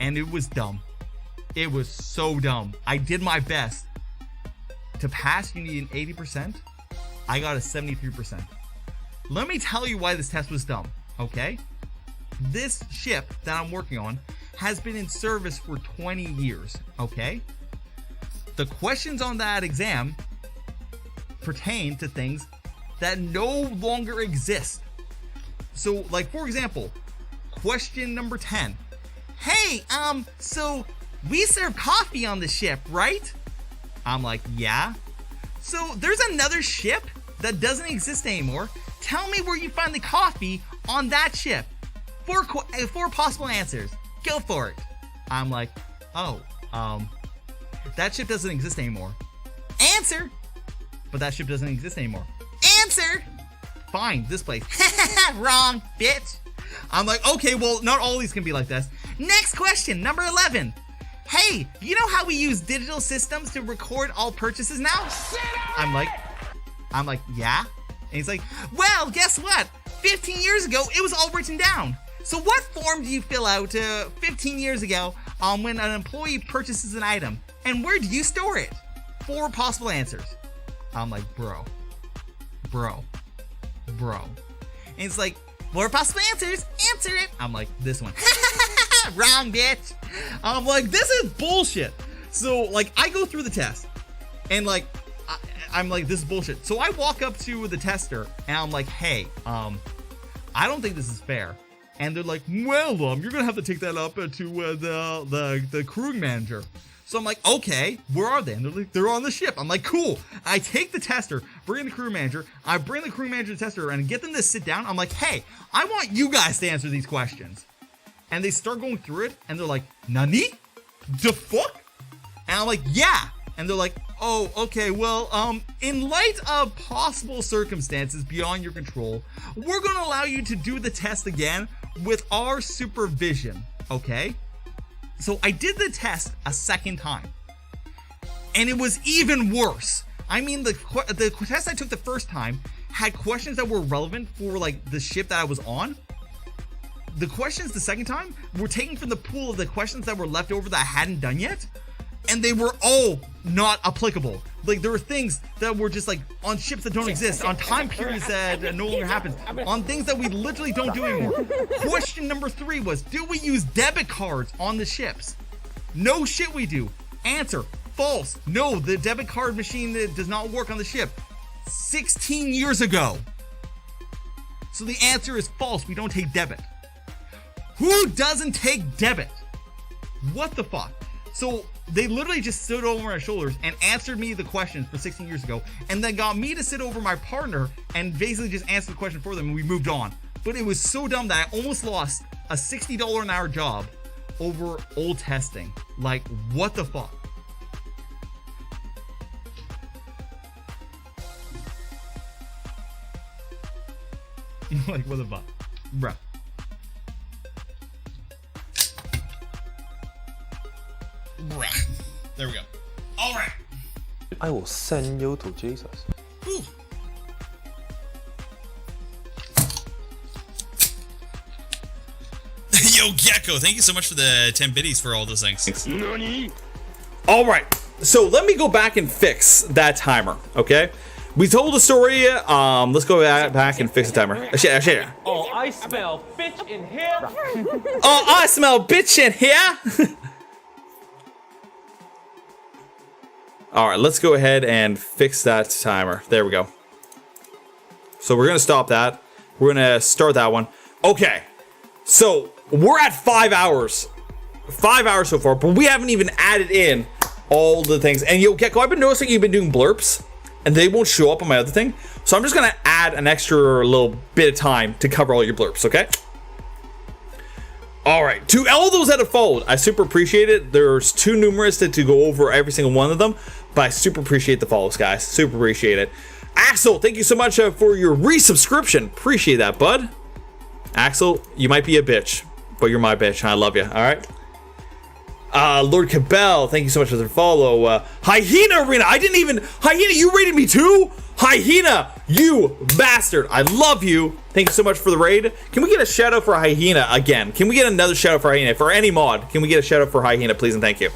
and it was dumb. It was so dumb. I did my best. To pass, you need an 80%. I got a 73%. Let me tell you why this test was dumb, okay? This ship that I'm working on has been in service for 20 years, okay? The questions on that exam pertain to things that no longer exist. So, like, for example, question number 10. Hey, so we serve coffee on the ship, right? I'm like, yeah. So there's another ship that doesn't exist anymore. Tell me where you find the coffee on that ship. Four possible answers. Go for it. I'm like, oh, that ship doesn't exist anymore. Answer. But that ship doesn't exist anymore. Answer. Fine, this place. Wrong, bitch. I'm like, okay, well, not all these can be like this. Next question, number 11. Hey, you know how we use digital systems to record all purchases now? I'm like, yeah. And he's like, well, guess what? 15 years ago, it was all written down. So what form do you fill out 15 years ago when an employee purchases an item? And where do you store it? 4 possible answers. I'm like, bro. And it's like, 4 possible answers, answer it. I'm like, this one. Wrong, bitch. I'm like, this is bullshit. So, like, I go through the test, and, like, I'm like, this is bullshit. So I walk up to the tester, and I'm like, hey, I don't think this is fair. And they're like, well, you're gonna have to take that up to the crewing manager. So I'm like, okay, where are they? And they're like, they're on the ship. I'm like, cool. I take the tester, bring in the crew manager. I bring the crew manager to the tester and get them to sit down. I'm like, hey, I want you guys to answer these questions. And they start going through it, and they're like, Nani? The fuck? And I'm like, yeah. And they're like, oh, okay, well, in light of possible circumstances beyond your control, we're gonna allow you to do the test again with our supervision, okay? So I did the test a second time, and it was even worse. I mean, the test I took the first time had questions that were relevant for, like, the ship that I was on. The questions the second time were taken from the pool of the questions that were left over that I hadn't done yet, and they were all not applicable. Like, there were things that were just, like, on ships that don't exist, on time periods that no longer happen, on things that we literally don't do anymore. Question number 3 was, do we use debit cards on the ships? No shit we do. Answer, false. No, the debit card machine does not work on the ship. 16 years ago. So the answer is false. We don't take debit. Who doesn't take debit? What the fuck? So they literally just stood over my shoulders and answered me the questions for 16 years ago, and then got me to sit over my partner and basically just answer the question for them, and we moved on. But it was so dumb that I almost lost a $60 an hour job over old testing. Like, what the fuck? Like, what the fuck? Bruh. Bruh. There we go. Alright. I will send you to Jesus. Whew. Yo, Gecko, thank you so much for the 10 biddies for all those things. Alright, so let me go back and fix that timer, okay? We told the story, let's go back and fix the timer. Oh, I smell bitch in here. Oh, I smell bitch in here. Alright, let's go ahead and fix that timer. There we go. So we're gonna stop that. We're gonna start that one. Okay, so we're at 5 hours. 5 hours so far, but we haven't even added in all the things. And yo, Gecko, I've been noticing you've been doing blurps, and they won't show up on my other thing. So I'm just gonna add an extra little bit of time to cover all your blurps, okay? Alright, to all those that have followed, I super appreciate it. There's too numerous to go over every single one of them, but I super appreciate the follows, guys. Super appreciate it. Axel, thank you so much for your resubscription. Appreciate that, bud. Axel, you might be a bitch, but you're my bitch. I love you. All right. Lord Cabell, thank you so much for the follow. Hyena Arena, Hyena, you rated me too? Hyena, you bastard. I love you. Thank you so much for the raid. Can we get a shout out for Hyena again? Can we get another shout out for Hyena? For any mod, can we get a shout out for Hyena, please and thank you.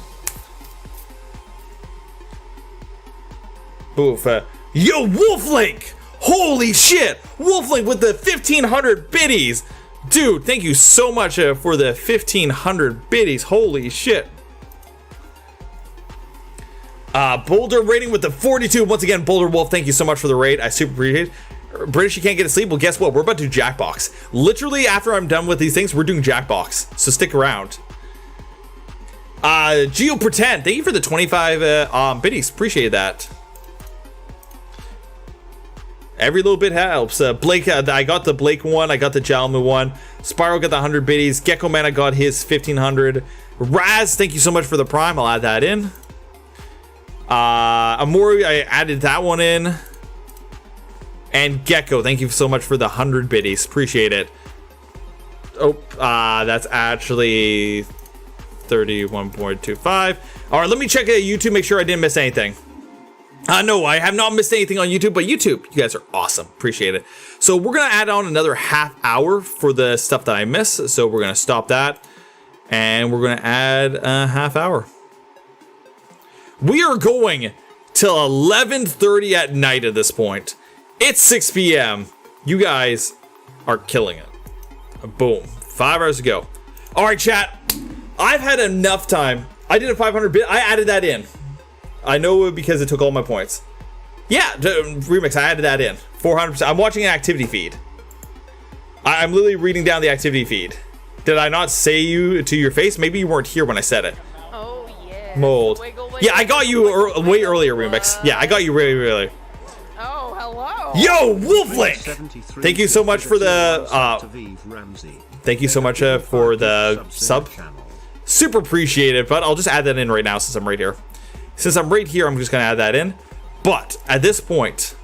Oof. Yo, Wolflink! Holy shit! Wolflink with the 1500 biddies! Dude, thank you so much for the 1500 biddies. Holy shit. Boulder rating with the 42. Once again, Boulder Wolf, thank you so much for the raid. I super appreciate it. British, you can't get to sleep. Well, guess what? We're about to do Jackbox. Literally, after I'm done with these things, we're doing Jackbox. So stick around. Geo Pretend, thank you for the 25 biddies. Appreciate that. Every little bit helps. Blake, I got the Blake one. I got the Jalma one. Spiral got the 100 biddies. Gecko Man, I got his 1500. Raz, thank you so much for the prime. I'll add that in. Amori, I added that one in. And Gecko, thank you so much for the 100 biddies. Appreciate it. Oh, that's actually 31.25. All right, let me check YouTube, make sure I didn't miss anything. No, I have not missed anything on YouTube, but YouTube, you guys are awesome. Appreciate it. So we're going to add on another half hour for the stuff that I missed. So we're going to stop that. And we're going to add a half hour. We are going till 11:30 at night at this point. It's 6 p.m. You guys are killing it. Boom. 5 hours to go. All right, chat. I've had enough time. I did a 500 bit. I added that in. I know because it took all my points. Yeah, remix, I added that in. 400%. I'm watching an activity feed. I'm literally reading down the activity feed. Did I not say you to your face? Maybe you weren't here when I said it. Oh, yeah. Mold. Wiggle, wiggle, yeah, I got you way earlier, what? remix. Yeah, I got you way earlier. Oh, hello. Yo, Wolflink! Thank you so much for the, thank you so much for the sub. Super appreciate it, but I'll just add that in right now since I'm right here. Since I'm right here, I'm just going to add that in. But at this point,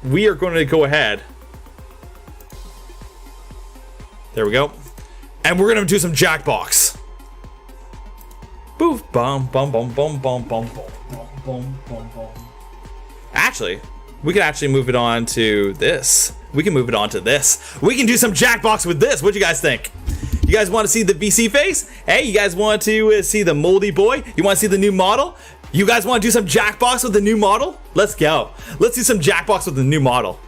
we are going to go ahead. There we go. And we're going to do some Jackbox. Boof, bum, bum, bum, bum, bum, bum, bum, bum, bum, bum. Actually, we can actually move it on to this. We can move it on to this. We can do some Jackbox with this. What do you guys think? You guys want to see the VC face? Hey, you guys want to see the moldy boy? You want to see the new model? You guys want to do some Jackbox with the new model? Let's go. Let's do some Jackbox with the new model.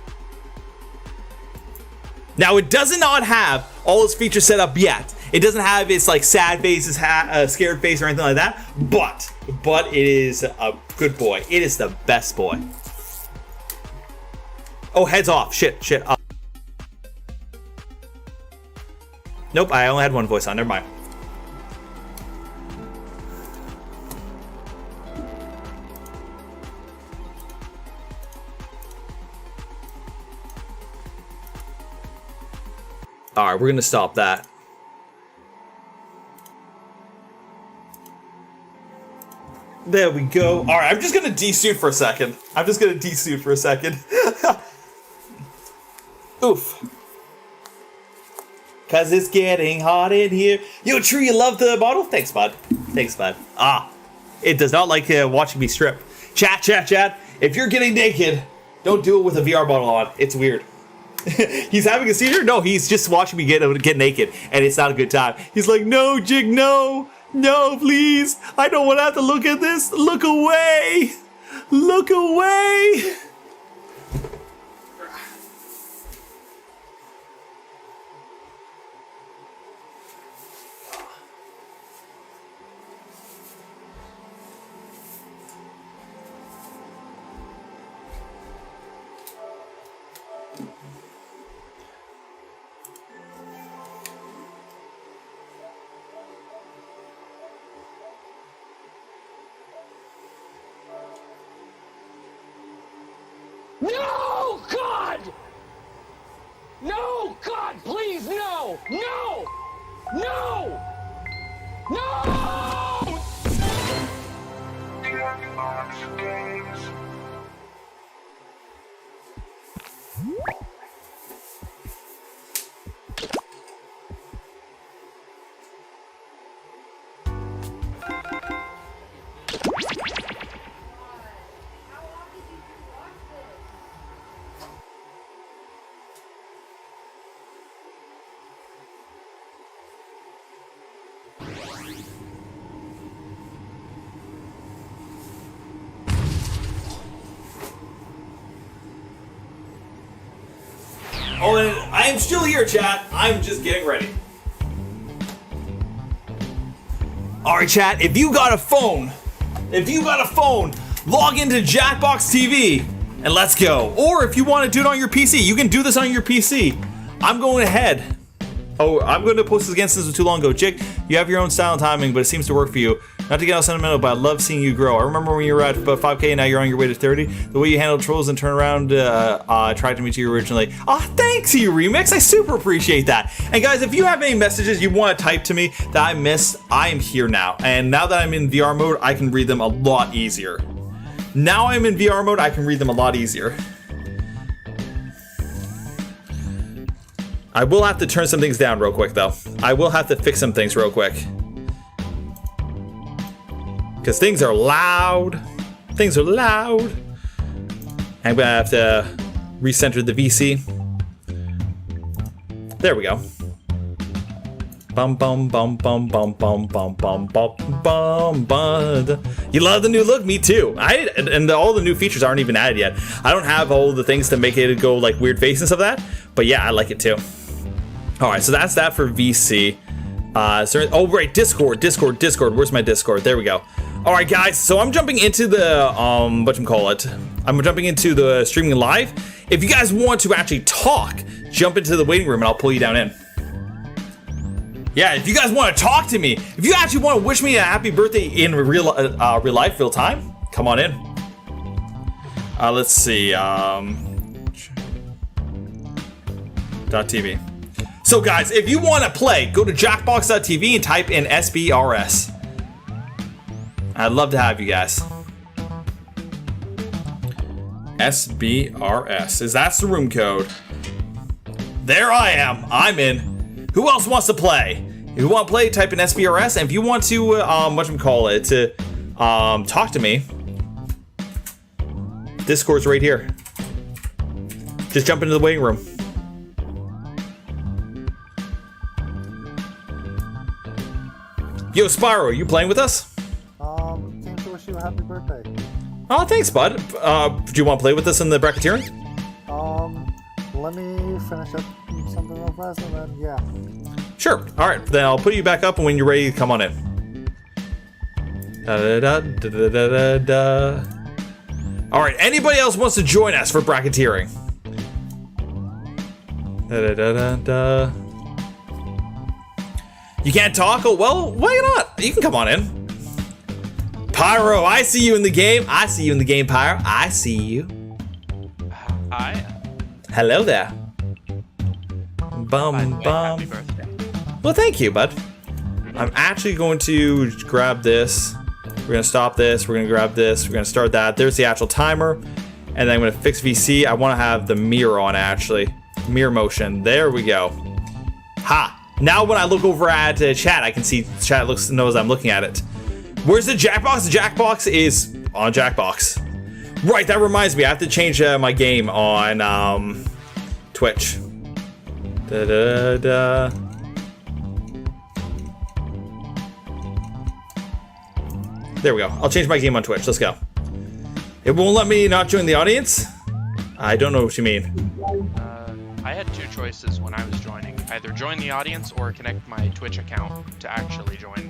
Now, it does not have all its features set up yet. It doesn't have its like sad face, its scared face or anything like that. But it is a good boy. It is the best boy. Oh, heads off. Shit. Nope, I only had one voice on. Never mind. All right, we're going to stop that. There we go. All right, I'm just going to de-suit for a second. Oof. Cause it's getting hot in here. Yo, True, you love the model? Thanks, bud. It does not like watching me strip. Chat. If you're getting naked, don't do it with a VR model on. It's weird. He's having a seizure? No, he's just watching me get naked, and it's not a good time. He's like, no, Jig, no, please. I don't want to have to look at this. Look away. No, God! No, God, please, no! No! No! No! Oh, and I am still here, chat. I'm just getting ready. Alright, chat, if you got a phone, log into Jackbox TV and let's go. Or if you want to do it on your PC, you can do this on your PC. I'm going ahead. Oh, I'm going to post this again since it was too long ago. Jake, you have your own style and timing, but it seems to work for you. Not to get all sentimental, but I love seeing you grow. I remember when you were at about 5K and now you're on your way to 30. The way you handled trolls and turn around tried to meet you originally. Oh, thanks you, Remix. I super appreciate that. And guys, if you have any messages you want to type to me that I missed, I am here now. And now that I'm in VR mode, I can read them a lot easier. Now I'm in VR mode, I can read them a lot easier. I will have to turn some things down real quick, though. I will have to fix some things real quick. Because things are loud. Things are loud. I'm gonna have to recenter the VC. There we go. Bum bum bum bum bum bum bum bum bum bum bum. You love the new look? Me too. All the new features aren't even added yet. I don't have all the things to make it go like weird face and stuff like that. But yeah, I like it too. Alright, so that's that for VC. Oh right, Discord. Where's my Discord? There we go. Alright guys, so I'm jumping into the I'm jumping into the streaming live. If you guys want to actually talk, jump into the waiting room and I'll pull you down in. Yeah, if you guys want to talk to me, if you actually want to wish me a happy birthday in real life, real time, come on in. Let's see. .tv. So guys, if you want to play, go to jackbox.tv and type in SBRS. I'd love to have you guys. SBRS. That's the room code. There I am. I'm in. Who else wants to play? If you want to play, type in SBRS. And if you want to, talk to me, Discord's right here. Just jump into the waiting room. Yo, Spyro, are you playing with us? Came to wish you a happy birthday. Oh, thanks, bud. Do you want to play with us in the bracketeering? Let me finish up something real fast and then, yeah. Sure. All right, then I'll put you back up, and when you're ready, come on in. All right, anybody else wants to join us for bracketeering? You can't talk? Oh, well, why not? You can come on in. Pyro, I see you in the game. I see you in the game, Pyro. I see you. Hi. Hello there. Bum, bum. Happy birthday. Well, thank you, bud. I'm actually going to grab this. We're going to stop this. We're going to grab this. We're going to start that. There's the actual timer. And then I'm going to fix VC. I want to have the mirror on, actually. Mirror motion. There we go. Ha! Now when I look over at chat, I can see chat knows I'm looking at it. Where's the Jackbox? The Jackbox is on Jackbox. Right, that reminds me. I have to change my game on Twitch. There we go. I'll change my game on Twitch. Let's go. It won't let me not join the audience? I don't know what you mean. I had two choices when I was joining. Either join the audience or connect my Twitch account to actually join.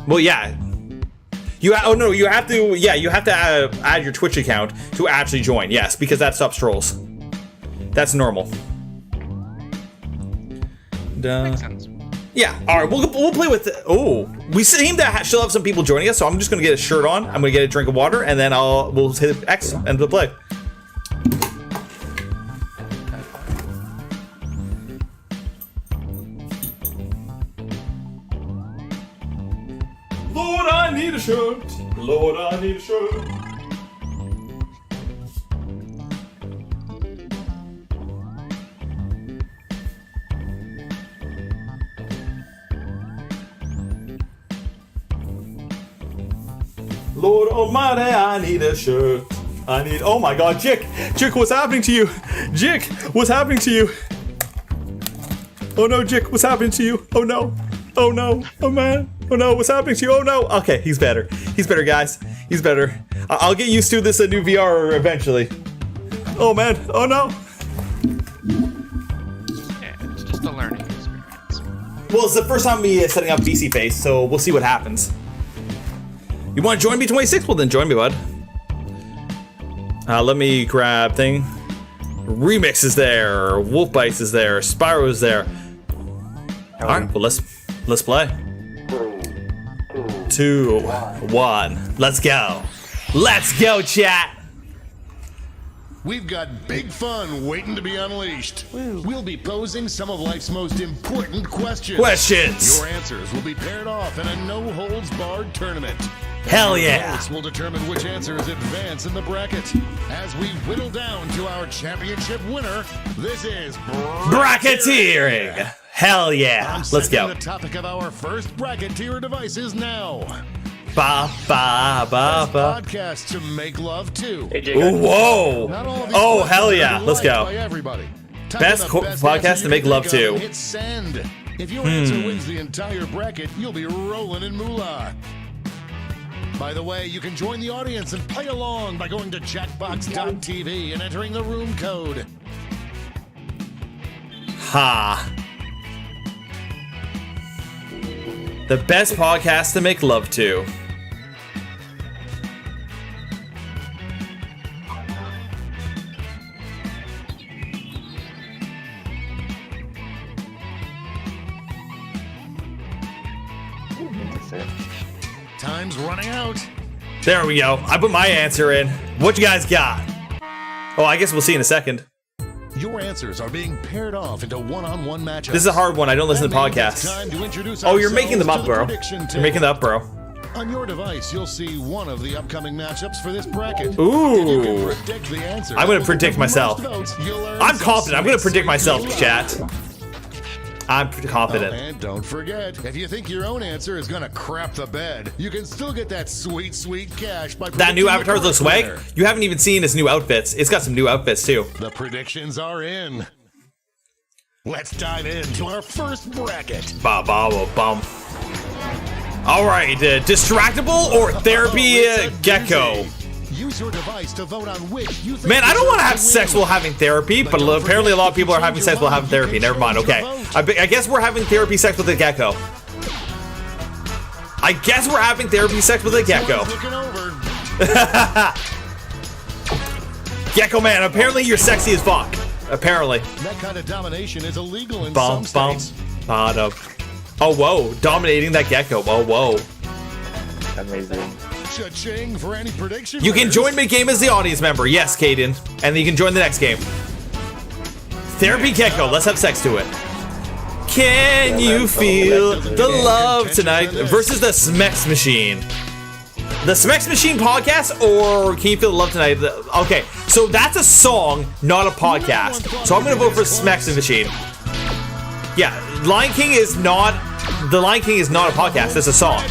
Well, yeah. You have to add your Twitch account to actually join. Yes, because that stops trolls. That's normal. Makes sense. Yeah. All right. We'll play with. We seem to still have some people joining us, so I'm just gonna get a shirt on. I'm gonna get a drink of water, and then we'll hit X and we'll play. Lord, I need a shirt. Lord, I need a shirt. Lord Almighty, I need a shirt. Oh my God, Jick, what's happening to you? Jick, what's happening to you? Oh no, Jick, what's happening to you? Oh no. Oh no. Oh man. Oh no. What's happening to you? Oh no. Okay, he's better. He's better, guys. He's better. I'll get used to this new VR eventually. Oh man. Oh no. Yeah, it's just a learning experience. Well, it's the first time me setting up VC Face, so we'll see what happens. You want to join B26? Well, then join me, bud. Let me grab thing. Remix is there. Wolf Bites is there. Spyro is there. All right, well let's play. 2, 1. Let's go. Let's go, chat. We've got big fun waiting to be unleashed. We'll be posing some of life's most important questions. Your answers will be paired off in a no-holds-barred tournament. Hell yeah. Votes will determine which answers advance in the bracket. As we whittle down to our championship winner, this is Bracketeering. Hell yeah. Let's go. The topic of our first bracketeer devices now. Ba ba ba ba. Podcast to make love to. Ooh, whoa. Oh, hell yeah. Let's go. Best podcast to make love to. Hit send. If your answer wins the entire bracket, you'll be rolling in moolah. By the way, you can join the audience and play along by going to jackbox.tv and entering the room code. Ha. The best podcast to make love to. Time's running out. There we go. I put my answer in. What you guys got? Oh, I guess we'll see in a second. Your answers are being paired off into one-on-one matchups. This is a hard one. I don't listen to podcasts. Oh, you're making them up, bro. You're making them up, bro. On your device, you'll see one of the upcoming matchups for this bracket. Ooh. Answers, I'm going to predict myself. I'm confident. I'm going to predict myself, chat. I'm pretty confident. And don't forget, if you think your own answer is gonna crap the bed, you can still get that sweet, sweet cash by that new avatar looks swag. You haven't even seen his new outfits. It's got some new outfits too. The predictions are in. Let's dive into our first bracket. Ba ba ba bum. All right, distractible or therapy gecko. Use your device to vote on which you think. Man, I don't want to have sex while having therapy, but apparently a lot of people are having sex while having therapy. Never mind. Okay, I guess we're having therapy sex with a gecko. I guess we're having therapy sex with a gecko. Gecko man, apparently you're sexy as fuck. Apparently. That kind of domination is illegal in some states. Oh whoa, dominating that gecko. Oh whoa. Amazing. Cha-ching for any prediction. You can join mid-game as the audience member. Yes, Caden. And then you can join the next game. Therapy Gecko. Let's have sex to it. Can you feel the love tonight? Versus the Smex Machine. The Smex Machine podcast or Can You Feel the Love Tonight? Okay, so that's a song, not a podcast. So I'm going to vote for Smex Machine. Yeah, Lion King is not... The Lion King is not a podcast. It's a song.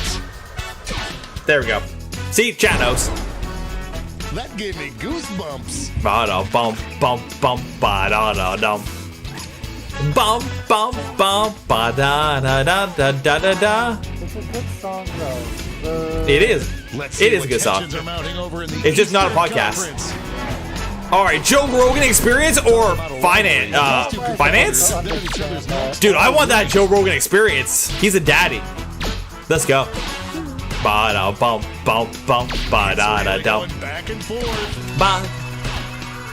There we go. See, chat knows. That gave me goosebumps. Ba-da bum bum bum ba-da-da-dum. Bum bum bum ba-da-da-da-da-da-da. It's a good song though. It is. It is a good song. It's just not a podcast. Alright, Joe Rogan Experience or finance? Finance? Dude, I want that Joe Rogan Experience. He's a daddy. Let's go. Ba-da bum bum bum ba-da-da-dum. Ba.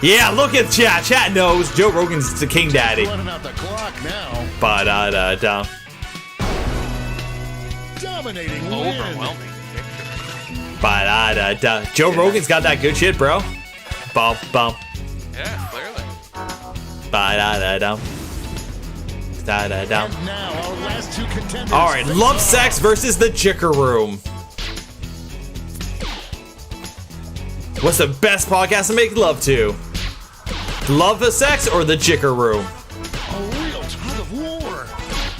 Yeah, look at chat. Chat knows Joe Rogan's the king daddy. Ba-da-da-dum. Dominating overwhelming Ba-da-da-da. Joe Rogan's got that good shit, bro. Bum bum. Yeah, clearly. Ba-da-da-dum. Da-da-dum. Now our last two contenders. All right, love sex versus the Jicker Room. What's the best podcast to make love to? Love the sex or the Jicker Room? A real tug of war.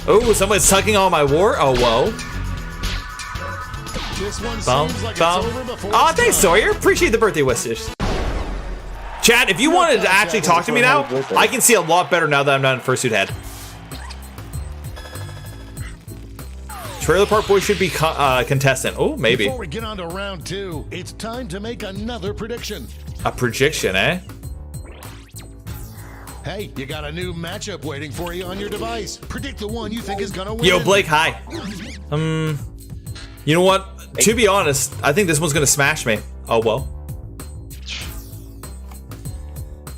Oh, someone's tugging on my war. Oh, whoa. This one seems like it's over before Oh, it's thanks, done. Sawyer. Appreciate the birthday wishes. Chad, if you wanted to actually talk to me now, I can see a lot better now that I'm not in Fursuit head. Trailer Park Boy should be contestant. Oh, maybe. Before we get on to round 2, it's time to make another prediction. A prediction, eh? Hey, you got a new matchup waiting for you on your device. Predict the one you think is gonna win. Yo, Blake, hi. You know what? To be honest, I think this one's gonna smash me. Oh, well.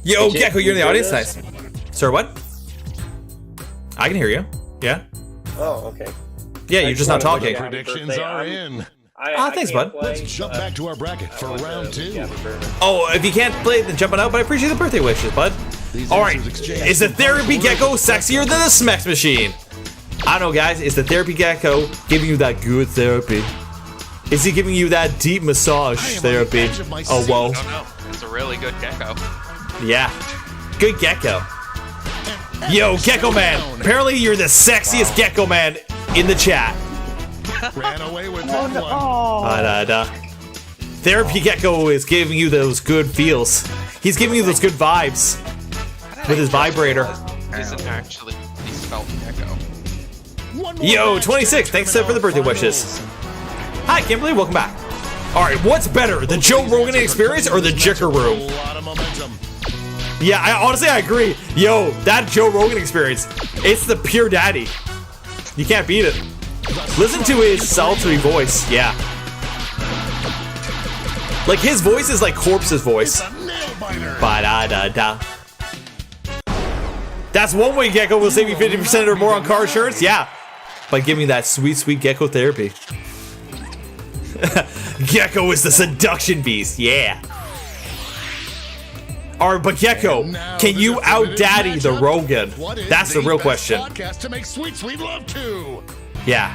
Yo, Gecko, you're in the audience? Nice. Sir, what? I can hear you. Yeah? Oh, okay. Yeah, you're just not talking. Predictions are in. Thanks, bud. Let's jump back to our bracket for round 2. Oh, if you can't play, then jumping out, but I appreciate the birthday wishes, bud. Alright, is the Therapy Gecko sexier than the Smex Machine? I don't know, guys. Is the Therapy Gecko giving you that good therapy? Is he giving you that deep massage therapy? Oh, whoa. I don't know. It's a really good gecko. Yeah. Good gecko. Yo, Gecko Man. Apparently you're the sexiest Gecko Man in the chat. Ran away with that one. Therapy Gecko is giving you those good feels. He's giving you those good vibes with his vibrator. Isn't actually spelled gecko. Yo, 26. Thanks for the birthday wishes. Hi, Kimberly. Welcome back. All right, what's better, the Joe Rogan experience or the Jicker Room? A lot of momentum. Yeah, I agree. Yo, that Joe Rogan experience, it's the pure daddy. You can't beat it. Listen to his sultry voice. Yeah. Like, his voice is like Corpse's voice. Ba-da-da-da. That's one way Gecko will save you 50% or more on car insurance. Yeah. By giving that sweet, sweet Gecko therapy. Gecko is the seduction beast. Yeah. Alright, but Gecko, can you out-daddy the Rogan? That's the real question. Podcast to make sweet, sweet love to. Yeah.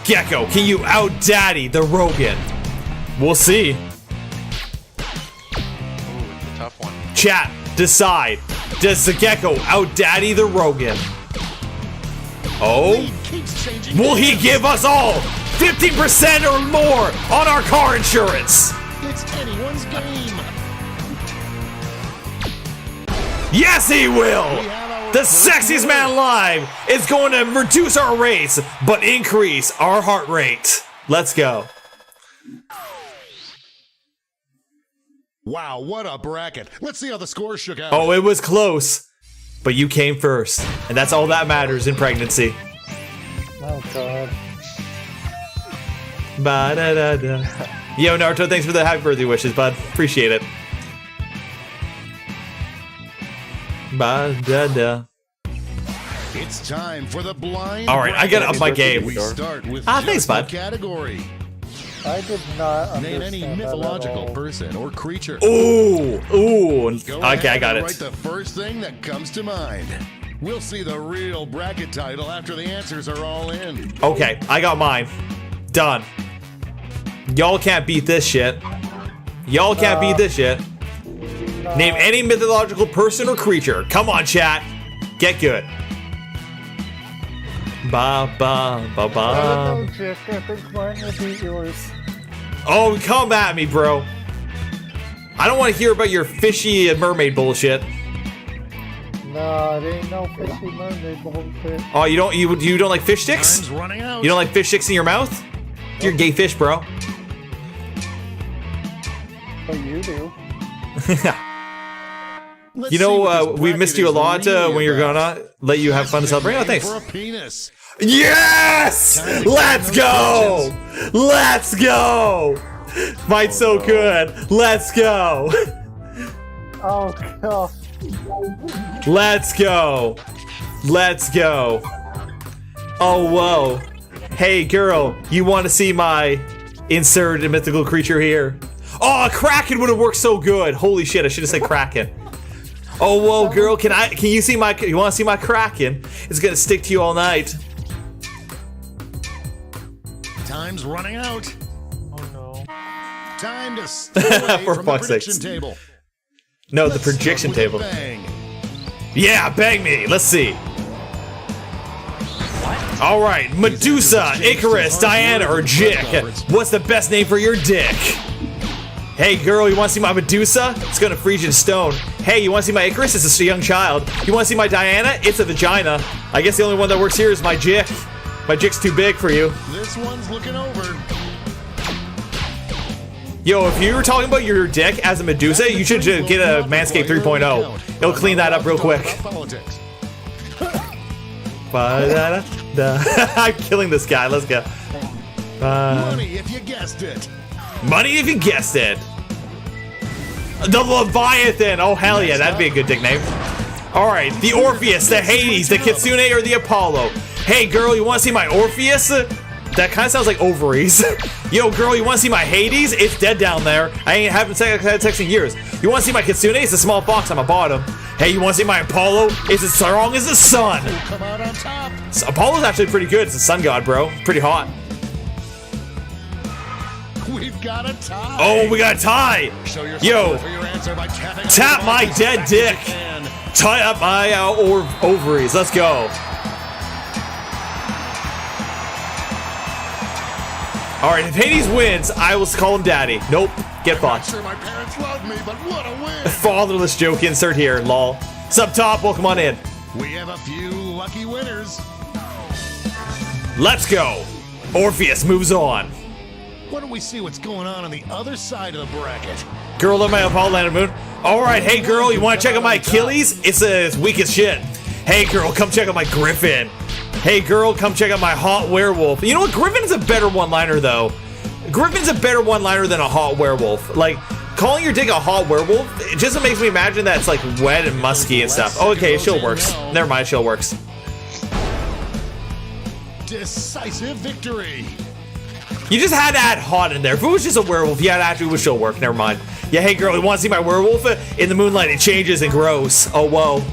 Gecko, can you out-daddy the Rogan? We'll see. Ooh, it's a tough one. Chat, decide. Does the Gecko out-daddy the Rogan? Oh? Will he give us all 50% or more on our car insurance? It's anyone's game. Yes, he will! The sexiest man alive is going to reduce our rates, but increase our heart rate. Let's go. Wow, what a bracket. Let's see how the scores shook out. Oh, it was close, but you came first, and that's all that matters in pregnancy. Oh, God. Ba-da-da-da. Yo, Naruto, thanks for the happy birthday wishes, bud. Appreciate it. Ba-da-da. It's time for the blind. All right, I gotta up my game. We start with thanks, bud. Category. I did not Name any mythological person or creature. Ooh. Go Okay, I got ahead and it. Write the first thing that comes to mind. We'll see the real bracket title after the answers are all in. Okay, I got mine. Done. Y'all can't beat this shit. Y'all can't beat this shit. Name any mythological person or creature. Come on, chat. Get good. Ba ba ba ba. No, Jack, I think mine will beat yours. Oh, come at me, bro. I don't want to hear about your fishy and mermaid bullshit. Nah, it ain't no fishy mermaid bullshit. Oh, you don't like fish sticks? Time's running out. You don't like fish sticks in your mouth? You're gay fish, bro. But you do. You know, we missed you a lot when you're gonna let you have fun to celebrate. Oh, thanks. For a penis. Yes! Let's go! Let's go! Mine's so good. Let's go. Oh, God. Let's go. Let's go. Oh, whoa. Hey, girl, you want to see my insert a mythical creature here? Oh, a kraken would have worked so good. Holy shit, I should have said kraken. Oh, whoa, girl, you want to see my kraken? It's gonna stick to you all night. Time's running out. Oh, no. Time to step away For from the fuck's prediction sakes. table. No, the Let's start projection with a table. bang. Yeah, bang me. Let's see. All right, Medusa, Icarus, Diana, or Jick. What's the best name for your dick? Hey, girl, you want to see my Medusa? It's gonna freeze you to stone. Hey, you want to see my Icarus? It's a young child. You want to see my Diana? It's a vagina. I guess the only one that works here is my Jick. My jig's too big for you. This one's looking over. Yo, if you were talking about your dick as a Medusa, you should just get a Manscaped 3.0. It'll clean that up real quick. I'm killing this guy. Let's go. Money if you guessed it. Money if you guessed it. The Leviathan. Oh, hell yeah. That'd be a good nickname. All right. The Orpheus, the Hades, the Kitsune, or the Apollo. Hey, girl, you want to see my Orpheus? That kind of sounds like ovaries. Yo, girl, you want to see my Hades? It's dead down there. I haven't texted in years. You want to see my Kitsune? It's a small fox on my bottom. Hey, you want to see my Apollo? It's as strong as the sun. Come out on top. Apollo's actually pretty good. It's a sun god, bro. Pretty hot. We've got a tie. Oh, we got a tie. Yo, tap my dead dick. Tie up my ovaries. Let's go. All right, if Hades wins, I will call him daddy. Nope, get fucked. Sure my parents love me, but what a win. Fatherless joke insert here, lol. Sub top, welcome on in. We have a few lucky winners. Let's go. Orpheus moves on. Why don't we see what's going on the other side of the bracket? Girl on my Apollo landed moon. All right, hey girl, you want to check out my Achilles? It's weak as shit. Hey girl, come check out my Griffin. Hey girl, come check out my hot werewolf. You know what? Griffin's a better one-liner though. Griffin's a better one-liner than a hot werewolf. Like, calling your dick a hot werewolf, it just makes me imagine that it's like wet and musky and stuff. Oh, okay, shield works. Never mind, shield works. Decisive victory. You just had to add hot in there. If it was just a werewolf, yeah, it actually would shield work. Never mind. Yeah, hey girl, you want to see my werewolf? In the moonlight, it changes and grows. Oh, whoa.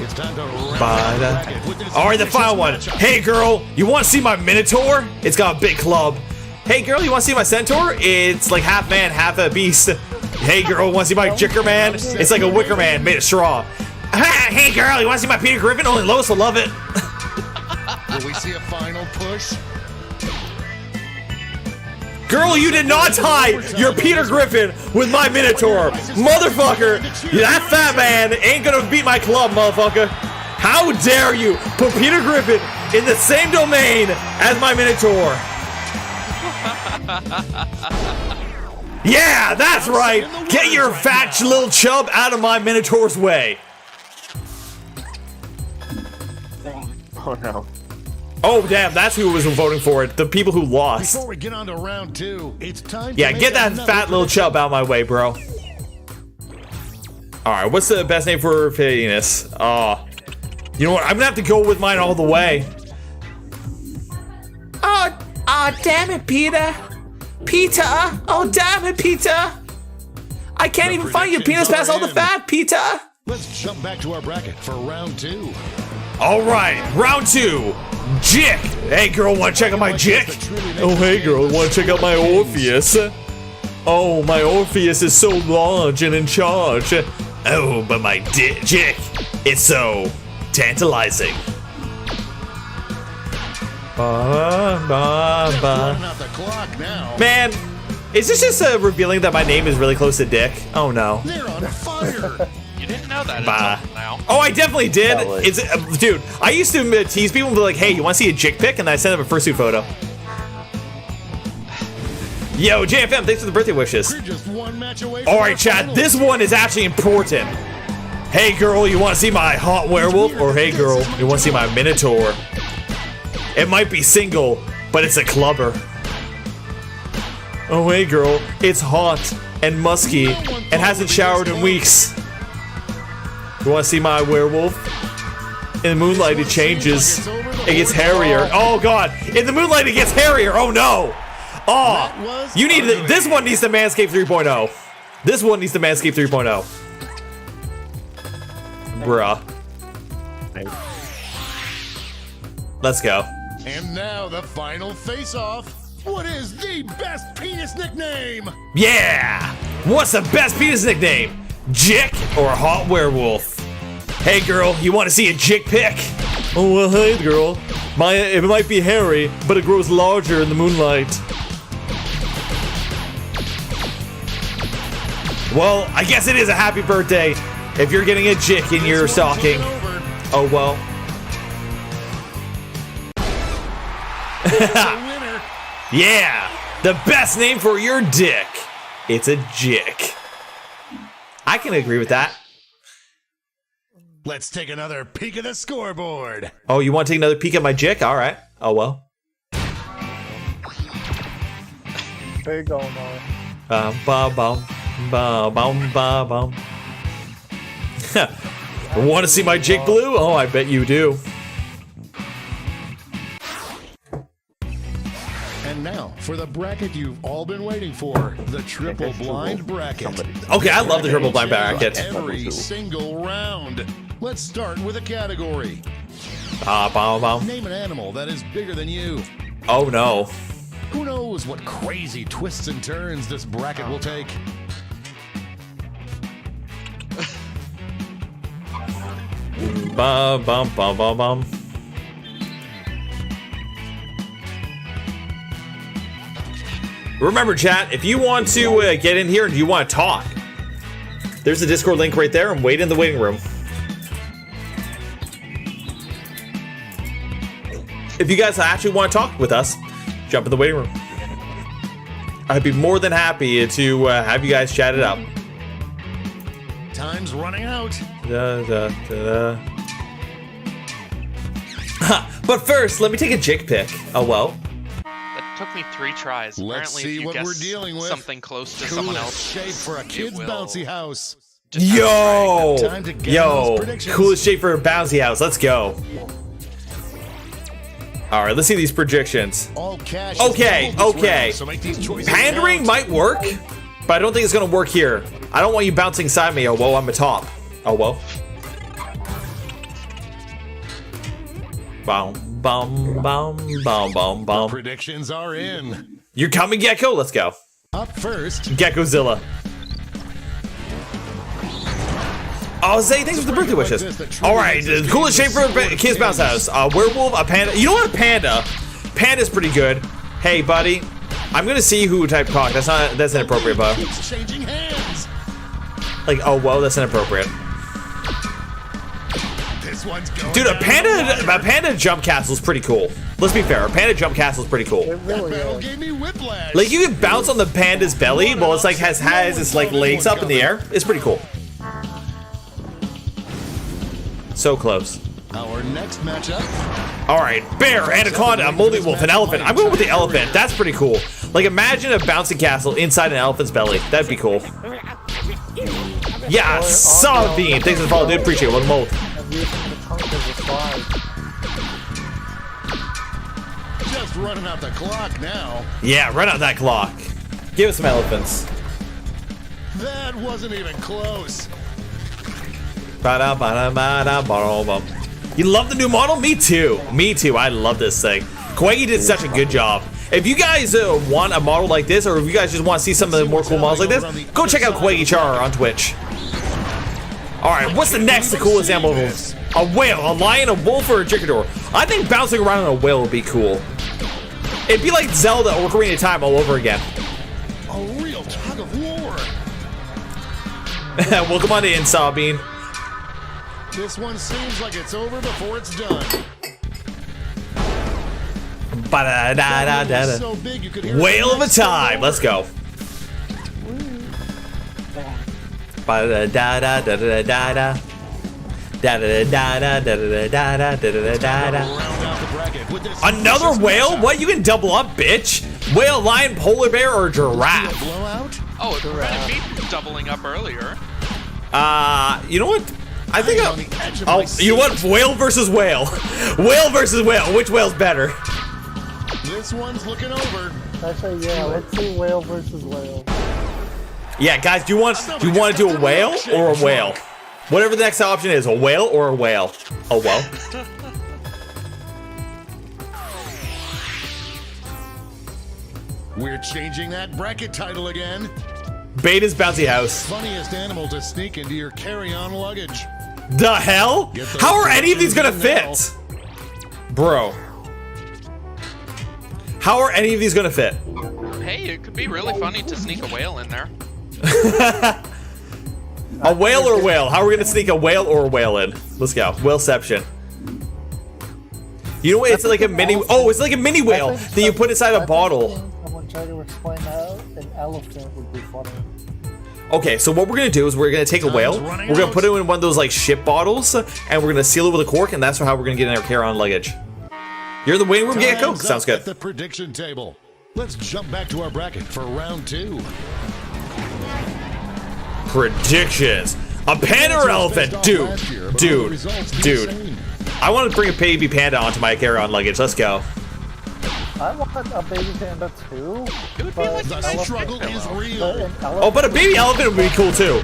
It's time to all right, the final one. Hey girl, you want to see my Minotaur? It's got a big club. Hey girl, you want to see my Centaur? It's like half man, half a beast. Hey girl, want to see my Jicker Man? It's like a wicker man made of straw. Hey girl, you want to see my Peter Griffin? Only Lois will love it. Will we see a final push? Girl, you did not tie your Peter Griffin with my Minotaur. Motherfucker, that fat man ain't gonna beat my club, motherfucker. How dare you put Peter Griffin in the same domain as my Minotaur? Yeah, that's right. Get your fat little chub out of my Minotaur's way. Oh no. Oh damn, that's who was voting for it. The people who lost. Before we get on to round two, it's time to get that fat little chub out of my way, bro. Alright, what's the best name for penis? You know what? I'm gonna have to go with mine all the way. Oh, damn it, Peter. Peter. Oh, damn it, Peter. I can't even find your penis past all the fat, Peter. Let's jump back to our bracket for round two. Alright, round two. Jick! Hey girl, wanna check out my Jick? Oh hey girl, wanna check out my Orpheus? Oh, my Orpheus is so large and in charge. Oh, but my Jick is so tantalizing. Man, is this just revealing that my name is really close to Dick? Oh no. They're on fire! You didn't know that until now. Oh, I definitely did. It's dude. I used to tease people and be like, "Hey, you want to see a chick pic?" And then I send them a fursuit photo. Yo, JFM, thanks for the birthday wishes. All right, chat. This one is actually important. Hey, girl, you want to see my hot werewolf? Or hey, girl, you want to see my Minotaur? It might be single, but it's a clubber. Oh, hey, girl, it's hot and musky and hasn't showered in weeks. You want to see my werewolf? In the moonlight, it changes. It gets hairier. Oh, God. In the moonlight, it gets hairier. Oh, no. Oh, you need this one needs the Manscaped 3.0. This one needs the Manscaped 3.0. Bruh. Let's go. And now the final face-off. What is the best penis nickname? Yeah. What's the best penis nickname? Jick or hot werewolf? Hey girl, you want to see a Jick pic? Oh well, hey girl. It might be hairy, but it grows larger in the moonlight. Well, I guess it is a happy birthday if you're getting a Jick in your stocking. Oh well. winner. Yeah, the best name for your dick. It's a jick. I can agree with that. Let's take another peek at the scoreboard. Oh, you want to take another peek at my jick? All right. Oh, well. There you go, Noah. Ba-bum, ba-bum, ba-bum. Want to see my jick blue? Oh, I bet you do. And now for the bracket you've all been waiting for, the triple blind bracket. Okay, I love the triple blind bracket. Every single round. Let's start with a category. Ba-bum. Name an animal that is bigger than you. Oh, no. Who knows what crazy twists and turns this bracket will take? Ba-bum, ba-bum. Remember, chat, if you want to get in here and you want to talk, there's a Discord link right there and wait in the waiting room. If you guys actually want to talk with us, jump in the waiting room. I'd be more than happy to have you guys chat it up. Time's running out. But first, let me take a jick pic. Oh, well. That took me 3 tries. Let's Apparently, see if you what guess we're dealing with. something close to Coolest someone else, shape for a kid's will bouncy house. Yo! Time to get Yo! those predictions. Coolest shape for a bouncy house. Let's go. All right, let's see these predictions. All cash is Okay, doubled this okay. round, so make these choices Pandering count. might work, but I don't think it's gonna work here. I don't want you bouncing inside me. Oh, well, I'm a top. Oh, well. Bum, bum, bum, bum, bum, bum. Predictions are in. You're coming, Gecko? Let's go. Up first, Geckozilla. Oh, Zay, thanks for the birthday wishes. All right, the coolest shape for a kid's bounce house. A werewolf, a panda. You know what? A panda. Panda's pretty good. Hey, buddy. I'm gonna see who type cock. That's inappropriate, bud. it's changing hands. Like, oh, whoa, that's inappropriate. This one's going Dude, a down panda jump castle is pretty cool. Let's be fair. A panda jump castle is pretty cool. It really Battle is. gave me whiplash. Like, you can bounce on the panda's belly while it's like has its like legs up in the air. It's pretty cool. So close. Our next matchup. All right, bear, anaconda, a moldy wolf, an elephant. I'm going with the elephant. That's pretty cool. Like, imagine a bouncy castle inside an elephant's belly. That'd be cool. Yeah, solid beam. Thanks for the follow, dude. Appreciate it. Welcome mold. I'm using the trunk as a slide. Just running out the clock now. Yeah, run out that clock. Give us some elephants. That wasn't even close. Ba-da-ba-da-ba-da-ba-da-bum. You love the new model? Me too. Me too. I love this thing. Quaggy did such a good job. If you guys want a model like this, or if you guys just want to see some of the more cool models like this, go check out Quaggy Char on Twitch. Alright, what's the next coolest animal? A whale, a lion, a wolf, or a chicador? I think bouncing around on a whale would be cool. It'd be like Zelda or Ocarina of Time all over again. A real tug of war. Welcome on in, Sabine. This one seems like it's over before it's done. Ba-da-da-da-da-da. So big you could hear Whale it of a time. Let's go. Ba-da-da-da-da-da-da-da. Da-da-da-da-da-da-da-da-da-da-da-da. Round out the bracket with this Another whale? What? You can double up, bitch. Whale, lion, polar bear, or giraffe? blowout. Oh, it prevented me from doubling up earlier. You know what? I think on the edge of oh, my you know what? Whale versus whale. Whale versus whale. Which whale's better? This one's looking over. Actually, yeah, let's see whale versus whale. Yeah, guys, do you want to do a whale or a whale? Whatever the next option is, a whale or a whale. Oh, well. We're changing that bracket title again. Beta's bouncy house. Funniest animal to sneak into your carry-on luggage. The hell? How are any of these gonna fit? Bro. How are any of these gonna fit? Hey, it could be really funny to sneak a whale in there. A whale or a whale? How are we gonna sneak a whale or a whale in? Let's go. Whaleception. You know what? It's like a mini. Oh, it's like a mini whale that you put inside a bottle. Someone tried to explain how an elephant would be funny. Okay, so what we're gonna do is we're gonna take a whale, we're gonna put it in one of those like ship bottles, and we're gonna seal it with a cork, and that's how we're gonna get in our carry-on luggage. You're in the waiting room, get a Coke. Sounds good. At the prediction table. Let's jump back to our bracket for round 2. Predictions. A panda or elephant? Dude. I want to bring a baby panda onto my carry-on luggage. Let's go. I want a baby panda too. The struggle is real. Oh, but a baby elephant would be cool too.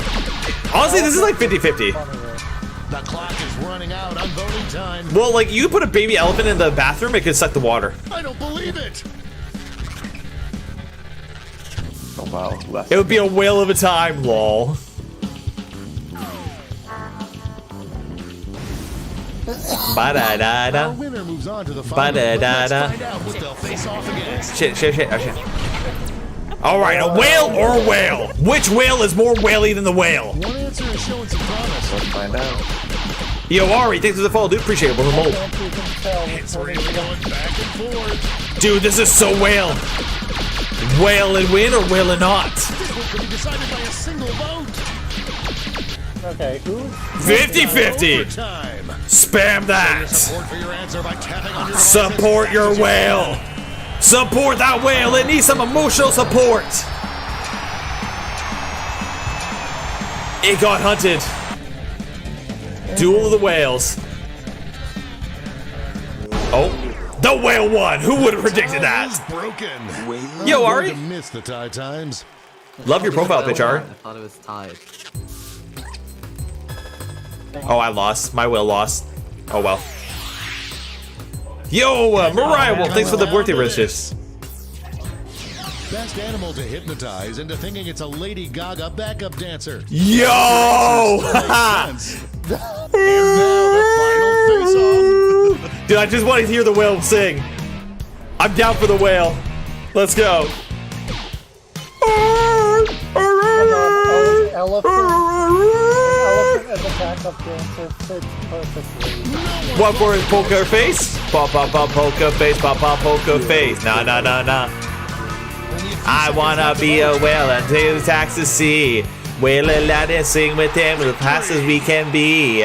Honestly, this is like 50-50. The clock is running out on voting time. Well, like, you put a baby elephant in the bathroom, it could suck the water. I don't believe it. Oh, wow. It would be a whale of a time, lol. Ba-da-da-da. Our winner moves on to the final. Ba-da-da-da. Let's find out what they'll face off against. Shit. Oh, shit. Alright, a whale or a whale? Which whale is more whaley than the whale? One answer is showing some promise. Let's find out. Yo, Ari, thanks for the follow, dude. Appreciate it. We're remote. It's really going back and forth. Dude, this is so whale. Whale and win or whale and not? This one could be decided by a single vote. Okay, who? 50-50. Spam that. Support for your answer by tapping on your Support your whale. Support that whale. It needs some emotional support. It got hunted. Duel of the whales. Oh, the whale won. Who would have predicted that? Broken. Yo, Ari. Miss the tie times. Love your profile pitch, Ari. I thought it was tied. Oh, I lost. My whale lost. Oh, well. Yo, Mariah Wolf, thanks for the birthday wishes. Best animal to hypnotize into thinking it's a Lady Gaga backup dancer. Yo! And now the final face-off. Dude, I just want to hear the whale sing. I'm down for the whale. Let's go. Elephant as a backup dancer fits perfectly. What for his poker face? Pop, poker face, pop, poker face. Nah. I wanna be a whale and take the tax to sea. Whale and lad and sing with him as fast as we can be.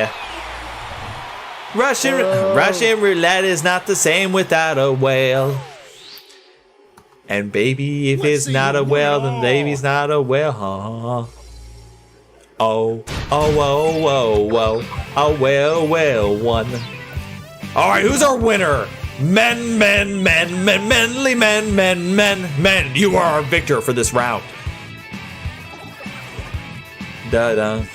Russian roulette is not the same without a whale. And baby, if it's not a whale, then baby's not a whale. Huh? Oh, a whale won. All right, who's our winner? Manly men. You are our victor for this round. Da-dun.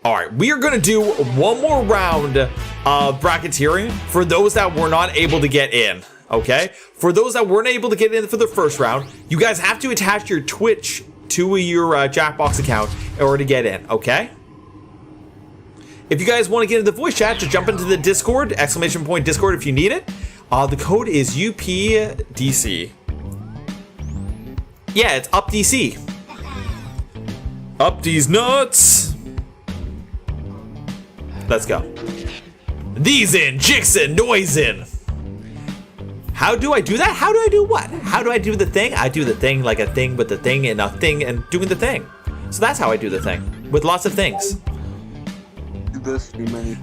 All right, we are gonna do one more round of bracketeering for those that were not able to get in. Okay, for those that weren't able to get in for the first round, you guys have to attach your Twitch to your Jackbox account in order to get in. Okay. If you guys want to get into the voice chat, just jump into the Discord, ! Discord if you need it. The code is UPDC. Yeah, it's UpDC. Up these nuts. Let's go. These in, Jixin, noisin. How do I do that? How do I do what? How do I do the thing? I do the thing like a thing with the thing and a thing and doing the thing. So that's how I do the thing, with lots of things.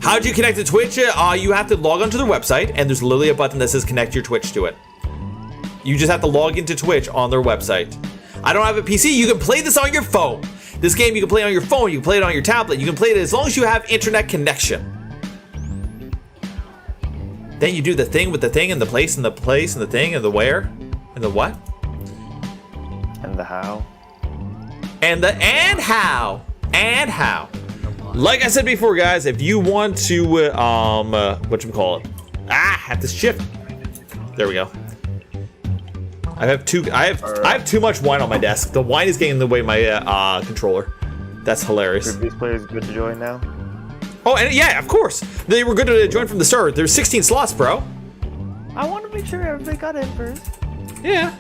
How do you connect to Twitch? You have to log onto their website, and there's literally a button that says connect your Twitch to it. You just have to log into Twitch on their website. I don't have a PC. You can play this on your phone. This game you can play on your phone, you can play it on your tablet, you can play it as long as you have internet connection. Then you do the thing with the thing and the place and the place and the thing and the where and the what? And the how. And the how. Like I said before, guys, if you want to whatchamacallit? Have to shift. There we go. I have too much wine on my desk. The wine is getting in the way of my controller. That's hilarious. Are these players good to join now? Oh, and yeah, of course. They were good to join from the start. There's 16 slots, bro. I want to make sure everybody got in first. Yeah.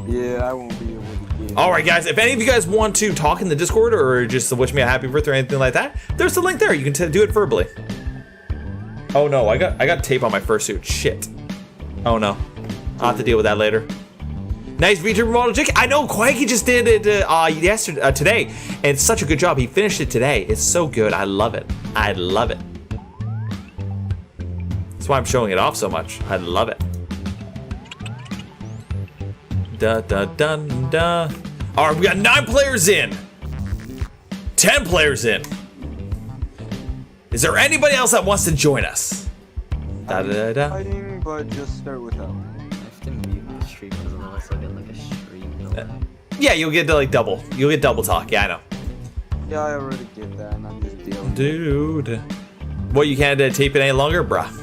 Yeah, I won't be able to get All right, guys. If any of you guys want to talk in the Discord or just wish me a happy birthday or anything like that, there's the link there. You can do it verbally. Oh no, I got tape on my fursuit. Shit. Oh no, I'll have to deal with that later. Nice VTuber model, Jake. I know Quaggy just did it yesterday, today, and it's such a good job. He finished it today. It's so good. I love it. I love it. That's why I'm showing it off so much. I love it. Da da da da. All right, we got 9 players in. 10 players in. Is there anybody else that wants to join us? Da da da. Fighting, but just start without. I have to mute my stream because otherwise I'll get like a stream. Yeah, you'll get to like double. You'll get double talk. Yeah, I know. Yeah, I already get that, and I'm just dealing. Dude, what, you can't tape it any longer, bruh.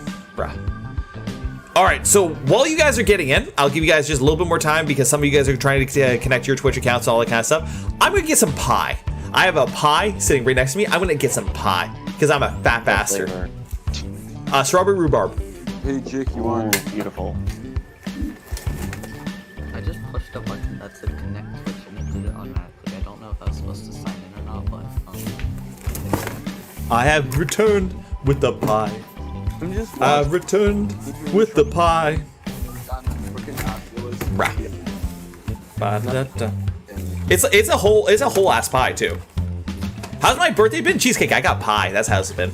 All right, so while you guys are getting in, I'll give you guys just a little bit more time because some of you guys are trying to connect your Twitch accounts and all that kind of stuff. I'm gonna get some pie. I have a pie sitting right next to me. I'm gonna get some pie because I'm a fat bastard. Strawberry rhubarb. Hey Jake, you want beautiful. I just pushed a button that said connect Twitch and it did it automatically. I don't know if I was supposed to sign in or not, but I have returned with the pie. I've returned with the pie. It's a whole ass pie too. How's my birthday been? Cheesecake. I got pie. That's how it's been.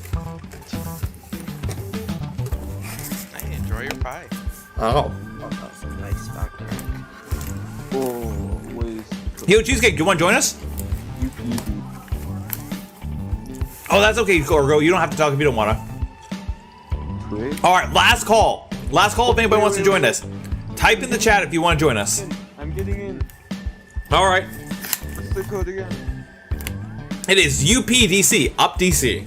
Hey, enjoy your pie. Oh. that's a nice factor. Yo, Cheesecake, do you want to join us? Oh, that's okay, Gorgo. You don't have to talk if you don't want to. All right, last call. Last call if anybody wants to join us. Type in the chat if you want to join us. I'm getting in. All right. What's the code again? It is UPDC, up DC.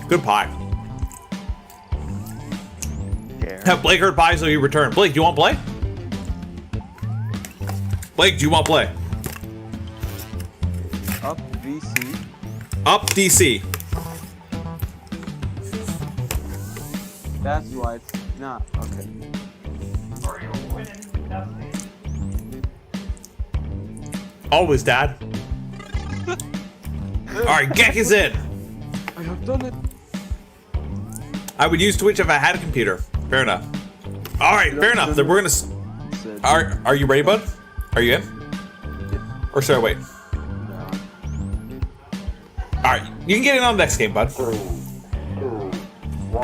Good pie. Have Blake heard pie, so he returned. Blake, do you want play? Blake, do you want play? Up VC. Up DC. That's why it's not. Okay. Always, Dad. Alright, Gek is in. I have done it. I would use Twitch if I had a computer. Fair enough. Alright, fair enough. Then we're gonna. Are you ready, bud? Are you in? Or should I wait? Alright, you can get in on the next game, bud. And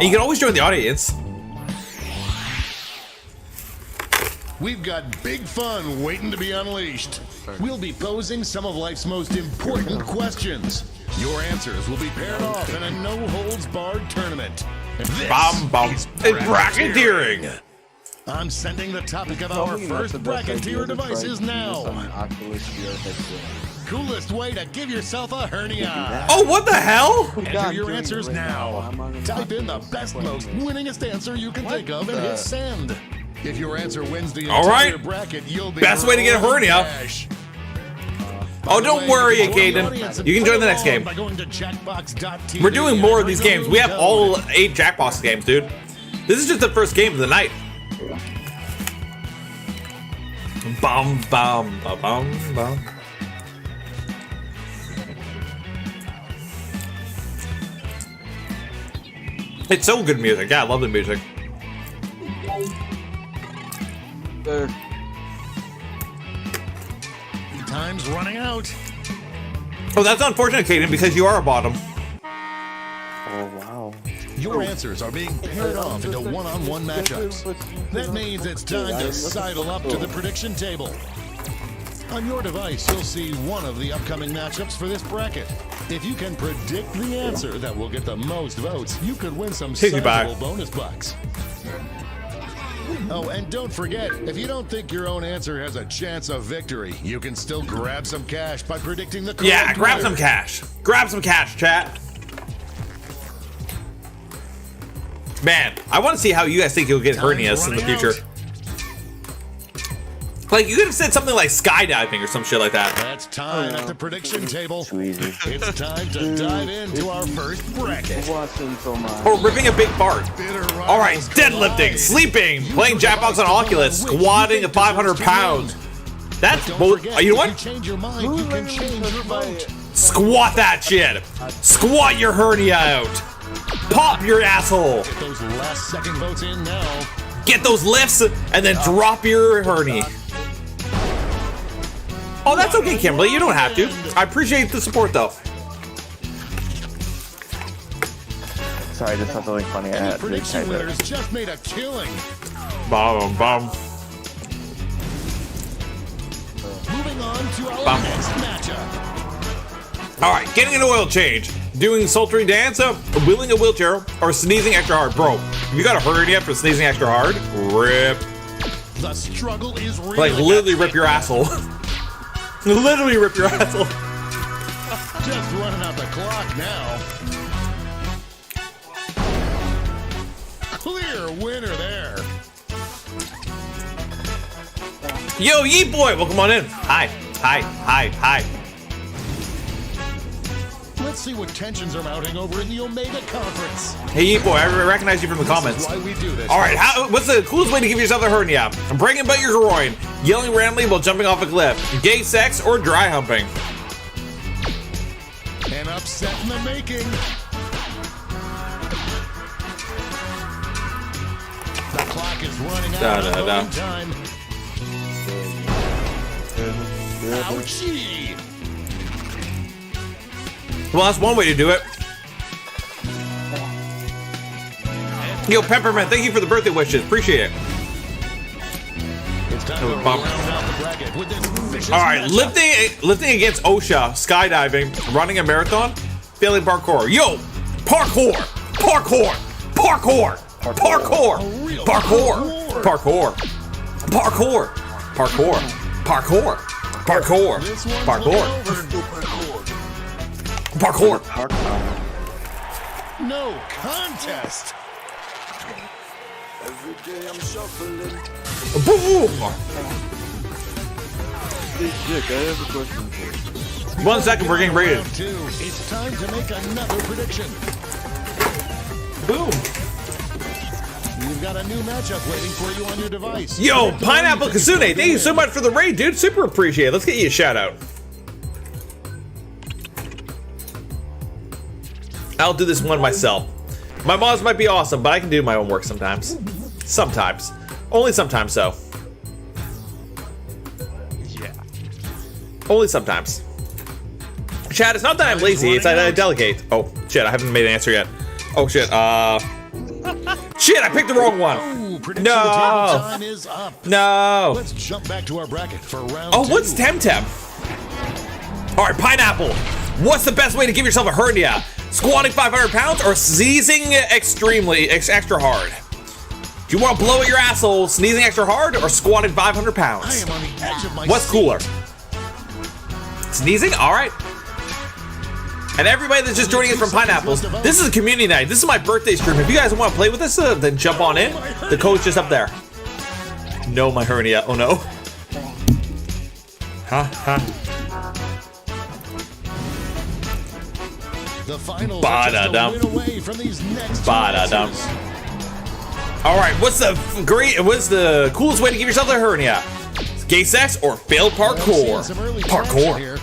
you can always join the audience. We've got big fun waiting to be unleashed. We'll be posing some of life's most important questions. Your answers will be paired off in a no-holds-barred tournament. This is bracketeering. I'm sending the topic of our first bracketeer devices now. Coolest way to give yourself a hernia. Oh, what the hell? Enter your answers now. Type in the best, most winningest answer you can think of and hit send. If your answer wins the entire bracket, you'll be best way to get a hernia. Oh, don't worry, Caden. You can join the next game. We're doing more of these games. We have all 8 Jackbox games, dude. This is just the first game of the night. Bum, bum, bum, bum, bum. It's so good music. Yeah, I love the music. Time's running out. Oh, that's unfortunate, Caden, because you are a bottom. Oh, wow. Your answers are being paired off into one-on-one matchups. That means it's time to sidle up to the prediction table. On your device, you'll see one of the upcoming matchups for this bracket. If you can predict the answer that will get the most votes, you could win some sizable bonus bucks. Oh, and don't forget, if you don't think your own answer has a chance of victory, you can still grab some cash by predicting the correct Yeah, grab winner. some cash. Grab some cash, chat. Man, I want to see how you guys think you'll get hernias in the future. Like, you could have said something like skydiving or some shit like that. That's time at the prediction table. It's time to dive into our first bracket. Or ripping a big fart. All right, deadlifting, sleeping, playing Jackbox on Oculus, squatting at 500 pounds. That's you know what? Change your mind, you can change your vote. Squat that shit. Squat your hernia out. Pop your asshole. Get those last second votes in now. Get those lifts and then drop your hernia. Oh, that's okay, Kimberly. You don't have to. I appreciate the support, though. Sorry, I just saw something funny. I had to Prediction winners just made a killing. Bum, bum. Moving on to our next matchup. All right, getting an oil change, doing sultry dance, wheeling a wheelchair, or sneezing extra hard. Bro, if you got a hernia for sneezing extra hard, rip. The struggle is real. Like, literally rip your asshole. Literally rip your asshole. Just running out the clock now. Clear winner there. Yo, Yeet Boy, welcome on in. Hi, hi, hi, hi. Let's see what tensions are mounting over in the Omega Conference. Hey, Yeet Boy, I recognize you from the comments. This is why we do this. All right, what's the coolest way to give yourself a hernia? Bragging about your groin, yelling randomly while jumping off a cliff, gay sex, or dry humping? An upset in the making. The clock is running out of time. Ouchie! Well, that's one way to do it. Yo, Peppermint, thank you for the birthday wishes. Appreciate it. It's time to round out the bracket with this vicious All right, matchup. lifting against OSHA, skydiving, running a marathon, failing parkour. Yo, parkour, parkour, parkour, parkour, parkour, parkour, parkour, parkour, parkour, parkour, parkour, parkour. No contest. Every day I'm shuffling. Boom. Hey, Dick, I have a question for you. 1 second, we're getting rated. It's time to make another prediction. Boom. You've got a new matchup waiting for you on your device. Yo, Pineapple Kasune, thank you so much for the raid, dude. Super appreciate it. Let's get you a shout out. I'll do this one myself. My mods might be awesome, but I can do my own work sometimes. Sometimes. Only sometimes, though. Yeah. Only sometimes. Chad, it's not that I'm lazy, it's that I delegate. Oh, shit, I haven't made an answer yet. Oh, shit, shit, I picked the wrong one. No. Time is up. No. Let's jump back to our bracket for round Oh, two. what's Temtem? All right, Pineapple. What's the best way to give yourself a hernia? Squatting 500 pounds or sneezing extra hard? Do you want to blow at your asshole, sneezing extra hard, or squatting 500 pounds? I am on the edge of my What's seat. cooler? Sneezing? All right. And everybody that's just joining us from Pineapples, this is a community night. This is my birthday stream. If you guys want to play with us, then jump on in. The code's just up there. No, my hernia. Oh, no. Huh? The finals are just a win away from these next two Ba-da-dum. matches. All right, what's the coolest way to give yourself a hernia? Gay sex or failed parkour? Parkour.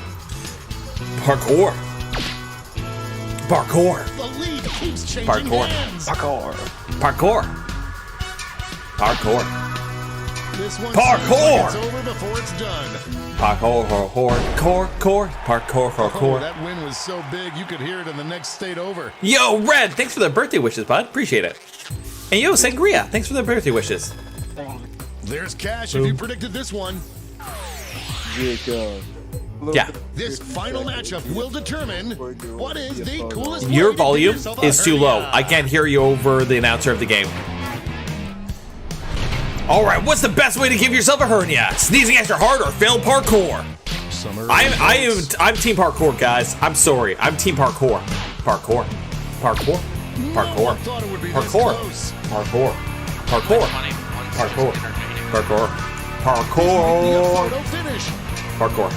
Parkour. Parkour. The lead keeps changing Parkour. hands. Parkour. Parkour. Parkour. This one Parkour. seems like it's over before it's done. Parkour. Parkour. Oh, that win was so big you could hear it in the next state over. Yo, Red, thanks for the birthday wishes, bud. Appreciate it. And yo, Sangria, thanks for the birthday wishes. There's cash if you predicted this one. Yeah. This final matchup will determine what is the coolest way Your to give volume yourself a is too low. hernia. I can't hear you over the announcer of the game. All right, what's the best way to give yourself a hernia? Sneezing extra hard or failed parkour? I'm team parkour, guys. I'm sorry. I'm team parkour. Parkour. Parkour. Parkour. Parkour. Parkour. Parkour. Parkour. Parkour. Parkour. Parkour.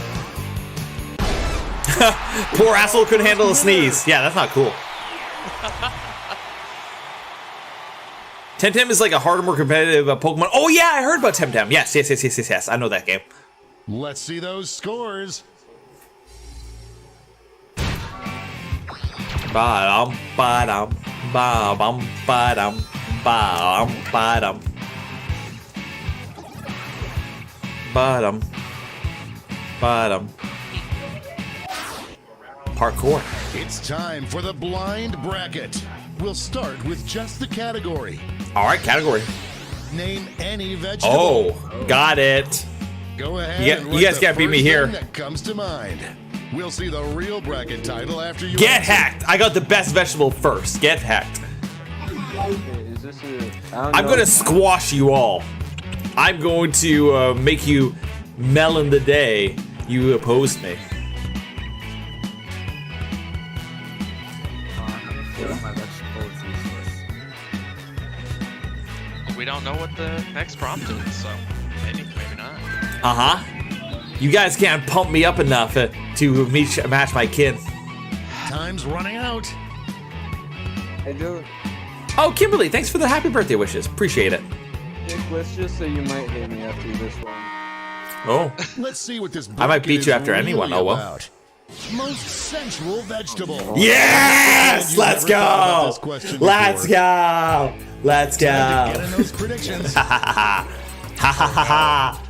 Poor asshole couldn't handle a sneeze. Yeah, that's not cool. Temtem is like a harder, more competitive Pokemon. Oh yeah, I heard about Temtem. Yes. I know that game. Let's see those scores. Ba-dum, ba-dum, ba-bum, ba-dum, ba-dum, ba-dum. Bottom. Parkour. It's time for the blind bracket. We'll start with just the category. All right, category. Name any vegetable. Oh, got it. Go ahead. You guys can't beat me here. That comes to mind. We'll see the real bracket title after you Get answer. hacked. I got the best vegetable first. Get hacked. Is this a... I'm going to squash you all. I'm going to make you melon the day you opposed me. We don't know what the next prompt is, so maybe not. You guys can't pump me up enough to match my kin. Time's running out. Hey, dude. Oh, Kimberly, thanks for the happy birthday wishes. Appreciate it. Nick, let's just say you might hate me after this one. Oh. Let's see what this I might beat you after really anyone. Oh well. About. Most sensual vegetable. Yes! Let's go! Let's go! Let's go! Time to get in those predictions. Ha ha ha.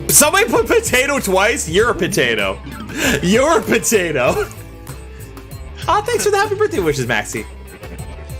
Somebody put potato twice? You're a potato. You're a potato. Oh, thanks for the happy birthday wishes, Maxie.